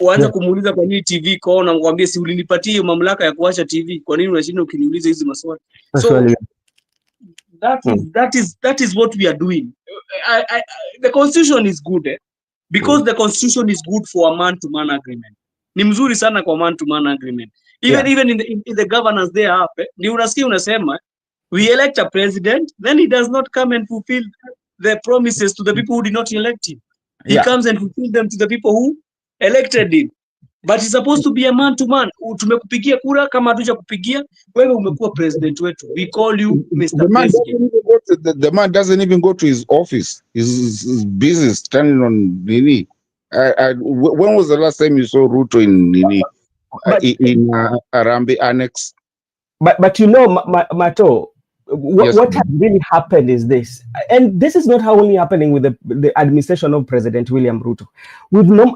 uanza kumuuliza kwa nini TV iko on, umwambie si ulinipatia hiyo mamlaka ya kuasha TV, kwa nini unashinda ukiniuliza hizi maswali? So that is what we are doing. The constitution is good, because the constitution is good for a man-to-man agreement. Ni mzuri sana kwa man-to-man agreement. Even in the governance there happen, ni unasikia unasema, we elect a president, then he does not come and fulfill the promises to the people who did not elect him. He comes and fulfill them to the people who elected him. But it's supposed to be a man-to-man. Tumekupigia kura, kama hatuja kupigia, wewe umekuwa president wetu. We call you Mr. President. The man doesn't even go to his office. He's busy standing on Nini. When was the last time you saw Ruto in Nini? In Arambe Annex? But you know, Mato, what has really happened is this, and this is not only happening with the administration of President William Ruto.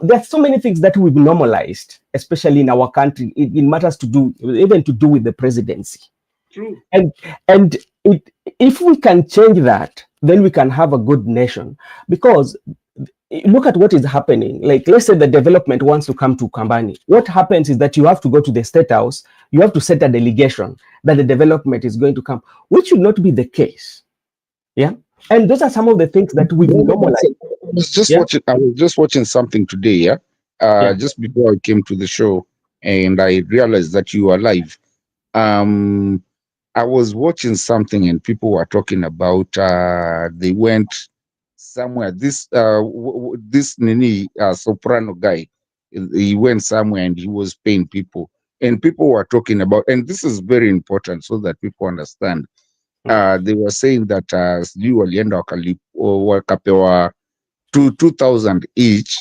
There's so many things that we've normalized, especially in our country, in matters to do with the presidency. True. And if we can change that, then we can have a good nation. Because look at what is happening. Like, let's say the development wants to come to Kambani. What happens is that you have to go to the State House, you have to set a delegation that the development is going to come, which should not be the case. Yeah. And those are some of the things that we normalize. I was just watching something today, just before I came to the show, and I realized that you are live. I was watching something and people were talking about they went somewhere. This Nini soprano guy, he went somewhere and he was paying people, and people were talking about, and this is very important so that people understand. They were saying that you walienda wakapewa 2,000 each,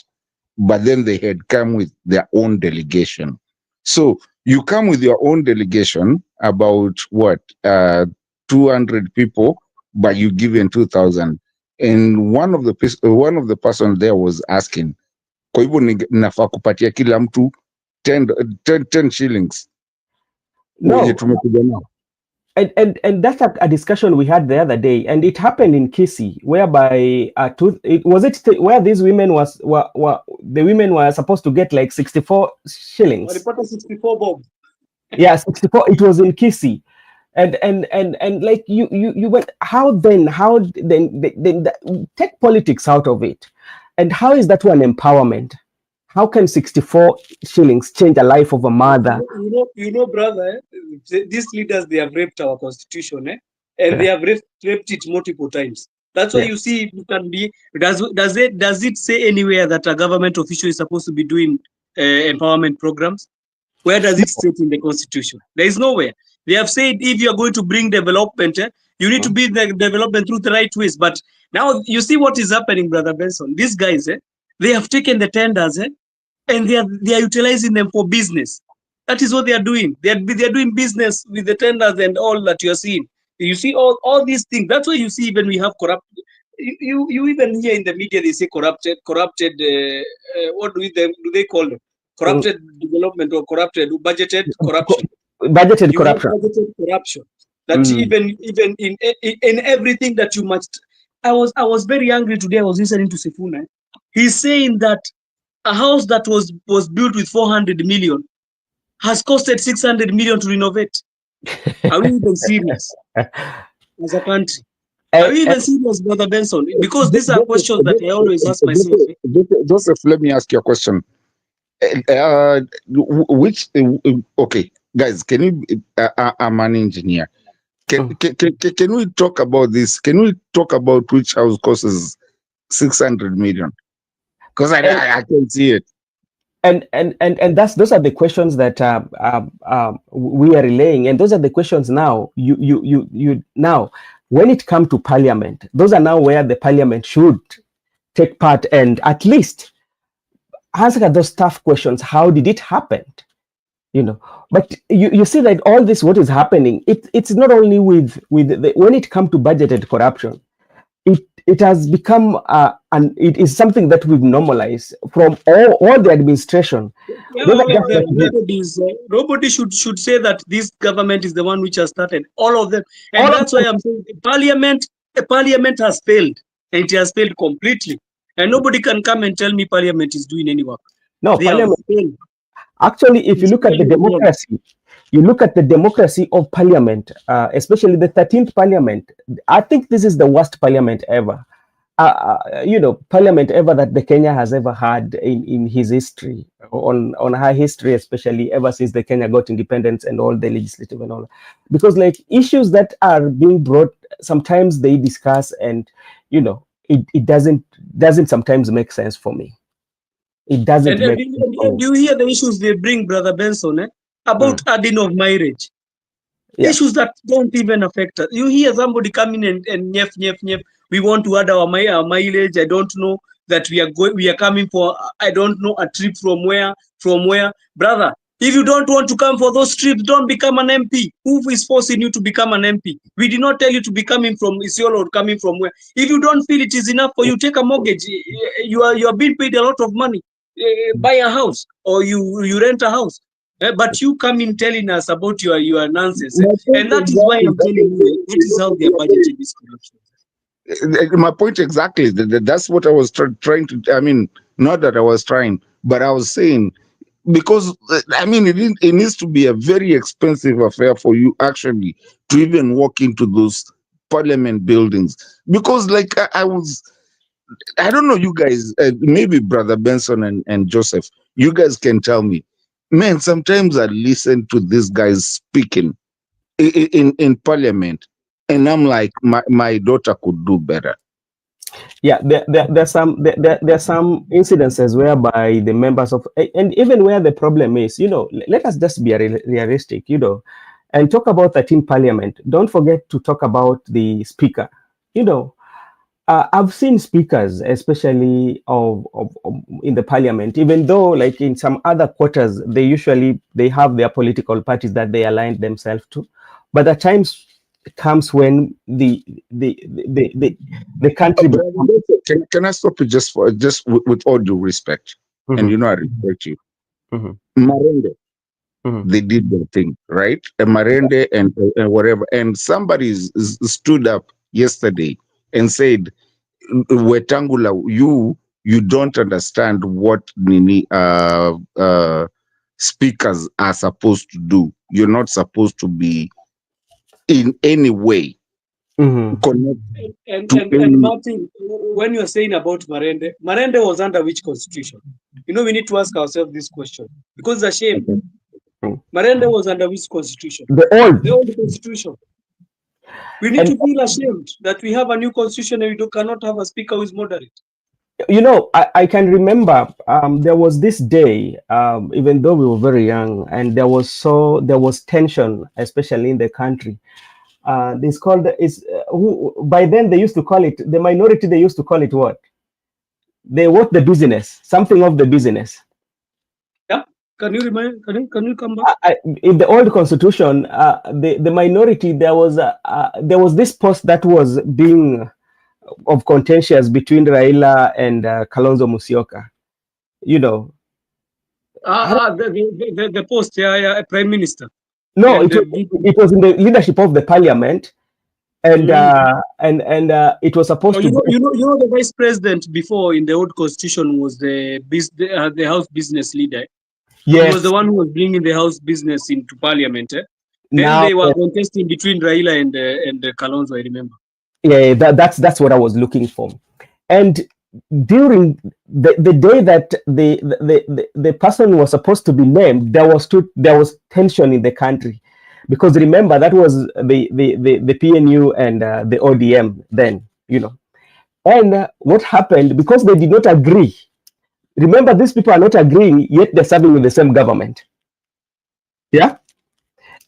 but then they had come with their own delegation. So you come with your own delegation, about what, 200 people, but you given 2,000. And one of the person there was asking, kwa hivyo nafaa kupatia kila mtu 10 shillings. No. And that's a discussion we had the other day, and it happened in Kisii, whereby where these women the women were supposed to get like 64 shillings. 64 bob. Yeah, 64. It was in Kisii, and like you went, how then take politics out of it, and how is that one empowerment? How can 64 shillings change a life of a mother? You know, brother, these leaders, they have raped our constitution, and they have raped it multiple times. That's why you see it can be. Does it say anywhere that a government official is supposed to be doing empowerment programs? Where does it state in the constitution? There is nowhere. They have said if you are going to bring development, you need to bring the development through the right ways. But now you see what is happening, Brother Benson. These guys, they have taken the tenders, and they are utilizing them for business. That is what they are doing. They are doing business with the tenders and all that you are seeing. You see all these things. That's why you see even we have corrupt. You even hear in the media they say corrupted. What do they call them? Corrupted development or corrupted budgeted corruption. Budgeted corruption. Budgeted corruption. That even in everything that you must. I was very angry today. I was listening to Sifuna. He's saying that a house that was built with 400 million has costed 600 million to renovate. Are we even serious as a country? Are we even serious, Brother Benson? Because these are questions that I always ask myself. Joseph, let me ask you a question. Okay, guys, can you? I'm an engineer. Can we talk about this? Can we talk about which house costs 600 million? Because I can see it. And those are the questions that we are relaying, and those are the questions now. You now, when it comes to Parliament, those are now where the Parliament should take part and at least answer those tough questions. How did it happen? But you see that all this, what is happening, it's not only with when it comes to budgeted corruption, it has become and it is something that we've normalized from all the administration. Nobody should say that this government is the one which has started all of them, and that's why I'm saying the parliament has failed, and it has failed completely, and nobody can come and tell me parliament is doing any work. No, parliament. Actually, if you look at the democracy, of Parliament, especially the 13th Parliament, I think this is the worst Parliament ever. Parliament ever that the Kenya has ever had in his history, on her history, especially ever since the Kenya got independence and all the legislative and all. Because like issues that are being brought, sometimes they discuss and it doesn't sometimes make sense for me. It doesn't make sense. Do you hear the issues they bring, Brother Benson, about adding of marriage? Issues that don't even affect us. You hear somebody coming and nyef. We want to add our mileage. I don't know that we are coming for, I don't know, a trip from where. Brother, if you don't want to come for those trips, don't become an MP. Who is forcing you to become an MP? We did not tell you to be coming from Isiolo or coming from where. If you don't feel it is enough for you, take a mortgage. You are being paid a lot of money. Buy a house or you rent a house. But you come in telling us about your nonsense. And that is why I'm telling you, that is how they are budgeting this corruption. My point exactly. That's what I was trying to. I mean, not that I was trying, but I was saying, because I mean, it needs to be a very expensive affair for you actually to even walk into those parliament buildings. Because, like, I don't know, you guys, maybe Brother Benson and Joseph, you guys can tell me. Man, sometimes I listen to these guys speaking in parliament, and I'm like, my daughter could do better. Yeah, there's some incidences whereby the members of, and even where the problem is, let us just be realistic, and talk about 13th Parliament. Don't forget to talk about the speaker. I've seen speakers, especially of in the parliament, even though like in some other quarters, they have their political parties that they align themselves to. But at times comes when the country. Can I stop you just with all due respect? And I respect you. Marende, they did their thing, right? And Marende and whatever. And somebody stood up yesterday and said, Wetangula, you don't understand what speakers are supposed to do. You're not supposed to be in any way connected. And Martin, when you're saying about Marende was under which constitution? We need to ask ourselves this question because it's a shame. Marende was under which constitution? The old constitution. We need to feel ashamed that we have a new constitution and we cannot have a speaker who is moderate. You know, I can remember there was this day, even though we were very young, and there was tension, especially in the country. This called by then they used to call it the minority. They used to call it what? The business, something of the business. Yeah, can you remind? Can you come back? In the old constitution, the minority, there was this post that was being of contentious between Raila and Kalonzo Musyoka. You know. The post, Prime Minister. No, it was in the leadership of the parliament, and it was supposed to. You know, the vice president before in the old constitution was the house business leader. Yes. He was the one who was bringing the house business into parliament. Then they were contesting between Raila and Kalonzo, I remember. Yeah, that's what I was looking for. And during the day that the person was supposed to be named, there was tension in the country, because remember that was the PNU and the ODM then, you know. And what happened, because they did not agree. Remember, these people are not agreeing, yet they're serving with the same government. Yeah.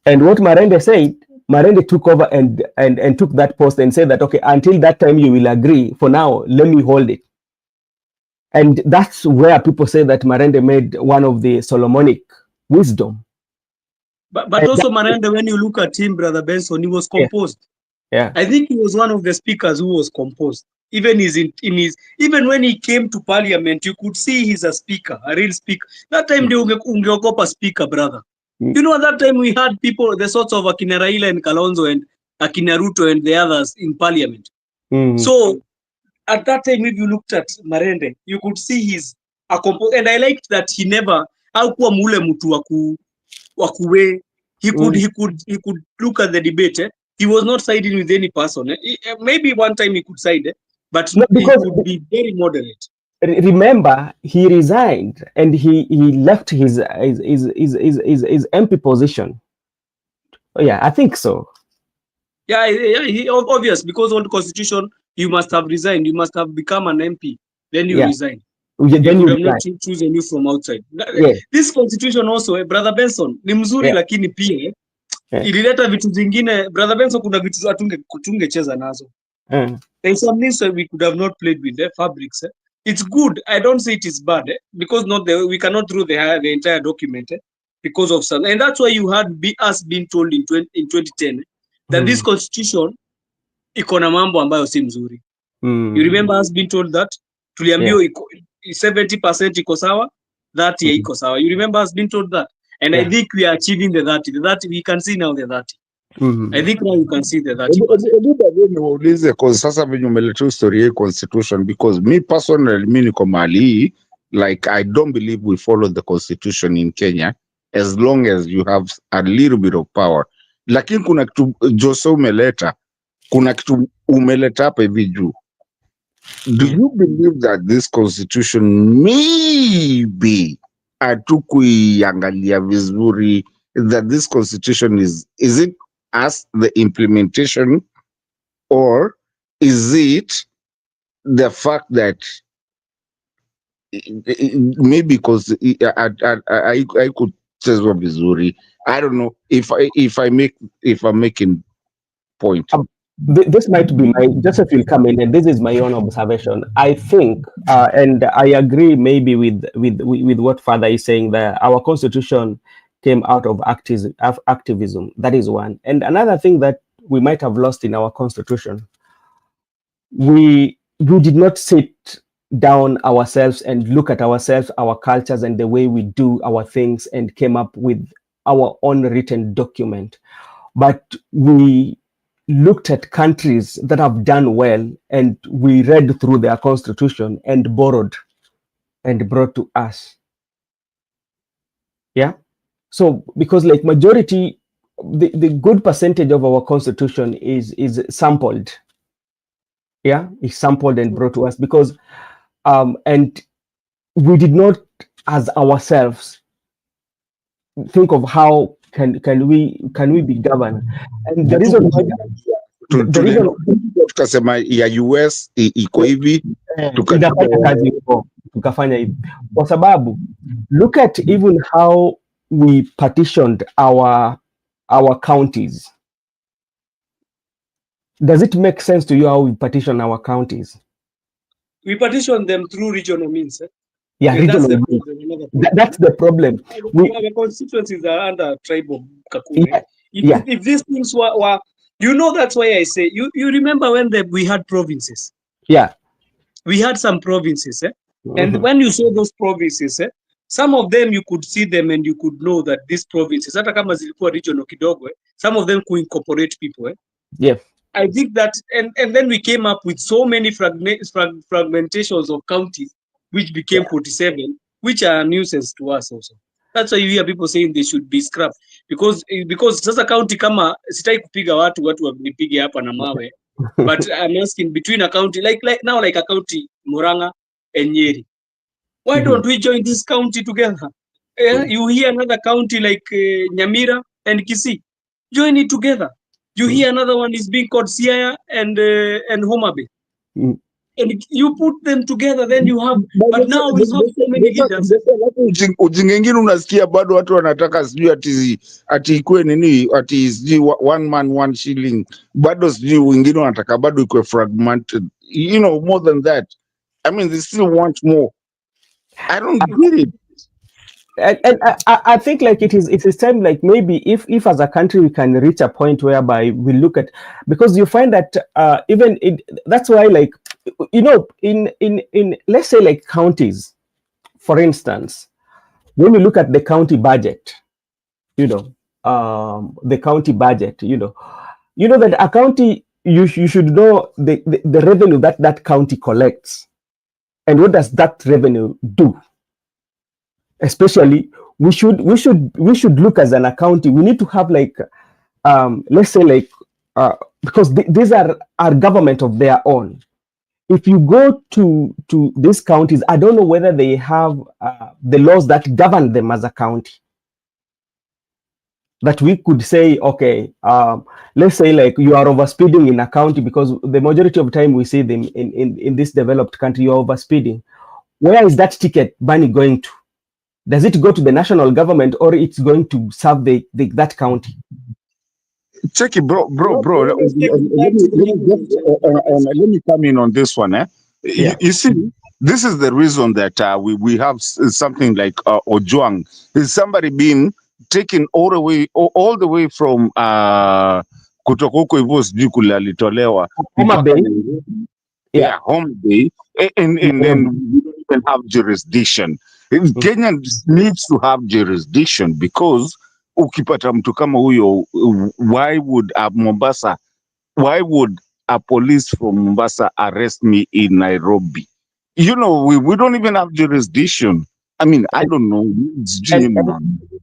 And what Marende said, Marende took over and took that post and said that, okay, until that time you will agree. For now, let me hold it. And that's where people say that Marende made one of the Solomonic wisdom. But also Marende, when you look at him, Brother Benson, he was composed. Yeah. I think he was one of the speakers who was composed. Even even when he came to parliament, you could see he's a speaker, a real speaker. That time they ungeogopa speaker, brother. You know, at that time we had people, the sorts of Akina Raila and Kalonzo and Akina Ruto and the others in parliament. So at that time, if you looked at Marende, you could see he's a composer. And I liked that he never, mule mutu wakuwe. He could look at the debate. He was not siding with any person. Maybe one time he could side, but no, he could be very moderate. Remember, he resigned and he left his MP position. Yeah, I think so. Yeah, obvious, because on the constitution, you must have resigned. You must have become an MP. Then you resign. Then you have not chosen you from outside. This constitution also, Brother Benson, ni mzuri lakini pia ilileta vitu zingine. Brother Benson, kuna vitu tungecheza nazo. There's some things we could have not played with the fabrics. It's good. I don't say it is bad, because we cannot throw the entire document because of some. And that's why you had us being told in 2010 that this constitution iko na mambo ambayo si mzuri. You remember us being told that? Tuliambiwa 70% iko sawa, 30 iko sawa. You remember us being told that? And I think we are achieving the 30. The 30, we can see now the 30. I think now you can see the 30%. Because sasa venye umeletea story constitution, because me personally, me niko mahali, like I don't believe we follow the constitution in Kenya as long as you have a little bit of power. Lakini kuna kitu Jose umeleta, kuna kitu umeleta hapa hivi juu. Do you believe that this constitution maybe hatukuiangalia vizuri, that this constitution is it as the implementation, or is it the fact that maybe because I could chezwa vizuri? I don't know if I'm making point. This might be Joseph will come in, and this is my own observation. I think, and I agree maybe with what Father is saying, that our constitution came out of activism. That is one. And another thing that we might have lost in our constitution, we did not sit down ourselves and look at ourselves, our cultures, and the way we do our things, and came up with our own written document. But we looked at countries that have done well, and we read through their constitution and borrowed and brought to us. Yeah. So because like majority, the good percentage of our constitution is sampled. Yeah, it's sampled and brought to us, because and we did not as ourselves think of how can we be governed. And the reason why tukasema ya US iko hivi inafanya kazi huko, tukafanya hivi kwa sababu look at even how we partitioned our counties. Does it make sense to you how we partition our counties? We partition them through regional means. Yeah, regional means. That's the problem. The constituencies are under tribal Kakure. If these things were, you know, that's why I say, you remember when we had provinces? Yeah. We had some provinces, and when you saw those provinces, some of them you could see them and you could know that these provinces, hata kama zilikuwa regional kidogo, some of them could incorporate people. Yeah. I think that, and then we came up with so many fragmentations of counties, which became 47, which are a nuisance to us also. That's why you hear people saying they should be scrapped, because sasa county kama sitai kupiga watu wanipige hapa na mawe, but I'm asking between a county like now, like a county Muranga and Nyeri, why don't we join this county together? You hear another county like Nyamira and Kisii, join it together. You hear another one is being called Siaya and Homa Bay. And you put them together, then you have, but now we have so many leaders. Ujinga ingine unasikia bado watu wanataka sijui ati ikue nini, ati sijui one man one shilling, bado sijui wengine wanataka bado ikue fragmented, you know, more than that. I mean, they still want more. I don't get it. And I think like it is time, like maybe if as a country we can reach a point whereby we look at, because you find that even that's why, like, you know, in let's say like counties, for instance, when you look at the county budget, you know, the county budget, you know that a county, you should know the revenue that county collects, and what does that revenue do. Especially, we should look as an county. We need to have like, let's say like, because these are government of their own. If you go to these counties, I don't know whether they have the laws that govern them as a county. That we could say, okay, let's say like you are overspeeding in a county, because the majority of the time we see them in this developed country, you're overspeeding. Where is that ticket money going to? Does it go to the national government, or it's going to serve that county? Check it, bro. Let me come in on this one. You see, this is the reason that we have something like Ojwang. Is somebody being taken all the way from Kutokoko Ivos Jukula Litolewa, Homa Bay. Yeah, Homa Bay, and then we don't even have jurisdiction. Kenya needs to have jurisdiction, because ukipata mtu kama huyo, why would a police from Mombasa arrest me in Nairobi? You know, we don't even have jurisdiction. I mean, I don't know.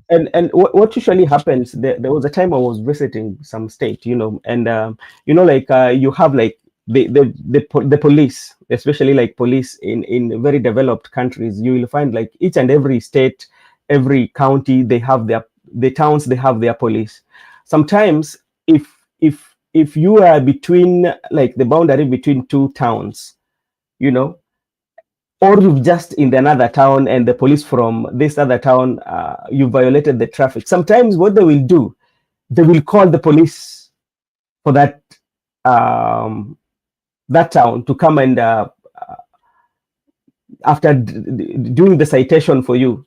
And what usually happens, there was a time I was visiting some state, you know, and you know, like you have like the police, especially like police in very developed countries, you will find like each and every state, every county, they have the towns, they have their police. Sometimes if you are between like the boundary between two towns, you know, or you've just in another town and the police from this other town, you violated the traffic. Sometimes what they will do, they will call the police for that town to come and after doing the citation for you,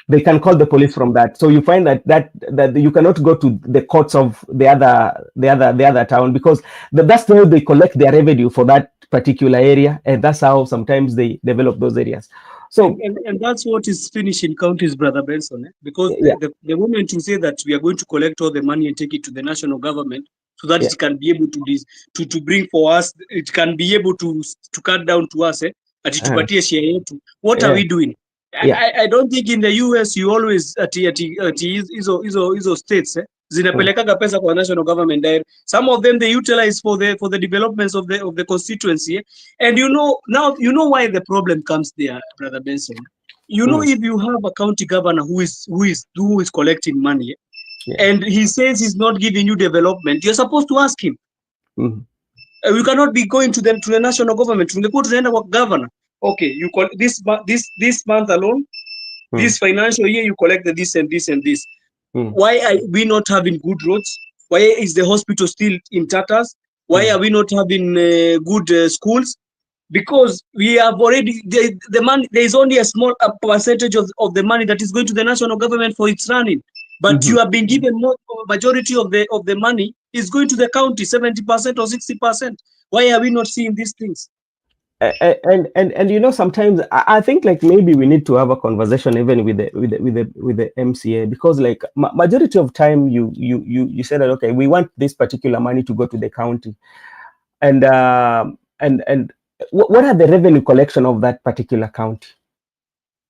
they can call the police from that. So you find that you cannot go to the courts of the other town, because that's where they collect their revenue for that particular area, and that's how sometimes they develop those areas. So and that's what is finished in counties, Brother Benson, because the moment you say that we are going to collect all the money and take it to the national government, so that it can be able to bring for us, it can be able to cut down to us, what are we doing? I don't think in the US you always hizo states zinapelekaga pesa kwa national government direct. Some of them they utilize for the developments of the constituency, and you know why the problem comes there, Brother Benson. You know, if you have a county governor who is collecting money, and he says he's not giving you development, you're supposed to ask him. We cannot be going to the national government. Tungekuwa tunaenda kwa governor. Okay, you call this month alone, this financial year you collected this and this and this. Why are we not having good roads? Why is the hospital still in tatters? Why are we not having good schools? Because we have already the money. There is only a small percentage of the money that is going to the national government for its running. But you have been given more, majority of the money is going to the county, 70% or 60%. Why are we not seeing these things? And you know, sometimes I think like maybe we need to have a conversation even with the MCA, because like majority of time you said that okay, we want this particular money to go to the county, and what are the revenue collection of that particular county?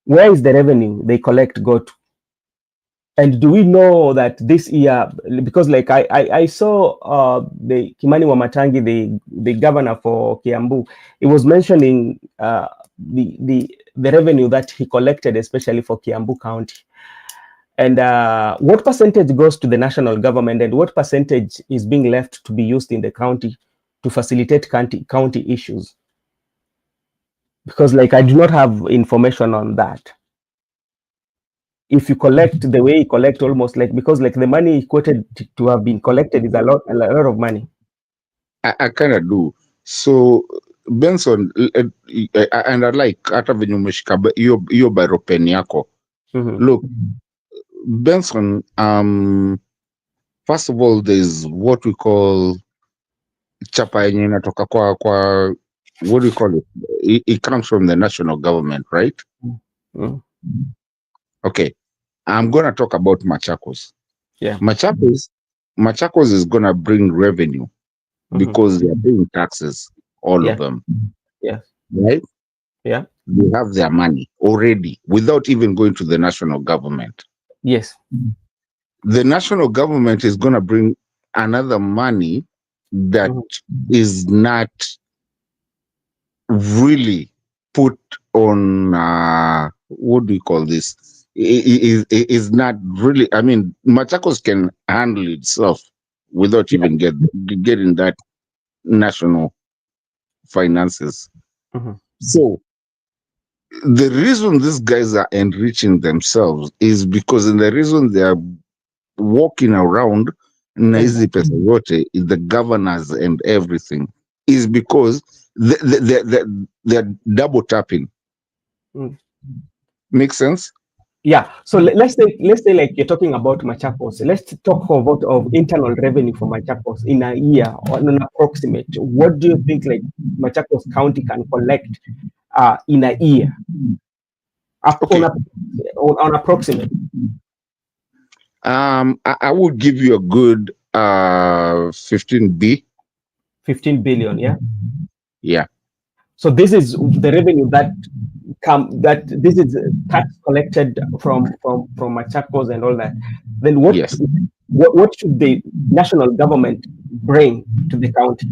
Where is the revenue they collect go to? And do we know that this year, because like I saw the Kimani Wamatangi, the governor for Kiambu, it was mentioning the revenue that he collected, especially for Kiambu County. And what percentage goes to the national government and what percentage is being left to be used in the county to facilitate county issues? Because like I do not have information on that. If you collect the way you collect, almost like, because like the money quoted to have been collected is a lot of money. I kind of do. So Benson, and I like hata venye umeshika hiyo barua pen yako. Look, Benson, first of all, there's what we call chapa yenye inatoka kwa what do you call it? It comes from the national government, right? Okay. I'm going to talk about Machakos. Yeah. Machakos is going to bring revenue because they are paying taxes, all of them. Yeah. Right? Yeah. They have their money already without even going to the national government. Yes. The national government is going to bring another money that is not really put on, what do you call this? Is not really, I mean, Machakos can handle itself without even getting that national finances. So the reason these guys are enriching themselves is because the reason they are walking around the governors and everything is because they're double tapping. Make sense? Yeah. So let's say like you're talking about Machakos. Let's talk about internal revenue for Machakos in a year, or an approximate. What do you think like Machakos County can collect in a year? On approximate. I would give you a good 15 billion, yeah? Yeah. So this is the revenue that this is tax collected from Machakos and all that. Then what should the national government bring to the county?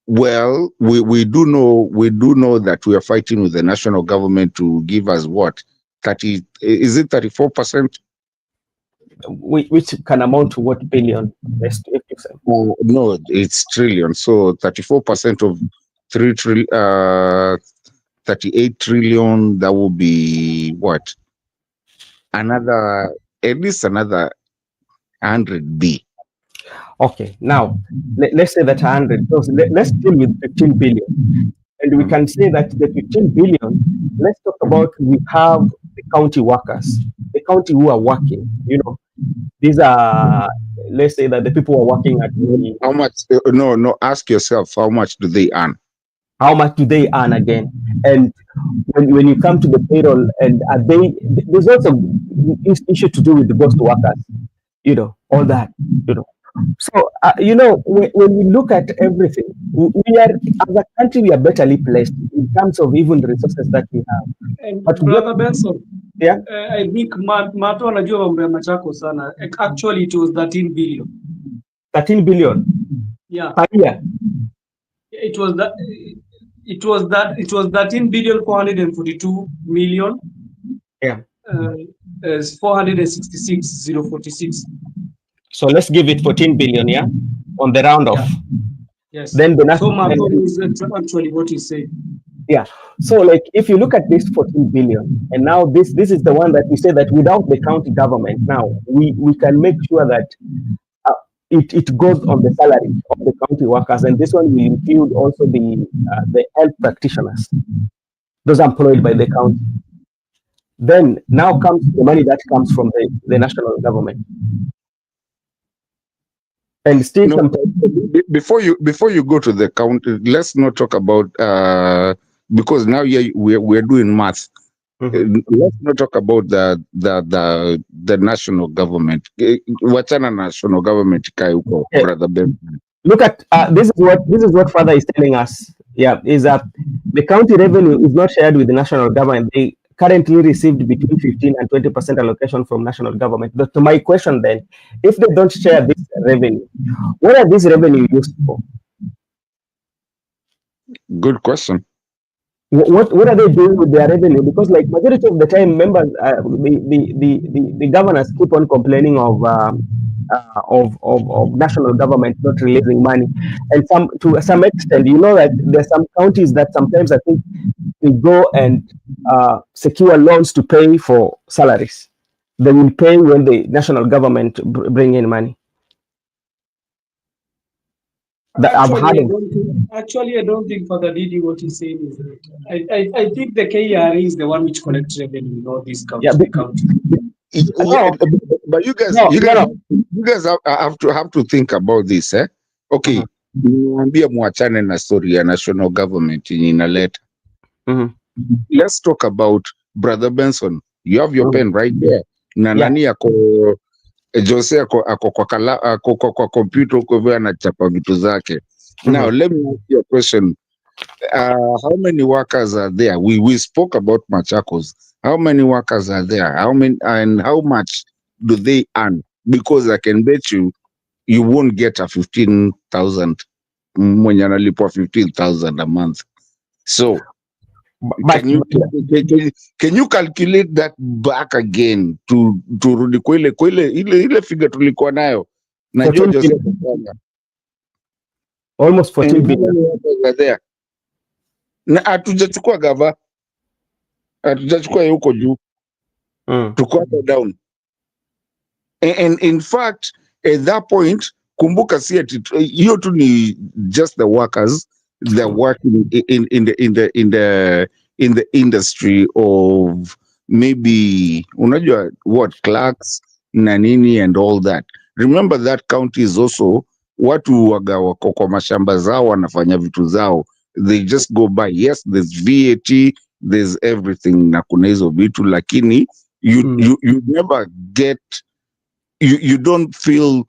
Well, we do know that we are fighting with the national government to give us what? 30, is it 34%? Which can amount to what billion? No, it's trillion. So 34% of 38 trillion, that will be what? At least another 100 B. Okay, now let's say that 100. So let's deal with 15 billion. And we can say that the 15 billion, let's talk about, we have the county workers, the county who are working, you know, these are, let's say that the people who are working at the... How much, no, ask yourself, how much do they earn? How much do they earn again? And when you come to the payroll, and there's also issue to do with the ghost workers, you know, all that, you know. So, you know, when we look at everything, we are, as a country, we are betterly placed in terms of even the resources that we have. And but Brother Benson, yeah, I think Mato anajua mambo ya Machakos sana. Actually, it was 13 billion. 13 billion? Yeah. Per year? It was 13 billion 442 million. Yeah. is 466,046. So let's give it 14 billion, yeah, on the round off. Yeah. Yes. Then the So national, Marconi is actually what he said. yeah. So like if you look at this 14 billion, and now this is the one that we say that without the county government, now we can make sure that it goes on the salary of the county workers, and this one will include also the health practitioners, those employed by the county. Then now comes the money that comes from the national government. And still, no, before you go to the county, let's not talk about because now we're doing math. Let's not talk about the national government. Wachana national government brother Ben. Look at this is what Father is telling us. Yeah, is that the county revenue is not shared with the national government. They currently received between 15 and 20% allocation from national government. But to my question then, if they don't share this revenue, what are these revenue used for? Good question. What are they doing with their revenue? Because like majority of the time, members, the governors keep on complaining of national government not releasing money, and to some extent, you know that there's some counties that sometimes I think they go and secure loans to pay for salaries. They will pay when the national government bring in money. Actually, I don't think Father Didi what he's saying is right. I think the KRA is the one which collects revenue, not this county. But you guys have to think about this, eh? Okay, niambia muachane na story ya national government inaleta. Let's talk about Brother Benson. You have your pen right there. Na nani yako Jose ako kwa computer huko vile anachapa vitu zake. Now let me ask you a question. How many workers are there? We spoke about Machakos. How many workers are there? How many and how much do they earn? Because I can bet you won't get a 15,000 mwenye analipwa 15,000 a month. So can you calculate that back again to rudi kwa ile figure tulikuwa nayo? Najua Joseph almost 14 billion there. Na hatujachukua gava, hatujachukua huko juu, tuko down. And in fact, at that point, kumbuka si ati hiyo tu ni just the workers that work in the industry of maybe unajua what clerks na nini and all that. Remember that county is also watu wako kwa mashamba zao wanafanya vitu zao. They just go by. Yes, there's VAT, there's everything na kuna hizo vitu, lakini you never get, you don't feel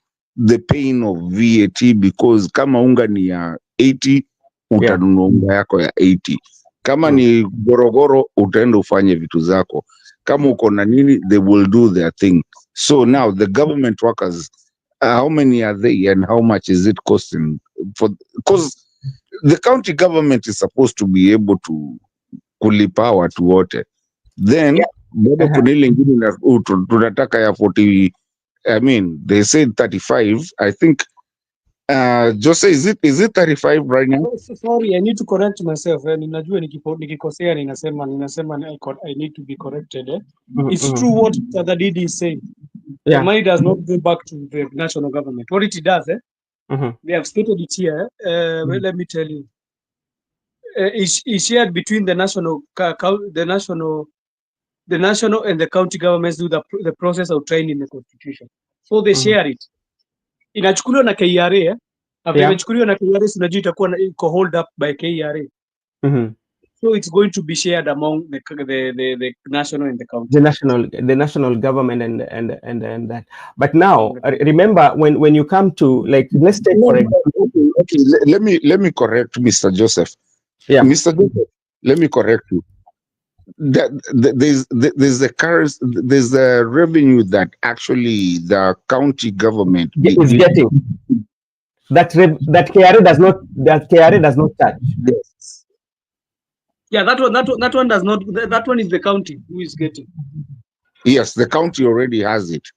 the pain of VAT because kama unga ni ya 80 utanunua unga yako ya 80. Kama ni gorogoro utaenda ufanye vitu zako. Kama uko na nini, they will do their thing. So now the government workers, how many are they and how much is it costing? Because the county government is supposed to be able to kulipa watu wote. Then bado kuna ile ingine tunataka ya 40. I mean, they said 35. I think Jose, is it 35 right now? Oh, sorry, I need to correct myself. Ninajua nikikosea ninasema I need to be corrected. It's true what Father Didi is saying. The money does not go back to the national government. What it does, they have stated it here. Well, let me tell you. Is shared between the national and the county governments do the process of training the constitution. So they share it. Inachukuliwa na KRA, inachukuliwa na KRA, unajua itakuwa iko hold up by KRA. So it's going to be shared among the national and the county. The national government and that. But now remember when you come to, like, let's take for example. Okay, let me correct Mr. Joseph. Yeah, Mr. Joseph, let me correct you. There's the revenue that actually the county government is getting. That KRA does not touch. Yes. Yeah, that one does not. That one is the county who is getting. Yes, the county already has it.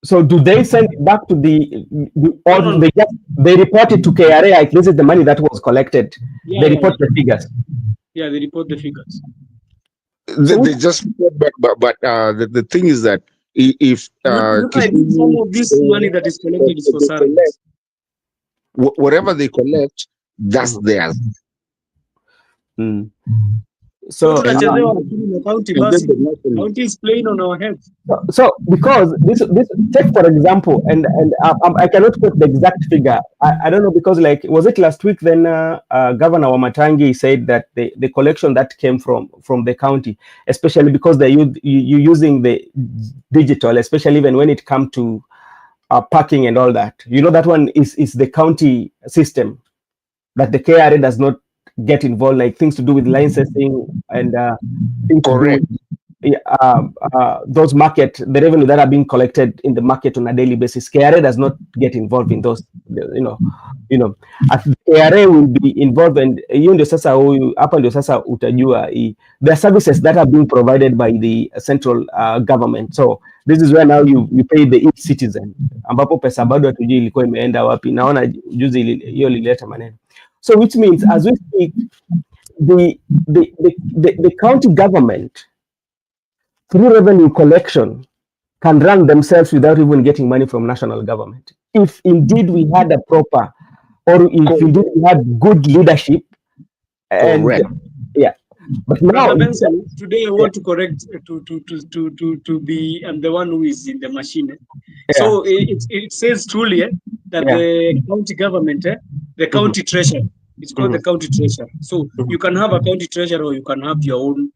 So do they send it back to or No. they report it to KRA? Like, this is the money that was collected. Yeah, They report the figures. Yeah, they report the figures. They just report, but the thing is that if I think some of this money that is collected is for salaries. Whatever they collect, that's theirs. So county is playing on our heads. So because this take for example, and I cannot quote the exact figure. I don't know, because like, was it last week then Governor Wamatangi said that the collection that came from the county, especially because they're using the digital, especially even when it comes to parking and all that, you know, that one is the county system, that the KRA does not get involved, like things to do with licensing and things correct. Those the revenue that are being collected in the market on a daily basis. KRA does not get involved in those, KRA will be involved, and hiyo ndio sasa hapa ndio sasa utajua the services that are being provided by the central government. So this is where now you pay the each citizen, ambapo pesa bado hatujui ilikuwa imeenda wapi. Naona juzi hiyo lileta maneno. So which means as we speak, the county government through revenue collection can run themselves without even getting money from national government. If indeed we had a proper, or if indeed we had good leadership, and correct. Yeah. But now today I want to correct to be I'm the one who is in the machine. Yeah. So it says truly that the county government, the county treasurer, it's called the county treasurer. So you can have a county treasurer, or you can have your own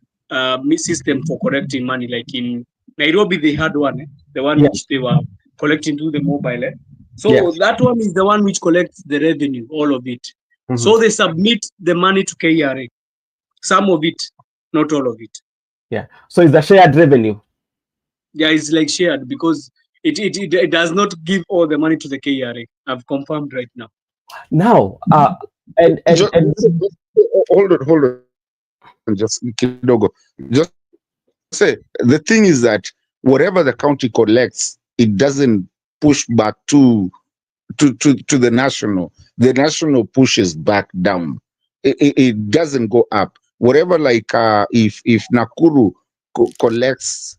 system for collecting money. Like in Nairobi, they had one, the one which they were collecting through the mobile. So that one is the one which collects the revenue, all of it. So they submit the money to KRA. Some of it, not all of it. Yeah. So it's the shared revenue. Yeah, it's like shared, because it does not give all the money to the KRA. I've confirmed right now. Now, and hold on, just kidogo. Just say the thing is that whatever the county collects, it doesn't push back to the national. The national pushes back down. It doesn't go up. Whatever, like if Nakuru collects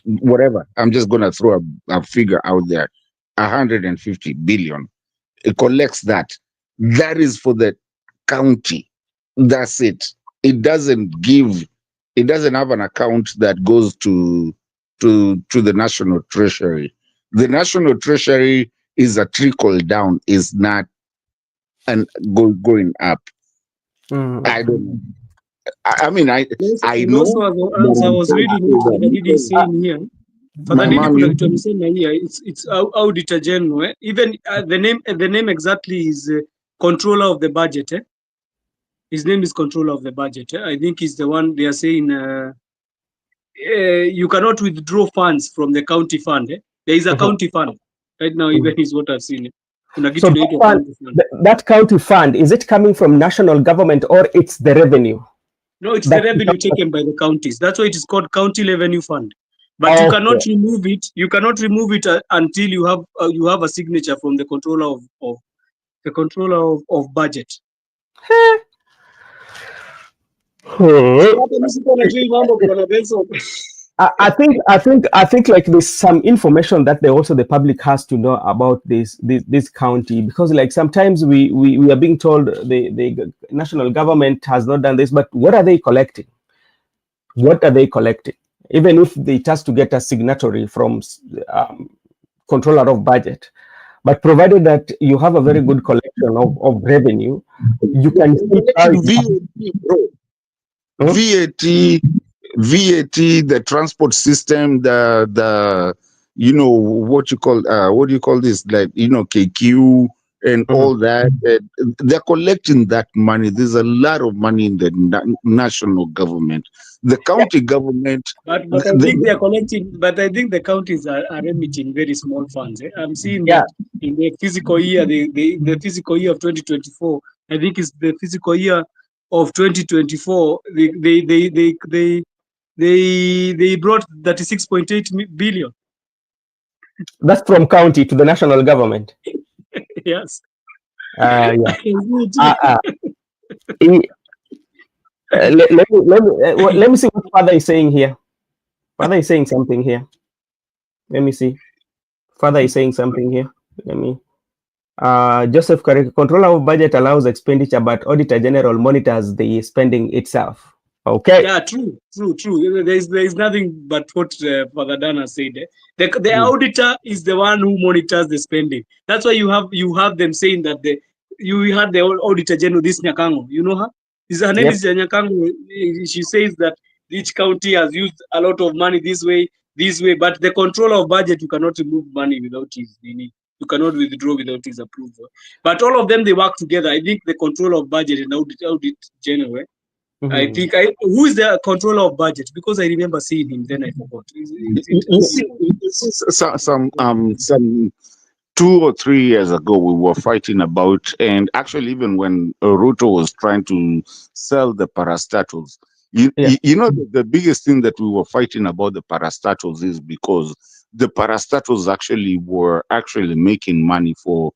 whatever, I'm just gonna throw a figure out there, 150 billion. It collects that. That is for the county. That's it. It doesn't have an account that goes to the national treasury. The national treasury is a trickle down, is not going up. I don't know. I mean, I know. As I was reading what is saying here, it's Auditor General. Even the name exactly is Controller of the Budget. His name is Controller of the Budget. I think he's the one they are saying you cannot withdraw funds from the county fund. There is a county fund right now. Even is what I've seen. So that county fund, is it coming from national government, or it's the revenue? No, it's the revenue taken by the counties. That's why it is called County Revenue Fund. But you cannot remove it. You cannot remove it until you have a signature from the controller of budget. I think like there's some information that the public has to know about this county, because like sometimes we are being told the national government has not done this, but what are they collecting? What are they collecting? Even if it has to get a signatory from controller of budget, but provided that you have a very good collection of revenue, you can VAT, the transport system, the what do you call this, like KQ and all that. They're collecting that money. There's a lot of money in the national government. The county government, but I think they are collecting. But I think the counties are remitting very small funds. I'm seeing that in the fiscal year, the fiscal year of 2024. I think it's the fiscal year of 2024. they brought 36.8 billion. That's from county to the national government. Yes. Yeah. Let me see what Father is saying here. Father is saying something here. Let me see. Father is saying something here. Let me. Joseph, controller of budget allows expenditure, but Auditor General monitors the spending itself. Okay. Yeah, true. There is nothing but what Father Dana said. The auditor is the one who monitors the spending. That's why you have them saying that you had the Auditor General, this Nyakango. You know her? Her name is Nyakango. She says that each county has used a lot of money this way, but the controller of budget, you cannot remove money without his need. You cannot withdraw without his approval. But all of them, they work together. I think the controller of budget and audit general. I think who is the controller of budget? Because I remember seeing him, then I forgot. Some 2 or 3 years ago, we were fighting about, and actually even when Ruto was trying to sell the parastatals, you know, the biggest thing that we were fighting about the parastatals is because the parastatals were actually making money for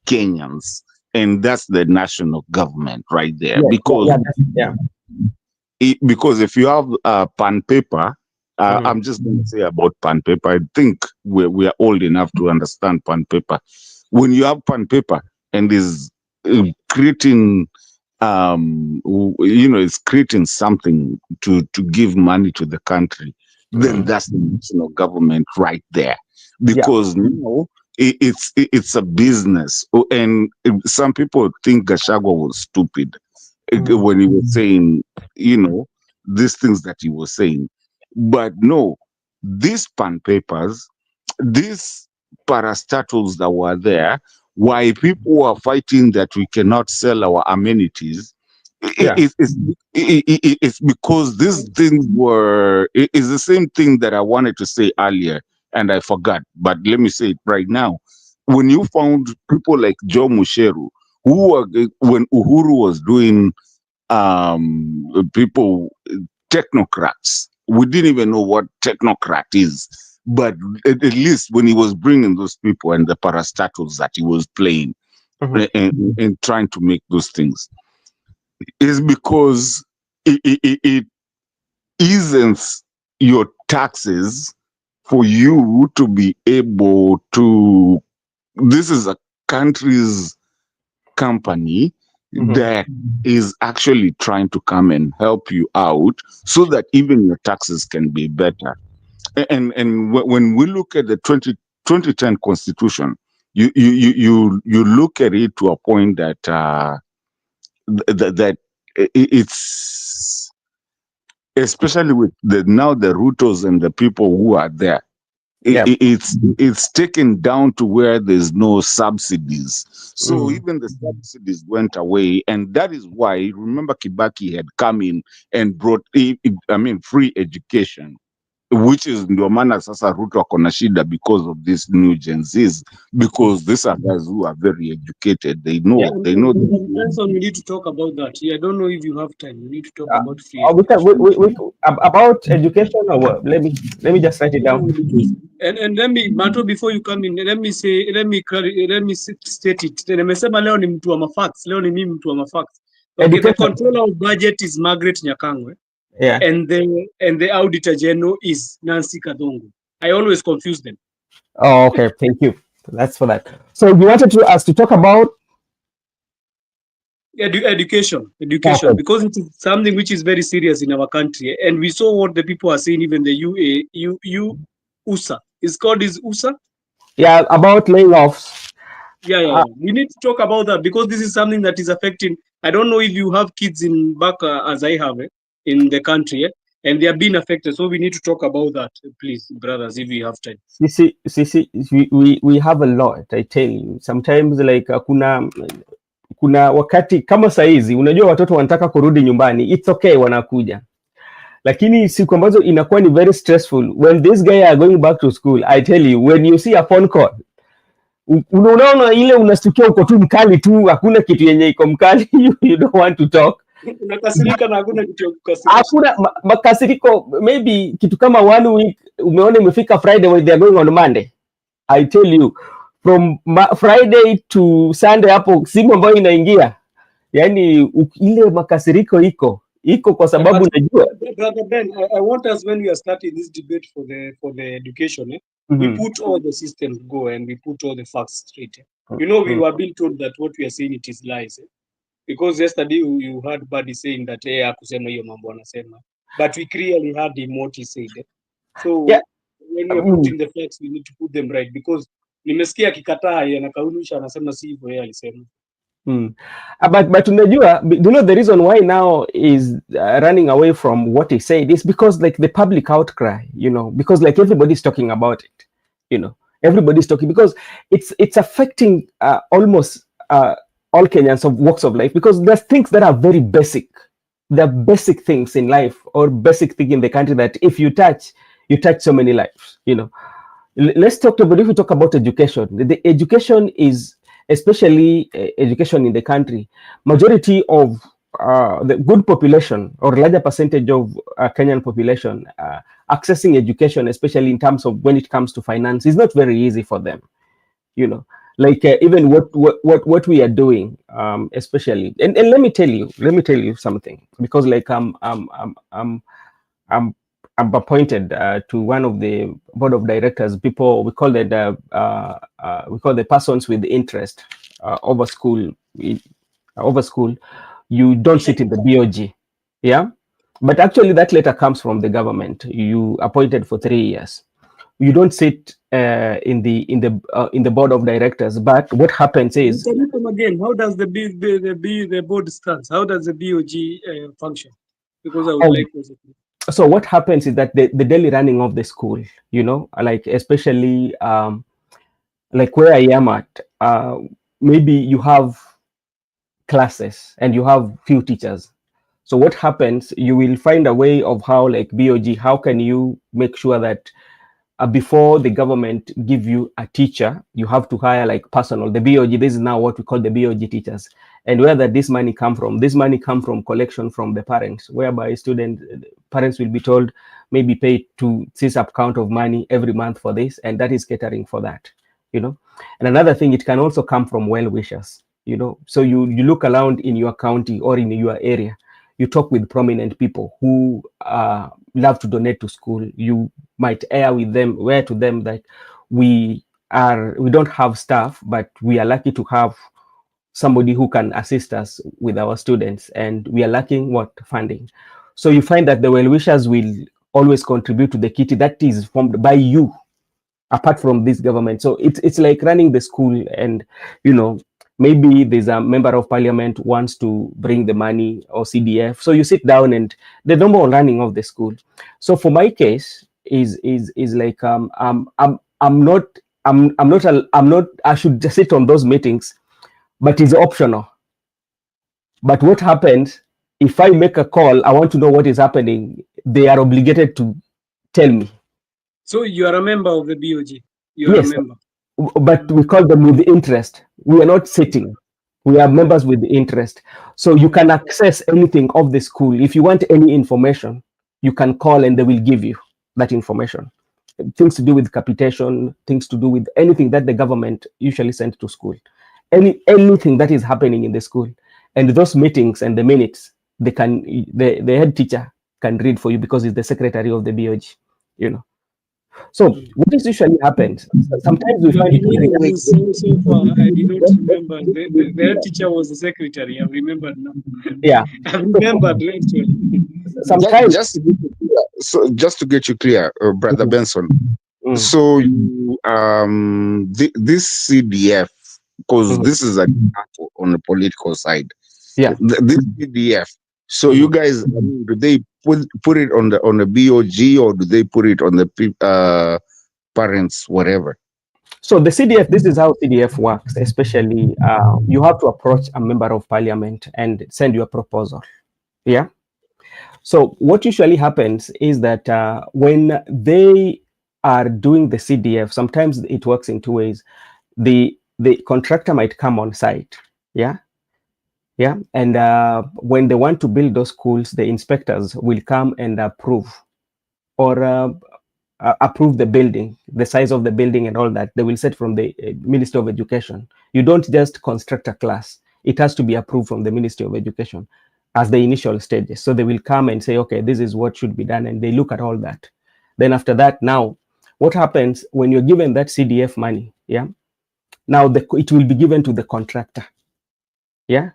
Kenyans, and that's the national government right there. Because if you have pan paper, I'm just going to say about pan paper. I think we are old enough to understand pan paper. When you have pan paper and is creating, it's creating something to give money to the country, then that's the national government right there. Because now it's a business, and some people think Gachagua was stupid when he was saying, these things that he was saying. But no, these pan papers, these parastatals that were there, why people were fighting that we cannot sell our amenities, it's because these things it's the same thing that I wanted to say earlier and I forgot, but let me say it right now. When you found people like Joe Musheru, who were, when Uhuru was doing people, technocrats, we didn't even know what technocrat is, but at least when he was bringing those people and the parastatals that he was playing and trying to make those things, is because it isn't your taxes for you to be able to, this is a country's company that is actually trying to come and help you out so that even your taxes can be better. And when we look at the 2010 constitution, you look at it to a point that that it's, especially with the Rutos and the people who are there, it's taken down to where there's no subsidies. So even the subsidies went away, and that is why, remember, Kibaki had come in and brought, free education, which is ndio maana sasa Ruto akona shida because of this new Gen Zs, because these are guys who are very educated. They know. Nelson, we need to talk about that. I don't know if you have time. We need to talk about free education. About education, or what? Let me just write it down. And let me, Mato, before you come in, let me state it. Nimesema leo ni mtu wa mafacts. Leo ni mimi mtu wa mafacts. Okay, the controller of budget is Margaret Nyakangwe. Yeah. And the Auditor General is Nancy Kadongo. I always confuse them. Oh, okay. Thank you. That's for that. So you wanted us to talk about education, because it is something which is very serious in our country, and we saw what the people are saying. Even the USA, it's called USA. Yeah, about layoffs. Yeah. We need to talk about that because this is something that is affecting. I don't know if you have kids in back as I have in the country, and they are being affected. So we need to talk about that, please, brothers, if we have time. We have a lot. I tell you, sometimes like kuna wakati kama saizi, unajua watoto wanataka kurudi nyumbani, it's okay, wanakuja, lakini siku ambazo inakuwa ni very stressful when this guy are going back to school. I tell you, when you see a phone call, unaona ile unastukia uko tu mkali tu, hakuna kitu yenye iko mkali. You don't want to talk, Unakasirika na hakuna kitu ya kukasirika. Hakuna makasiriko, maybe kitu kama 1 week umeona imefika Friday when they are going on Monday. I tell you from Friday to Sunday hapo simu ambayo inaingia, yani ile makasiriko iko kwa sababu najua. Brother Ben, I want us, when we are starting this debate for the education, we put all the systems go and we put all the facts straight. You know, we were being told that what we are saying, it is lies. Because yesterday you heard Buddy saying that akusema hiyo mambo anasema, but we clearly heard him what he said. So yeah, when we are putting the facts, we need to put them right, because nimesikia akikataa anakaunisha anasema si hivyo yeye alisema. But unajua, you know, the reason why now is running away from what he said is because like the public outcry, you know, because like everybody's talking about it, you know, everybody's talking, because it's affecting almost all Kenyans of walks of life, because there's things that are very basic. There are basic things in life or basic thing in the country that if you touch so many lives, you know. Let's talk about, if we talk about education, the education is, especially education in the country, majority of the good population or larger percentage of Kenyan population accessing education, especially in terms of when it comes to finance, is not very easy for them, you know. Like even what we are doing, especially, and let me tell you something, because like I'm appointed to one of the board of directors. People, we call it we call the persons with interest over school. You don't sit in the BOG, yeah. But actually, that letter comes from the government. You appointed for 3 years. You don't sit in the board of directors. But what happens is, again, how does the board stands? How does the BOG function? Because I would like to. So what happens is that the daily running of the school, you know, like especially like where I am at, maybe you have classes and you have few teachers. So what happens, you will find a way of how, like BOG, how can you make sure that before the government give you a teacher, you have to hire like personal, the BOG. This is now what we call the BOG teachers. And where that this money come from? This money come from collection from the parents, whereby parents will be told, maybe pay to this account of money every month for this, and that is catering for that, you know. And another thing, it can also come from well-wishers, you know. So you look around in your county or in your area, you talk with prominent people who love to donate to school. You might air with them, where to them that we don't have staff, but we are lucky to have somebody who can assist us with our students, and we are lacking funding. So you find that the well-wishers will always contribute to the kitty that is formed by you, apart from this government. So it's like running the school, and you know, maybe there's a member of parliament wants to bring the money or CDF. So you sit down and the normal running of the school. So for my case is like I'm not I should just sit on those meetings, but it's optional. But what happens if I make a call, I want to know what is happening, they are obligated to tell me. So you are a member of the BOG? Yes, but we call them with interest. We are not sitting. We are members with interest. So you can access anything of the school. If you want any information, you can call and they will give you that information. Things to do with capitation, things to do with anything that the government usually sends to school. Anything that is happening in the school. And those meetings and the minutes, the head teacher can read for you, because he's the secretary of the BOG, you know. So what is usually happens, sometimes we find so far, I did not remember. The head teacher was the secretary. I remembered now. Yeah, I remembered actually. Sometimes just to get you clear, Brother Benson. So you, this CDF, because this is a on the political side. Yeah, this CDF. So you guys, do they put it on the BOG, or do they put it on the parents, whatever? So the CDF, this is how CDF works. Especially, you have to approach a member of parliament and send you a proposal. Yeah. So what usually happens is that when they are doing the CDF, sometimes it works in two ways. The contractor might come on site. Yeah. Yeah, and when they want to build those schools, the inspectors will come and approve or approve the building, the size of the building and all that. They will set from the Ministry of Education. You don't just construct a class. It has to be approved from the Ministry of Education as the initial stages. So they will come and say, okay, this is what should be done. And they look at all that. Then after that, now, what happens when you're given that CDF money? Yeah. Now it will be given to the contractor. Yeah.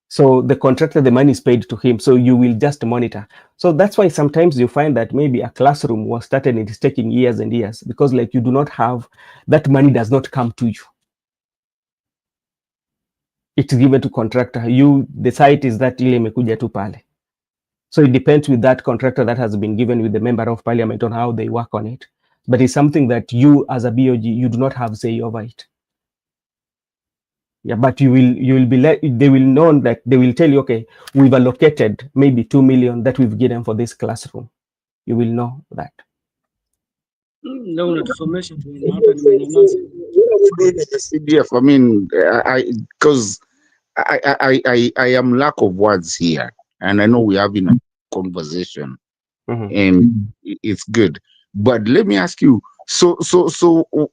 So the contractor, the money is paid to him. So you will just monitor. So that's why sometimes you find that maybe a classroom was started and it's taking years and years because like you do not have, that money does not come to you. It's given to contractor. You, the site is that ile imekuja tu pale. So it depends with that contractor that has been given with the member of parliament on how they work on it. But it's something that you as a BOG, you do not have say over it. Yeah, but you will be they will know that they will tell you, okay, we've allocated maybe 2 million that we've given for this classroom. You will know that. No information. CDF. I mean, because I am lack of words here, and I know we're having a conversation, and it's good. But let me ask you, so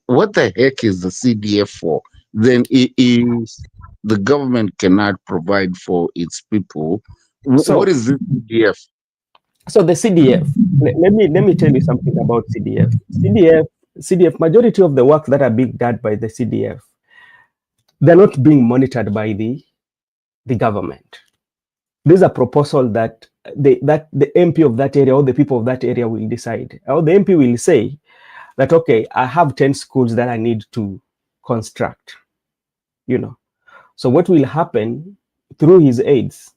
what the heck is the CDF for? Then it is the government cannot provide for its people. So, what is the CDF? So the CDF, let me tell you something about CDF. CDF, majority of the work that are being done by the CDF, they're not being monitored by the government. There's a proposal that the MP of that area or the people of that area will decide. Or the MP will say that, okay, I have 10 schools that I need to construct, you know. So what will happen through his aides,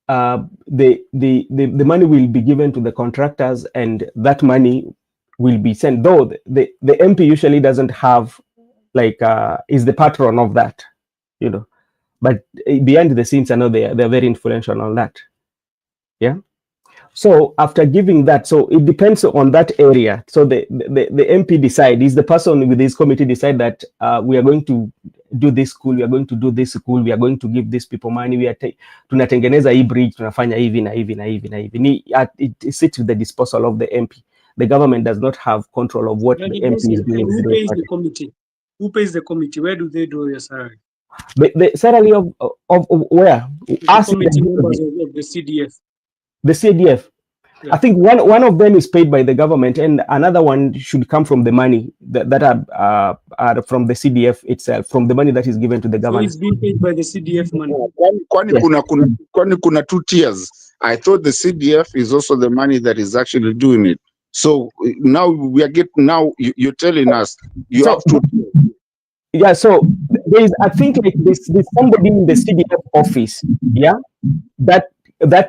the money will be given to the contractors and that money will be sent, though the MP usually doesn't have like is the patron of that, you know, but behind the scenes I know they're very influential on that. Yeah. So after giving that, so it depends on that area. So the MP decide, is the person with this committee decide that we are going to do this school, we are going to do this school, we are going to give these people money, we are tunatengeneza hii bridge, tunafanya hivi na hivi na hivi na hivi. It sits with the disposal of the MP. The government does not have control of what the MP is doing. Who pays the committee? Who pays the committee? Where do they do your salary? The salary of where? The committee members of the CDF. The CDF. Yeah. I think one of them is paid by the government, and another one should come from the money that are from the CDF itself, from the money that is given to the government. So it's being paid by the CDF money. Kwani kuna two tiers. I thought the CDF is also the money that is actually doing it. So now we are getting, now you're telling us you have to. Yeah, so there is, I think like this somebody in the CDF office, yeah, that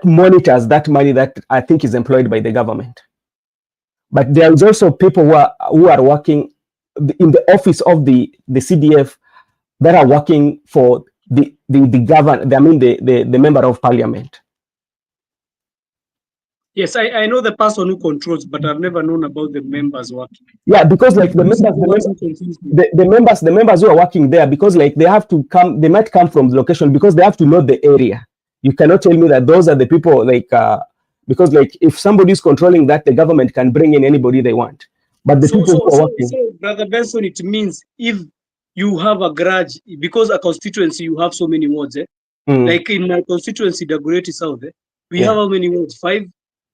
monitors that money that I think is employed by the government. But there is also people who are working in the office of the CDF that are working for the government. I mean the member of parliament. Yes, I know the person who controls, but I've never known about the members working. Yeah, because like the members who are working there, because like they have to come, they might come from the location because they have to know the area. You cannot tell me that those are the people like because like if somebody is controlling that, the government can bring in anybody they want. But the people who are working. So, Brother Benson, it means if you have a grudge because a constituency you have so many wards, like in my constituency, the Great South, we have how many wards? 5.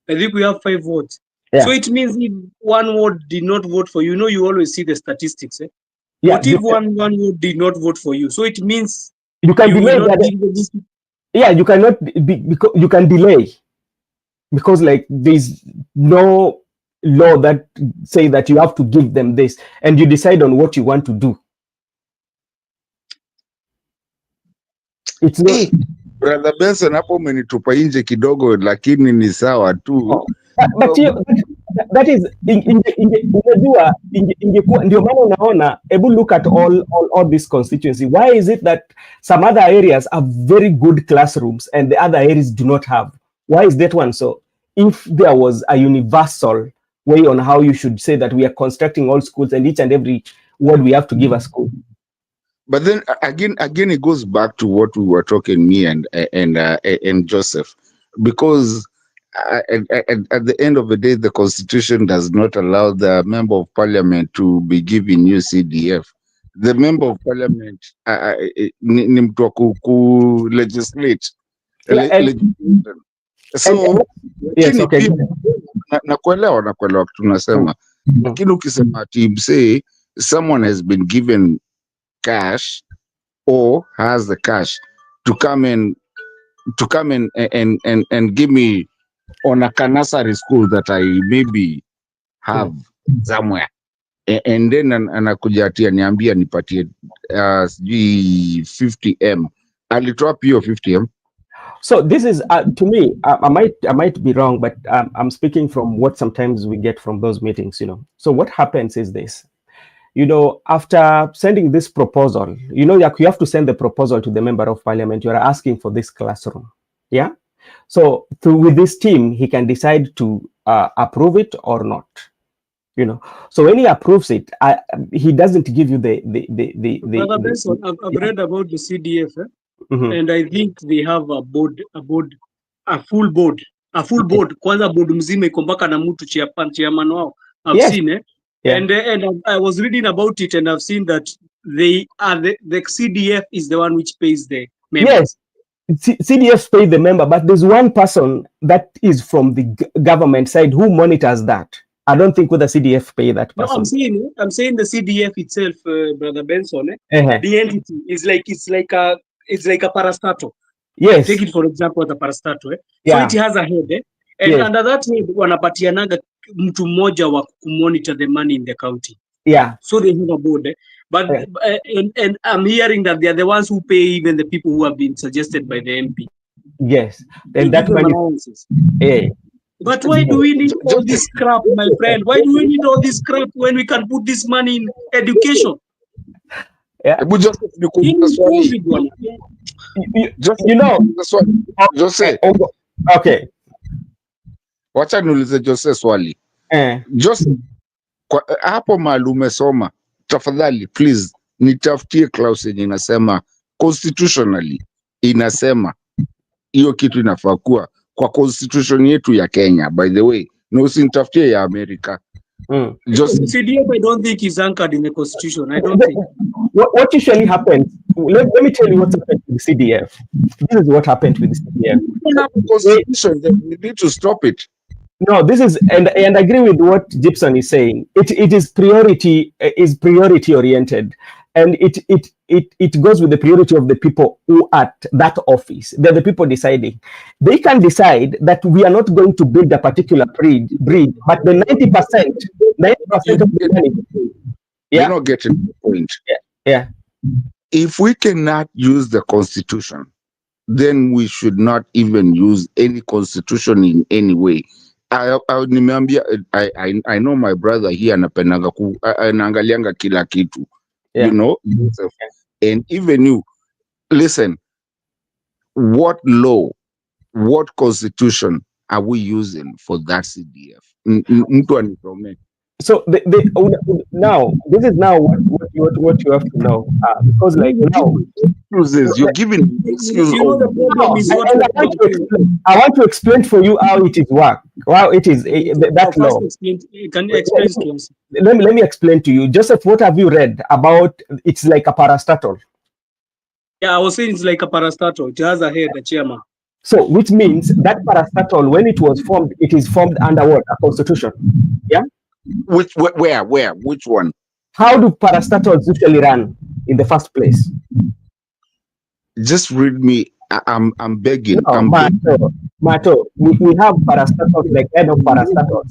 I think we have 5 wards. Yeah. So it means if one ward did not vote for you, you know, you always see the statistics. Yeah, what if one ward did not vote for you? So it means you can delay that. Yeah, you cannot be, because you can delay because like there's no law that say that you have to give them this and you decide on what you want to do. It's not. Brother Benson, hapo umenitupa nje kidogo lakini ni sawa tu. But that is unajua ndio maana unaona able look at all this constituency. Why is it that some other areas have very good classrooms and the other areas do not have? Why is that one so? If there was a universal way on how you should say that we are constructing all schools and each and every ward we have to give a school. But then again, it goes back to what we were talking, me and Joseph, because at the end of the day, the Constitution does not allow the member of parliament to be given new CDF. The member of parliament ni mtu wa ku legislate. Legislation. So yes, okay. nakuelewa tunasema, lakini ukisema ati say someone has been given cash or has the cash to come and give me on a nursery school that I maybe have somewhere, and then anakuja ati niambia nipatie sijui 50M. Alitoa pio 50M. So this is to me, I might be wrong, but I'm speaking from what sometimes we get from those meetings, you know. So what happens is this, you know, after sending this proposal, you know, you have to send the proposal to the member of parliament. You are asking for this classroom, yeah. So with this team, he can decide to approve it or not, you know. So when he approves it, he doesn't give you the Brother Benson, I've read about the CDF, and I think they have a full board. Kwanza board mzima iko mpaka na mtu chairman wao. I've seen it. Yeah. And I was reading about it, and I've seen that they are the CDF is the one which pays the members. Yes, CDF pay the member, but there's one person that is from the government side who monitors that. I don't think whether CDF pay that person. No, I'm saying the CDF itself, Brother Benson. The entity is like a parastatal. Yes. Take it for example as a parastatal. Yeah. So it has a head, and under that head wanapatianaga mtu mmoja wa monitor the money in the county. Yeah. So they have a board, but and I'm hearing that they are the ones who pay even the people who have been suggested by the MP. Yes, and that money. But why do we need all this crap, my friend? Why do we need all this crap when we can put this money in education? Yeah. Jose. Okay. Wacha niulize Jose swali. Jose, hapo mahali umesoma, tafadhali please nitafutie clause yenye inasema constitutionally inasema hiyo kitu inafaa kuwa kwa constitution yetu ya Kenya, by the way, na usinitafutie ya America. CDF, I don't think is anchored in the constitution. I don't think. What usually happens, let me tell you what's happened with the CDF. This is what happened with the CDF. We don't have a constitution, then we need to stop it. No, this is, and I agree with what Gibson is saying. It is priority oriented, and it goes with the priority of the people who are at that office. They're the people deciding. They can decide that we are not going to build a particular breed, but the 90% of the money. You're not getting the point. Yeah. If we cannot use the constitution, then we should not even use any constitution in any way. I know my brother here anapendaga anaangalianga kila kitu, you know, and even you listen, what law, what constitution are we using for that CDF? Mtu anisome. So now this is now what you have to know, because like now excuses you're giving excuses. I want to explain for you how it is work. How it is that law. Can you explain to us? Let me explain to you. Joseph, what have you read about? It's like a parastatal. Yeah, I was saying it's like a parastatal. It has a head, a chairman. So, which means that parastatal, when it was formed, it is formed under what? A constitution. Yeah. Which one? How do parastatals usually run in the first place? Just read me. I'm begging. No, Mato, we have parastatals, like head of parastatals.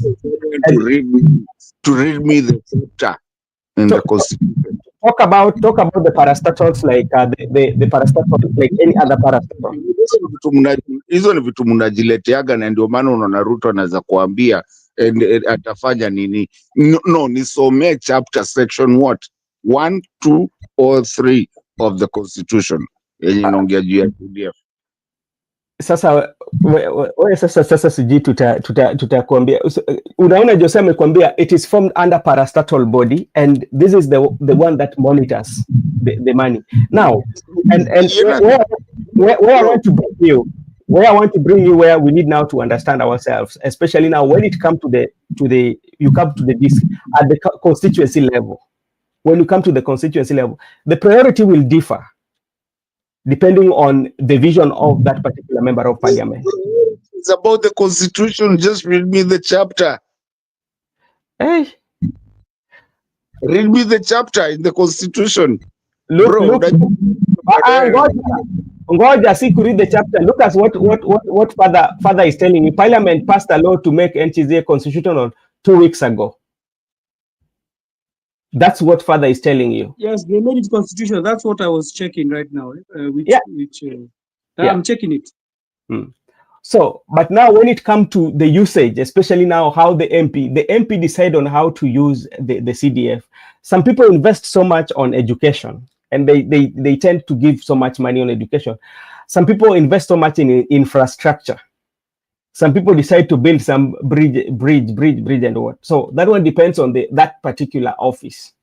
To read me the chapter in the constitution. Talk about the parastatals, like the parastatals, like any other parastatal. Hizo ni vitu mnajileteaga, na ndio maana unaona Ruto anaweza kuambia atafanya nini. No, nisome chapter section what 1, 2 or 3 of the constitution yenye inaongea juu ya CDF. Sasa wewe sasa sijui tutakwambia. Unaona Jose amekwambia it is formed under parastatal body and this is the one that monitors the money. Now, and where I want to bring you, where we need now to understand ourselves, especially now when it comes to the you come to the disc at the constituency level. When you come to the constituency level, the priority will differ depending on the vision of that particular member of parliament. It's about the constitution. Just read me the chapter. Hey, read me the chapter in the constitution. Look. Ngoja si read the chapter. Look at what father is telling you. Parliament passed a law to make NCZA constitutional 2 weeks ago. That's what father is telling you. Yes, they made it constitutional. That's what I was checking right now. I'm checking it. So, but now when it comes to the usage, especially now how the MP decide on how to use the CDF. Some people invest so much on education and they tend to give so much money on education. Some people invest so much in infrastructure. Some people decide to build some bridge and what. So that one depends on that particular office,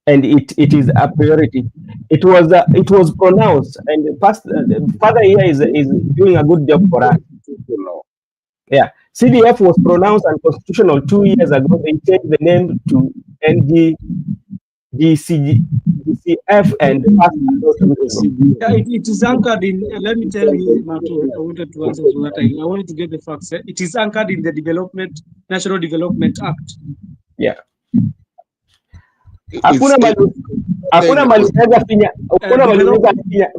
and it is a priority. It was pronounced, and the father here is doing a good job for us. Yeah, CDF was pronounced unconstitutional 2 years ago. They changed the name to DCF and it is anchored in. Let me tell you, Mato, I wanted to answer to that. I wanted to get the facts. It is anchored in the National Development Act. Yeah. Hakuna mali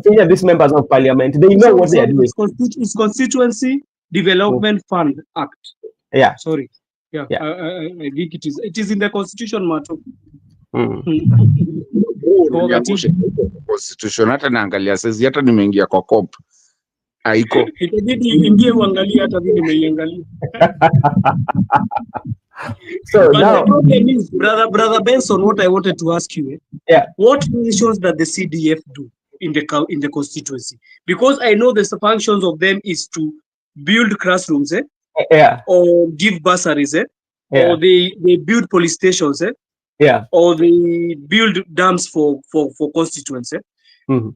finya these members of parliament. They know what they are doing. It's Constituency Development Fund Act. Yeah. Sorry. Yeah. I think it is in the Constitution, Mato. Constitution hata naangalia sasa, hata nimeingia kwa comp haiko. Itabidi ingie uangalie, hata mimi nimeiangalia. So but now, the problem is, brother Benson, what I wanted to ask you, what functions does the CDF do in the constituency? Because I know the functions of them is to build classrooms, or give bursaries, or they build police stations, or they build dams for constituents.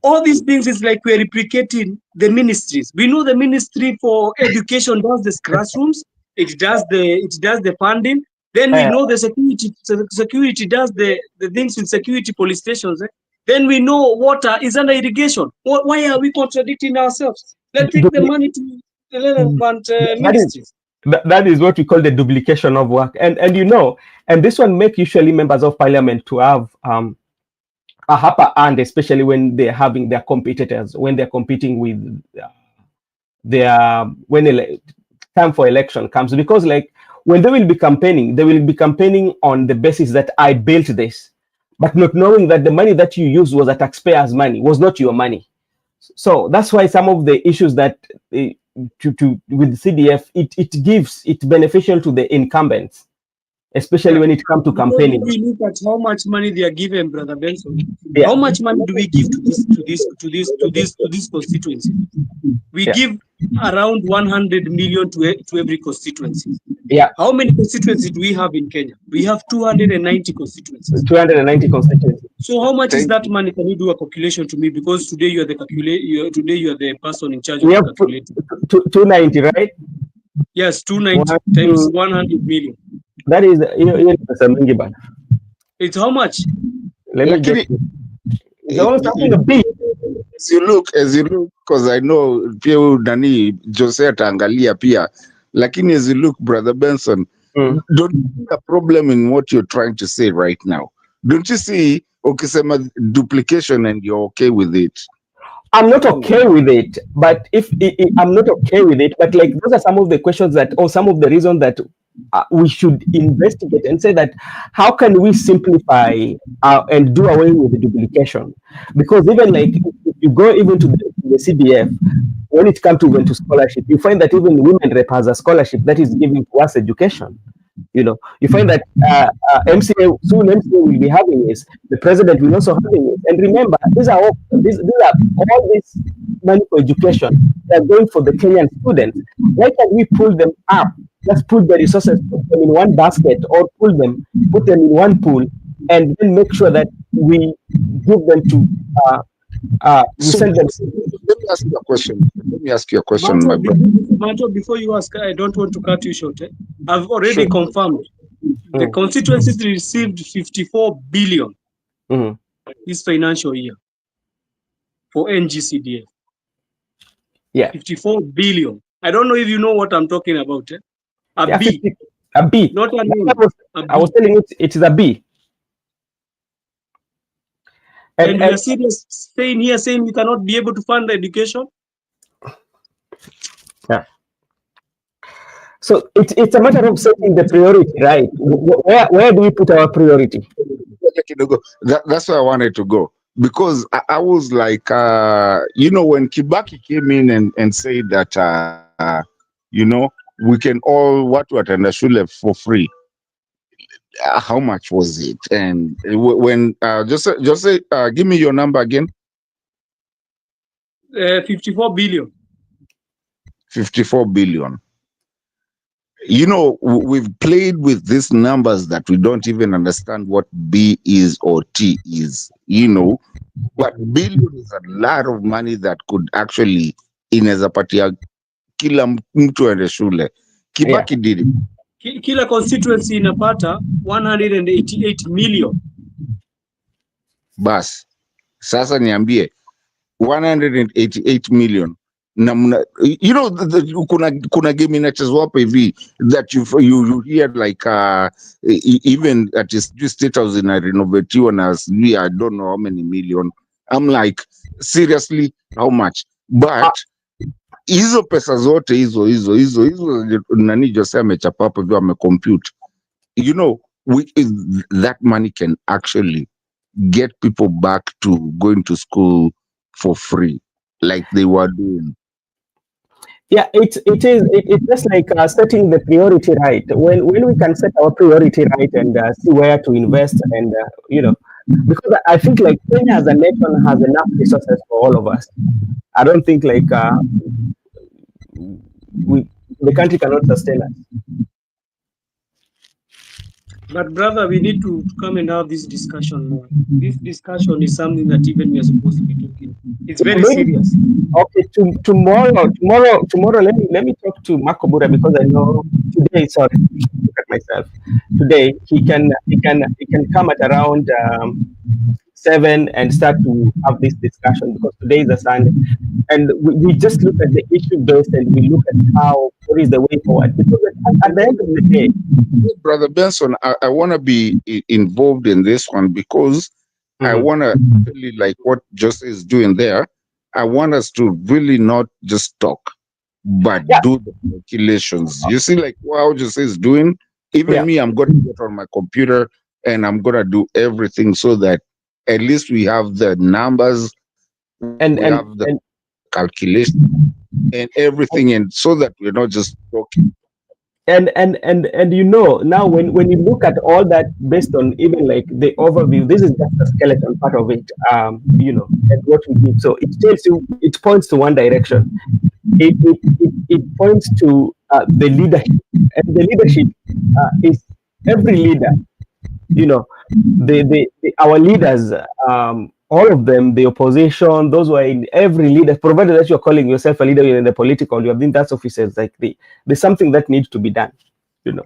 All these things is like we're replicating the ministries. We know the Ministry for Education does the classrooms, it does the funding. Then we know the security does the things in security police stations. Then we know water is under irrigation. Why are we contradicting ourselves? Let's take the money to the relevant ministries. That is what we call the duplication of work, and this one make usually members of parliament to have a upper hand, especially when they're having their competitors, when they're competing with when time for election comes, because like when they will be campaigning on the basis that I built this, but not knowing that the money that you used was a taxpayer's money, was not your money. So that's why some of the issues that with CDF, it's beneficial to the incumbents, especially when it comes to campaigning. We look at how much money they are given, brother Benson. How much money do we give to this constituency? We give around 100 million to every constituency. Yeah. How many constituencies do we have in Kenya? We have 290 constituencies. 290 constituencies. So how much is that money? Can you do a calculation to me? Because today you are the today you are the person in charge of calculating. 290, right? Yes, 290 times 100 million. That is, it's how much? Let me get it. It's almost something big. As you look, because I know pia Dani Jose ataangalia pia, lakini as you look, brother Benson, don't you see a problem in what you're trying to say right now? Don't you see ukisema duplication and you're okay with it? I'm not okay with it, but I'm not okay with it, but like those are some of the questions that, or some of the reasons that we should investigate and say that how can we simplify and do away with the duplication? Because even like if you go even to the CDF, when it comes to scholarship, you find that even women rep has a scholarship that is giving to us education. You know, you find that MCA soon MCA will be having this, the president will also having it. And remember, these are all this money for education that are going for the Kenyan students. Why can't we pull them up? Just put the resources, put them in one basket, or put them in one pool, and then make sure that we give them to send them. Let me ask you a question. My brother. Mato, before you ask, I don't want to cut you short. I've already confirmed. The constituencies received 54 billion this financial year for NGCDF. Yeah. 54 billion. I don't know if you know what I'm talking about. A B. A B. Not a name. I was telling you it is a B. And we are serious staying here saying we cannot be able to fund the education? Yeah. So it's a matter of setting the priority, right? Where do we put our priority? That's where I wanted to go. Because I was like, you know, when Kibaki came in and said that, you know, we can all attend shule for free. How much was it? And when just say, give me your number again. 54 billion. 54 billion. You know, we've played with these numbers that we don't even understand what B is or T is, you know, but billion is a lot of money that could actually inaweza patia kila mtu aende shule. Kibaki did it. Kila constituency inapata 188 million. Bas, sasa niambie 188 million. You know, kuna game inachezwa hapa hivi that you hear like even at State House inarenovatiwa na I don't know how many million. I'm like, seriously, how much? But hizo pesa zote hizo nani Jose amechapa hapo hivyo amecompute. You know, that money can actually get people back to going to school for free like they were doing. Yeah, it's just like setting the priority right. When we can set our priority right and see where to invest, and you know, because I think like Kenya as a nation has enough resources for all of us. I don't think like the country cannot sustain us. But brother, we need to come and have this discussion more. This discussion is something that even we are supposed to be talking. It's very serious. Okay, tomorrow. Let me talk to Makobura, because I know today. Sorry, look at myself. Today he can come at around 7 and start to have this discussion, because today is a Sunday, and we just look at the issue based, and we look at what is the way forward. Because at the end of the day, Brother Benson, I want to be involved in this one, because I want to really like what Jose is doing there. I want us to really not just talk, but do the calculations. You see, like what Jose is doing. Even me, I'm going to get on my computer and I'm going to do everything so that at least we have the numbers and have the calculation and everything, and so that we're not just talking. And you know, now when you look at all that based on even like the overview, this is just a skeleton part of it, you know, and what we did. So it tells you, it points to one direction. It points to the leadership, and the leadership is every leader. You know, our leaders, all of them, the opposition, those who are in every leader, provided that you're calling yourself a leader, you're in the political, you have been that officers, like there's something that needs to be done, you know.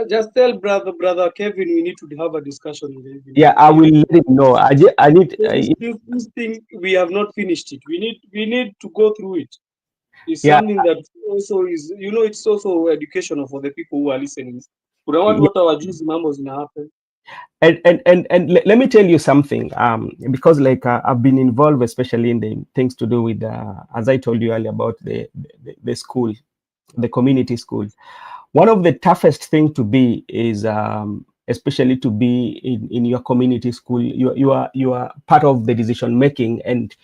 Just tell brother Kevin, we need to have a discussion with him. Yeah, I will let him know. This thing, we have not finished it. We need to go through it. It's something that also is, you know, it's also educational for the people who are listening. And let me tell you something, because like I've been involved, especially in the things to do with, as I told you earlier, about the school, the community school. One of the toughest thing to be is, especially to be in your community school, you are part of the decision making, and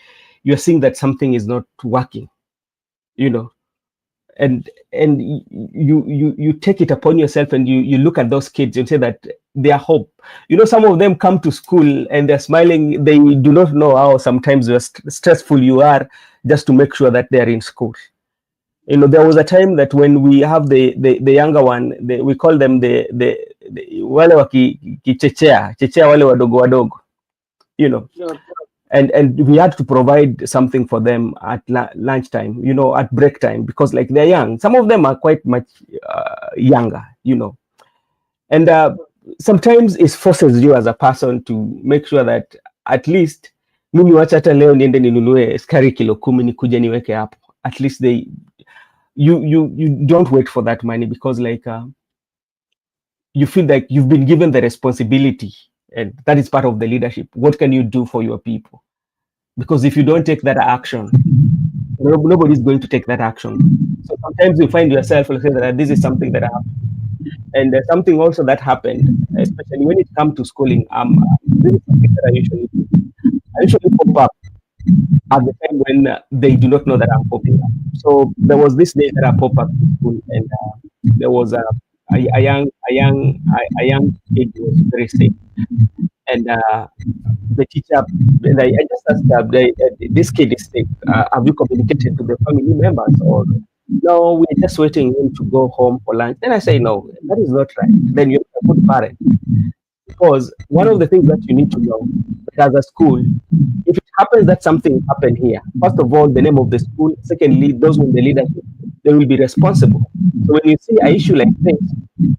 you're seeing that something is not working, you know. you take it upon yourself, and you look at those kids and say that they are hope. You know, some of them come to school and they're smiling. They do not know how sometimes stressful you are just to make sure that they're in school. You know, there was a time that when we have the younger one, we call them the wale wa kichechea wale wadogo wadogo, you know. Yeah. And we had to provide something for them at lunchtime, you know, at break time, because like they're young. Some of them are quite much younger, you know. And sometimes it forces you as a person to make sure that at least mimi wacha hata leo niende ninunue skari kilo 10 nikuje niweke hapo. At least you don't wait for that money, because like you feel like you've been given the responsibility, and that is part of the leadership. What can you do for your people? Because if you don't take that action, nobody's going to take that action. So sometimes you find yourself saying that this is something that happened. And something also that happened, especially when it comes to schooling, this is something that I usually pop up at the time when they do not know that I'm popping up. So there was this day that I popped up to school, and there was a young kid who was very sick, and the teacher, and I just asked this kid is sick. Have you communicated to the family members, or no? We're just waiting him to go home for lunch. Then I say, no, that is not right. Then you're a good parent, because one of the things that you need to know that as a school, if it happens that something happened here, first of all, the name of the school. Secondly, those in the leadership, they will be responsible. So when you see an issue like this,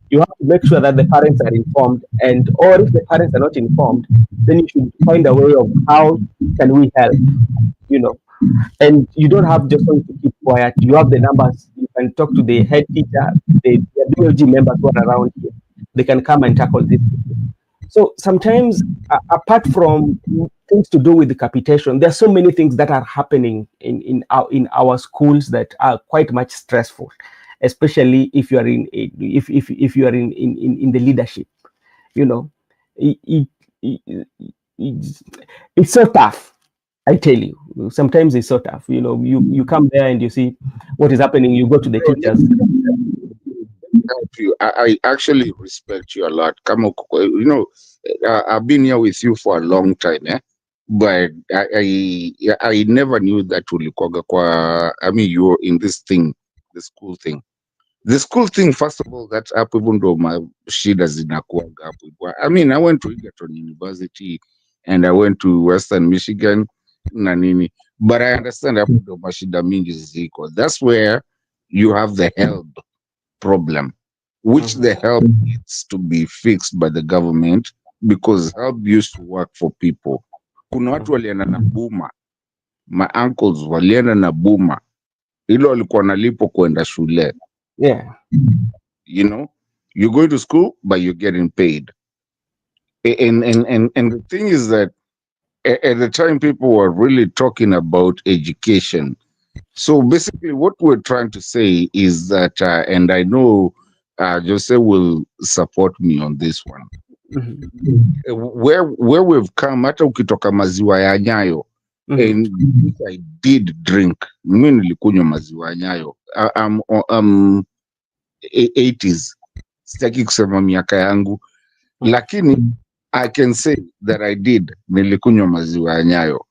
you have to make sure that the parents are informed, and or if the parents are not informed, then you should find a way of how can we help, you know. And you don't have just to keep quiet. You have the numbers. You can talk to the head teacher, the BLG members who are around here. They can come and tackle this. So sometimes, apart from things to do with the capitation, there are so many things that are happening in our schools that are quite much stressful, especially if you are if you are in the leadership. You know, it's so tough. I tell you, sometimes it's so tough. You know, you come there and you see what is happening. You go to the teachers. I actually respect you a lot. You know, I've been here with you for a long time, but I never knew that ulikoga kwa. I mean, you're in this thing, the school thing. The school thing, first of all, that's up even though my shida zinakuaga hapo. I mean, I went to Egerton University and I went to Western Michigan na nini, but I understand hapo ndo mashida mingi ziko. That's where you have the health problem, which the help needs to be fixed by the government, because help used to work for people. Kuna watu walienda na buma, my uncles walienda na buma, ilo walikuwa nalipo kwenda shule. Yeah, you know, you go to school but you're getting paid, and the thing is that at the time people were really talking about education. So basically what we're trying to say is that and I know Jose will support me on this one. Where we've come, hata ukitoka maziwa ya Nyayo, and I did drink, mimi nilikunywa maziwa ya Nyayo. I'm 80s, sitaki kusema miaka yangu, lakini I can say that I did, nilikunywa maziwa ya Nyayo.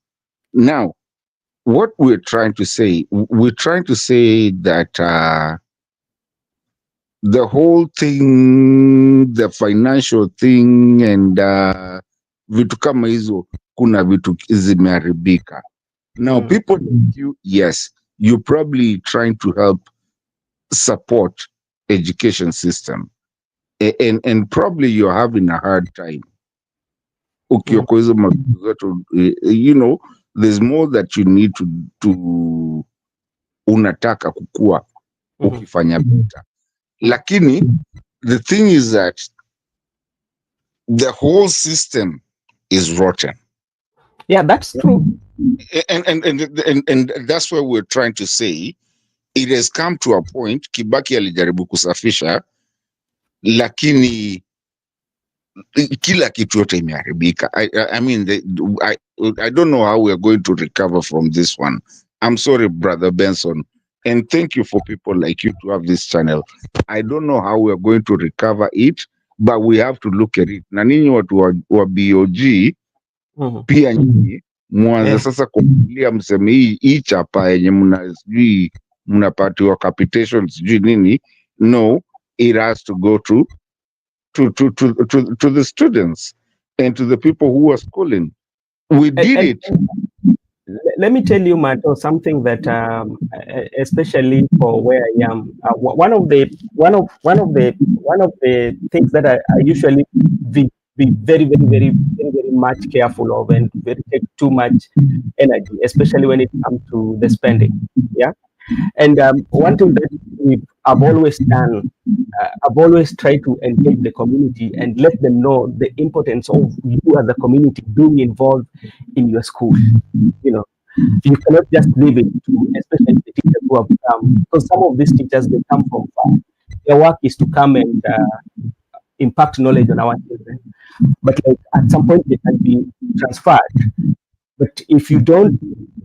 Now what we're trying to say that the whole thing, the financial thing, and vitu kama hizo, kuna vitu zimeharibika. Now people like you, yes, you're probably trying to help support education system, and probably you're having a hard time. You know, there's more that you need to unataka kukua ukifanya better. Lakini the thing is that the whole system is rotten. Yeah, that's true. And that's why we're trying to say it has come to a point. Kibaki alijaribu kusafisha, lakini kila kitu yote imeharibika. I mean, I don't know how we're going to recover from this one. I'm sorry, Brother Benson. And thank you for people like you to have this channel. I don't know how we are going to recover it, but we have to look at it. Na ninyi watu wa BOG pia nyinyi mwanze sasa kuangalia mseme hii chapa yenye mna sijui mnapatiwa capitation sijui nini. No, it has to go to the students and to the people who are schooling. We did it. Let me tell you, Mato, something that especially for where I am, one of the things that I usually be very much careful of and take too much energy, especially when it comes to the spending. Yeah. And one thing that I've always done, I've always tried to engage the community and let them know the importance of you as a community being involved in your school. You know, you cannot just leave it to, especially the teachers who have come, because some of these teachers, they come from far. Their work is to come and impact knowledge on our children. But like, at some point, they can be transferred. But if you don't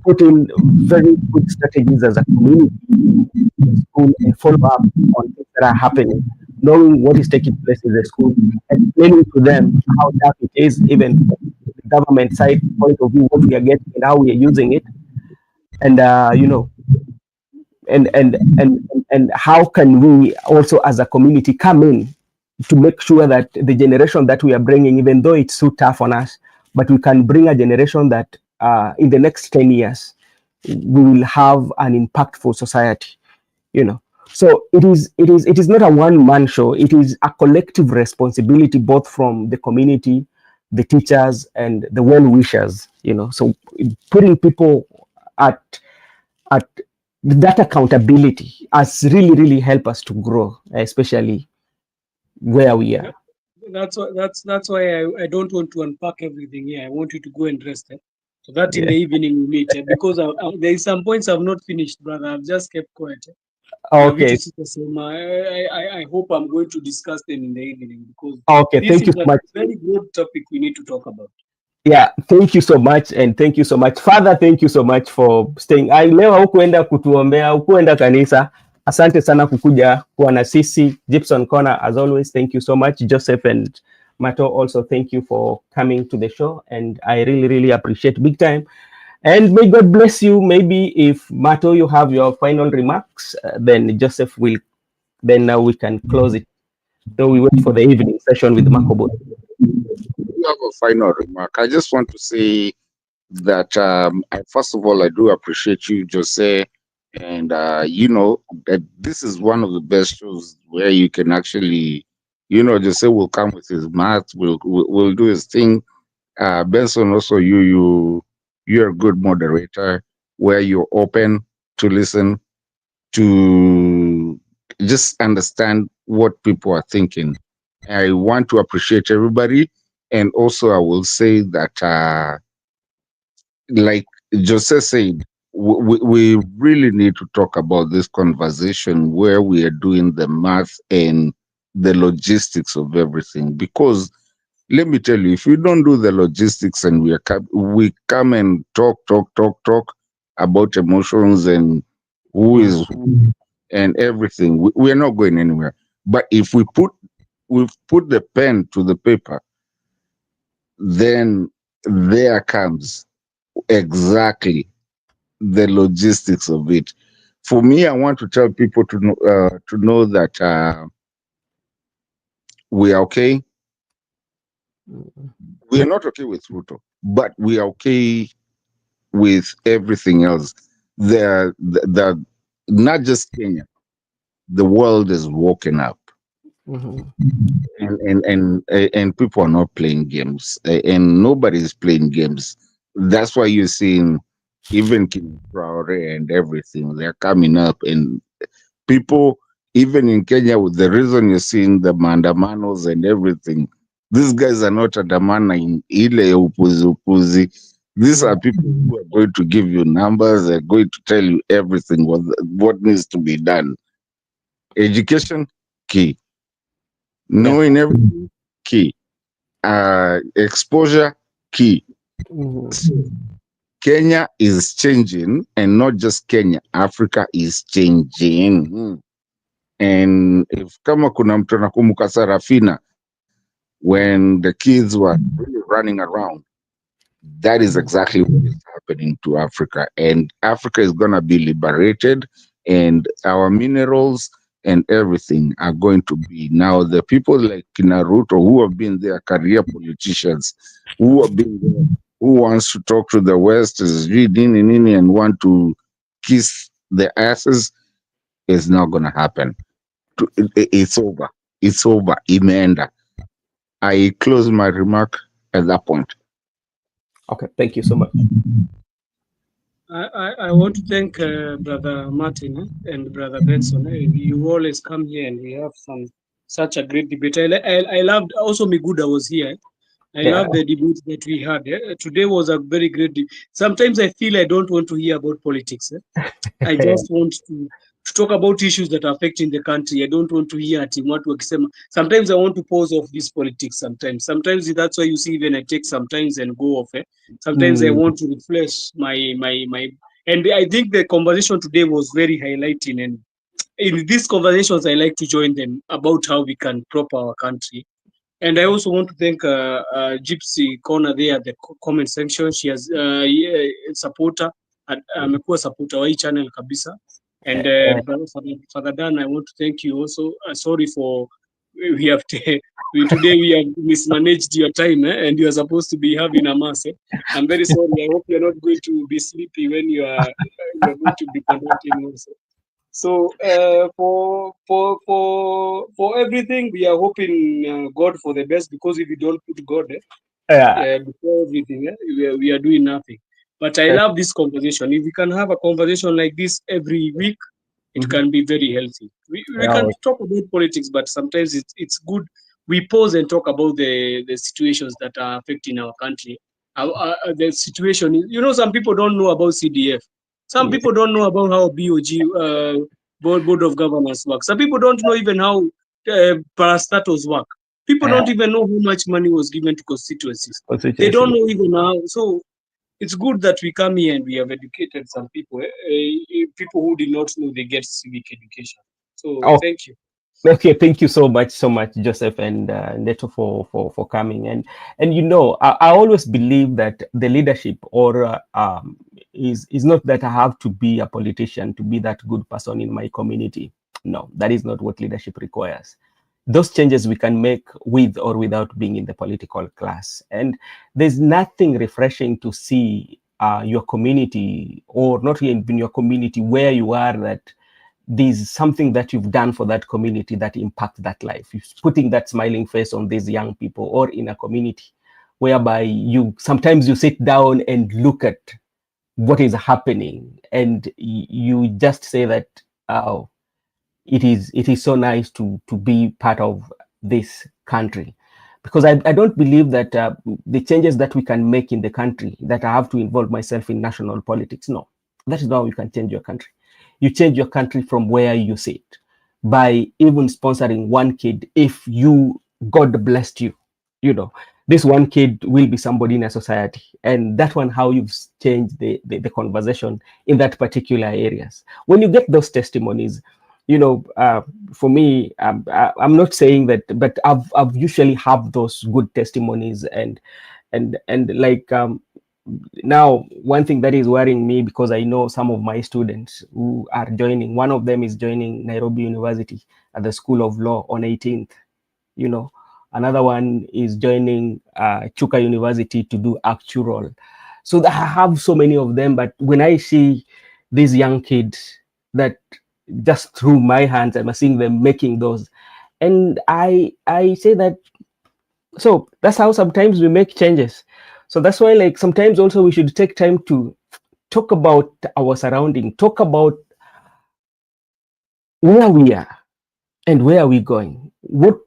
put in very good strategies as a community in school and follow up on things that are happening, knowing what is taking place in the school, explaining to them how tough it is, even from the government side point of view, what we are getting and how we are using it, and you know, and how can we also as a community come in to make sure that the generation that we are bringing, even though it's so tough on us, but we can bring a generation that in the next 10 years, we will have an impactful society, you know. So it is not a one-man show. It is a collective responsibility, both from the community, the teachers, and the well-wishers, you know. So putting people at that accountability has really helped us to grow, especially where we are. That's why I don't want to unpack everything here. I want you to go and rest. So that in the evening we meet. Because there is some points I've not finished, brother. I've just kept quiet. Okay. I hope I'm going to discuss them in the evening, because thank you so much. Very good topic we need to talk about. Yeah, thank you so much, and thank you so much. Father, thank you so much for staying. Leo hukuenda kutuombea, hukuenda kanisa. Asante sana kukuja kuwa na sisi. Gibson Corner, as always, thank you so much. Joseph and Mato, also thank you for coming to the show, and I really appreciate big time. And may God bless you. Maybe if Mato, you have your final remarks, then Joseph will, then now we can close it. So we wait for the evening session with Makobo. You have a final remark. I just want to say that first of all, I do appreciate you, Jose, and you know that this is one of the best shows where you can actually, you know, Jose will come with his math, will do his thing. Benson, also you're a good moderator where you're open to listen, to just understand what people are thinking. I want to appreciate everybody. And also, I will say that, like Jose said, we really need to talk about this conversation where we are doing the math and the logistics of everything. Because let me tell you, if we don't do the logistics and we come and talk about emotions and who is who and everything, we are not going anywhere. But if we put the pen to the paper, then there comes exactly the logistics of it. For me, I want to tell people to know that we are okay. We are not okay with Ruto, but we are okay with everything else. The not just Kenya, the world is woken up. And people are not playing games, and nobody's playing games. That's why you're seeing even King Traore and everything, they're coming up, and people even in Kenya, with the reason you're seeing the maandamanos and everything, these guys are not andamana ile upuzi. These are people who are going to give you numbers, they're going to tell you everything what needs to be done. Education, key. Knowing everything, key. Exposure, key. Kenya is changing, and not just Kenya, Africa is changing. And if kama kuna mtu anakumbuka Sarafina, when the kids were really running around, that is exactly what is happening to Africa. And Africa is going to be liberated, and our minerals and everything are going to be. Now, the people like Naruto who have been there, career politicians, who have been there, who wants to talk to the West, is reading and want to kiss the asses, is not going to happen. It's over. It's over. Imeenda. I close my remark at that point. Okay, thank you so much. I want to thank Brother Martin and Brother Benson. You always come here and we have such a great debate. I loved also Miguda was here. I love the debate that we had. Today was a very great debate. Sometimes I feel I don't want to hear about politics. I just want to talk about issues that are affecting the country. I don't want to hear what wakisema. Sometimes I want to pause off this politics. Sometimes that's why you see even I take sometimes and go off. Sometimes I want to refresh my. And I think the conversation today was very highlighting. And in these conversations, I like to join them about how we can prop our country. And I also want to thank Gypsy Corner there at the comment section. She has supporter, amekuwa supporter wa hii channel kabisa. And Father Dan, I want to thank you also. Sorry for today we have mismanaged your time, and you are supposed to be having a mass. I'm very sorry. I hope you're not going to be sleepy when you are going to be conducting also. So for everything, we are hoping God for the best, because if you don't put God before everything, we are doing nothing. But I love this conversation. If we can have a conversation like this every week, it can be very healthy. We can talk about politics, but sometimes it's good we pause and talk about the situations that are affecting our country. The situation is, some people don't know about CDF. Some people don't know about how BOG, Board of Governors work. Some people don't know even how parastatals work. People don't even know how much money was given to constituencies. They don't know even how. So it's good that we come here and we have educated some people. People who did not know they get civic education. So thank you. Okay, thank you so much, Joseph and Neto for coming. And I always believe that the leadership is not that I have to be a politician to be that good person in my community. No, that is not what leadership requires. Those changes we can make with or without being in the political class. And there's nothing refreshing to see your community, or not even your community where you are, that there's something that you've done for that community that impact that life. You're putting that smiling face on these young people, or in a community whereby sometimes you sit down and look at what is happening, and you just say that, oh, it is so nice to be part of this country. Because I don't believe that the changes that we can make in the country, that I have to involve myself in national politics. No, that is not how you can change your country. You change your country from where you sit, by even sponsoring one kid. If God blessed you, this one kid will be somebody in a society, and that one, how you've changed the conversation in that particular areas. When you get those testimonies, for me, I'm not saying that, but I've usually have those good testimonies, and like now, one thing that is worrying me, because I know some of my students who are joining, one of them is joining Nairobi University at the School of Law on 18th, another one is joining Chuka University to do actuarial. So I have so many of them, but when I see these young kids that just through my hands, I'm seeing them making those, and I say that, so that's how sometimes we make changes. So that's why, like, sometimes also we should take time to talk about our surrounding, talk about where we are and where are we going. What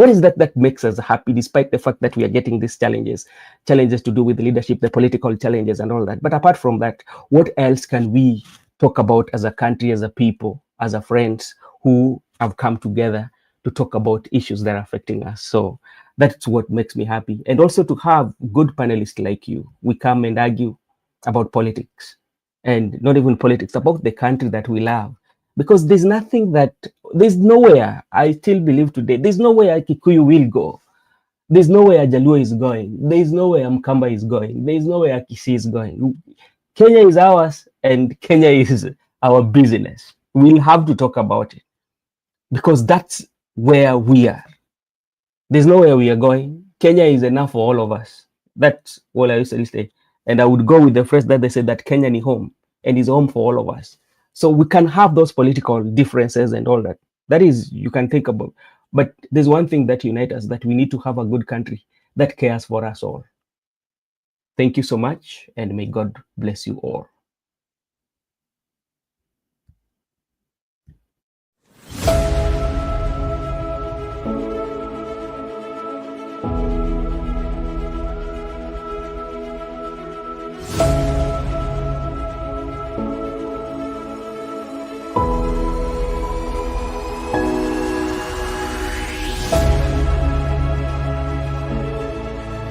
is that makes us happy, despite the fact that we are getting these challenges to do with leadership, the political challenges and all that. But apart from that, what else can we talk about as a country, as a people, as a friends who have come together to talk about issues that are affecting us? So that's what makes me happy. And also to have good panelists like you. We come and argue, about politics, and not even politics, about the country that we love. Because there's nowhere, I still believe today, there's nowhere Kikuyu will go. There's nowhere Jaluo is going. There's nowhere Mkamba is going. There's nowhere Kisii is going. Kenya is ours, and Kenya is our business. We'll have to talk about it because that's where we are. There's nowhere we are going. Kenya is enough for all of us. That's what I used to say. And I would go with the phrase that they said that Kenya is home and is home for all of us. So we can have those political differences and all that. That is, you can think about. But there's one thing that unites us, that we need to have a good country that cares for us all. Thank you so much, and may God bless you all.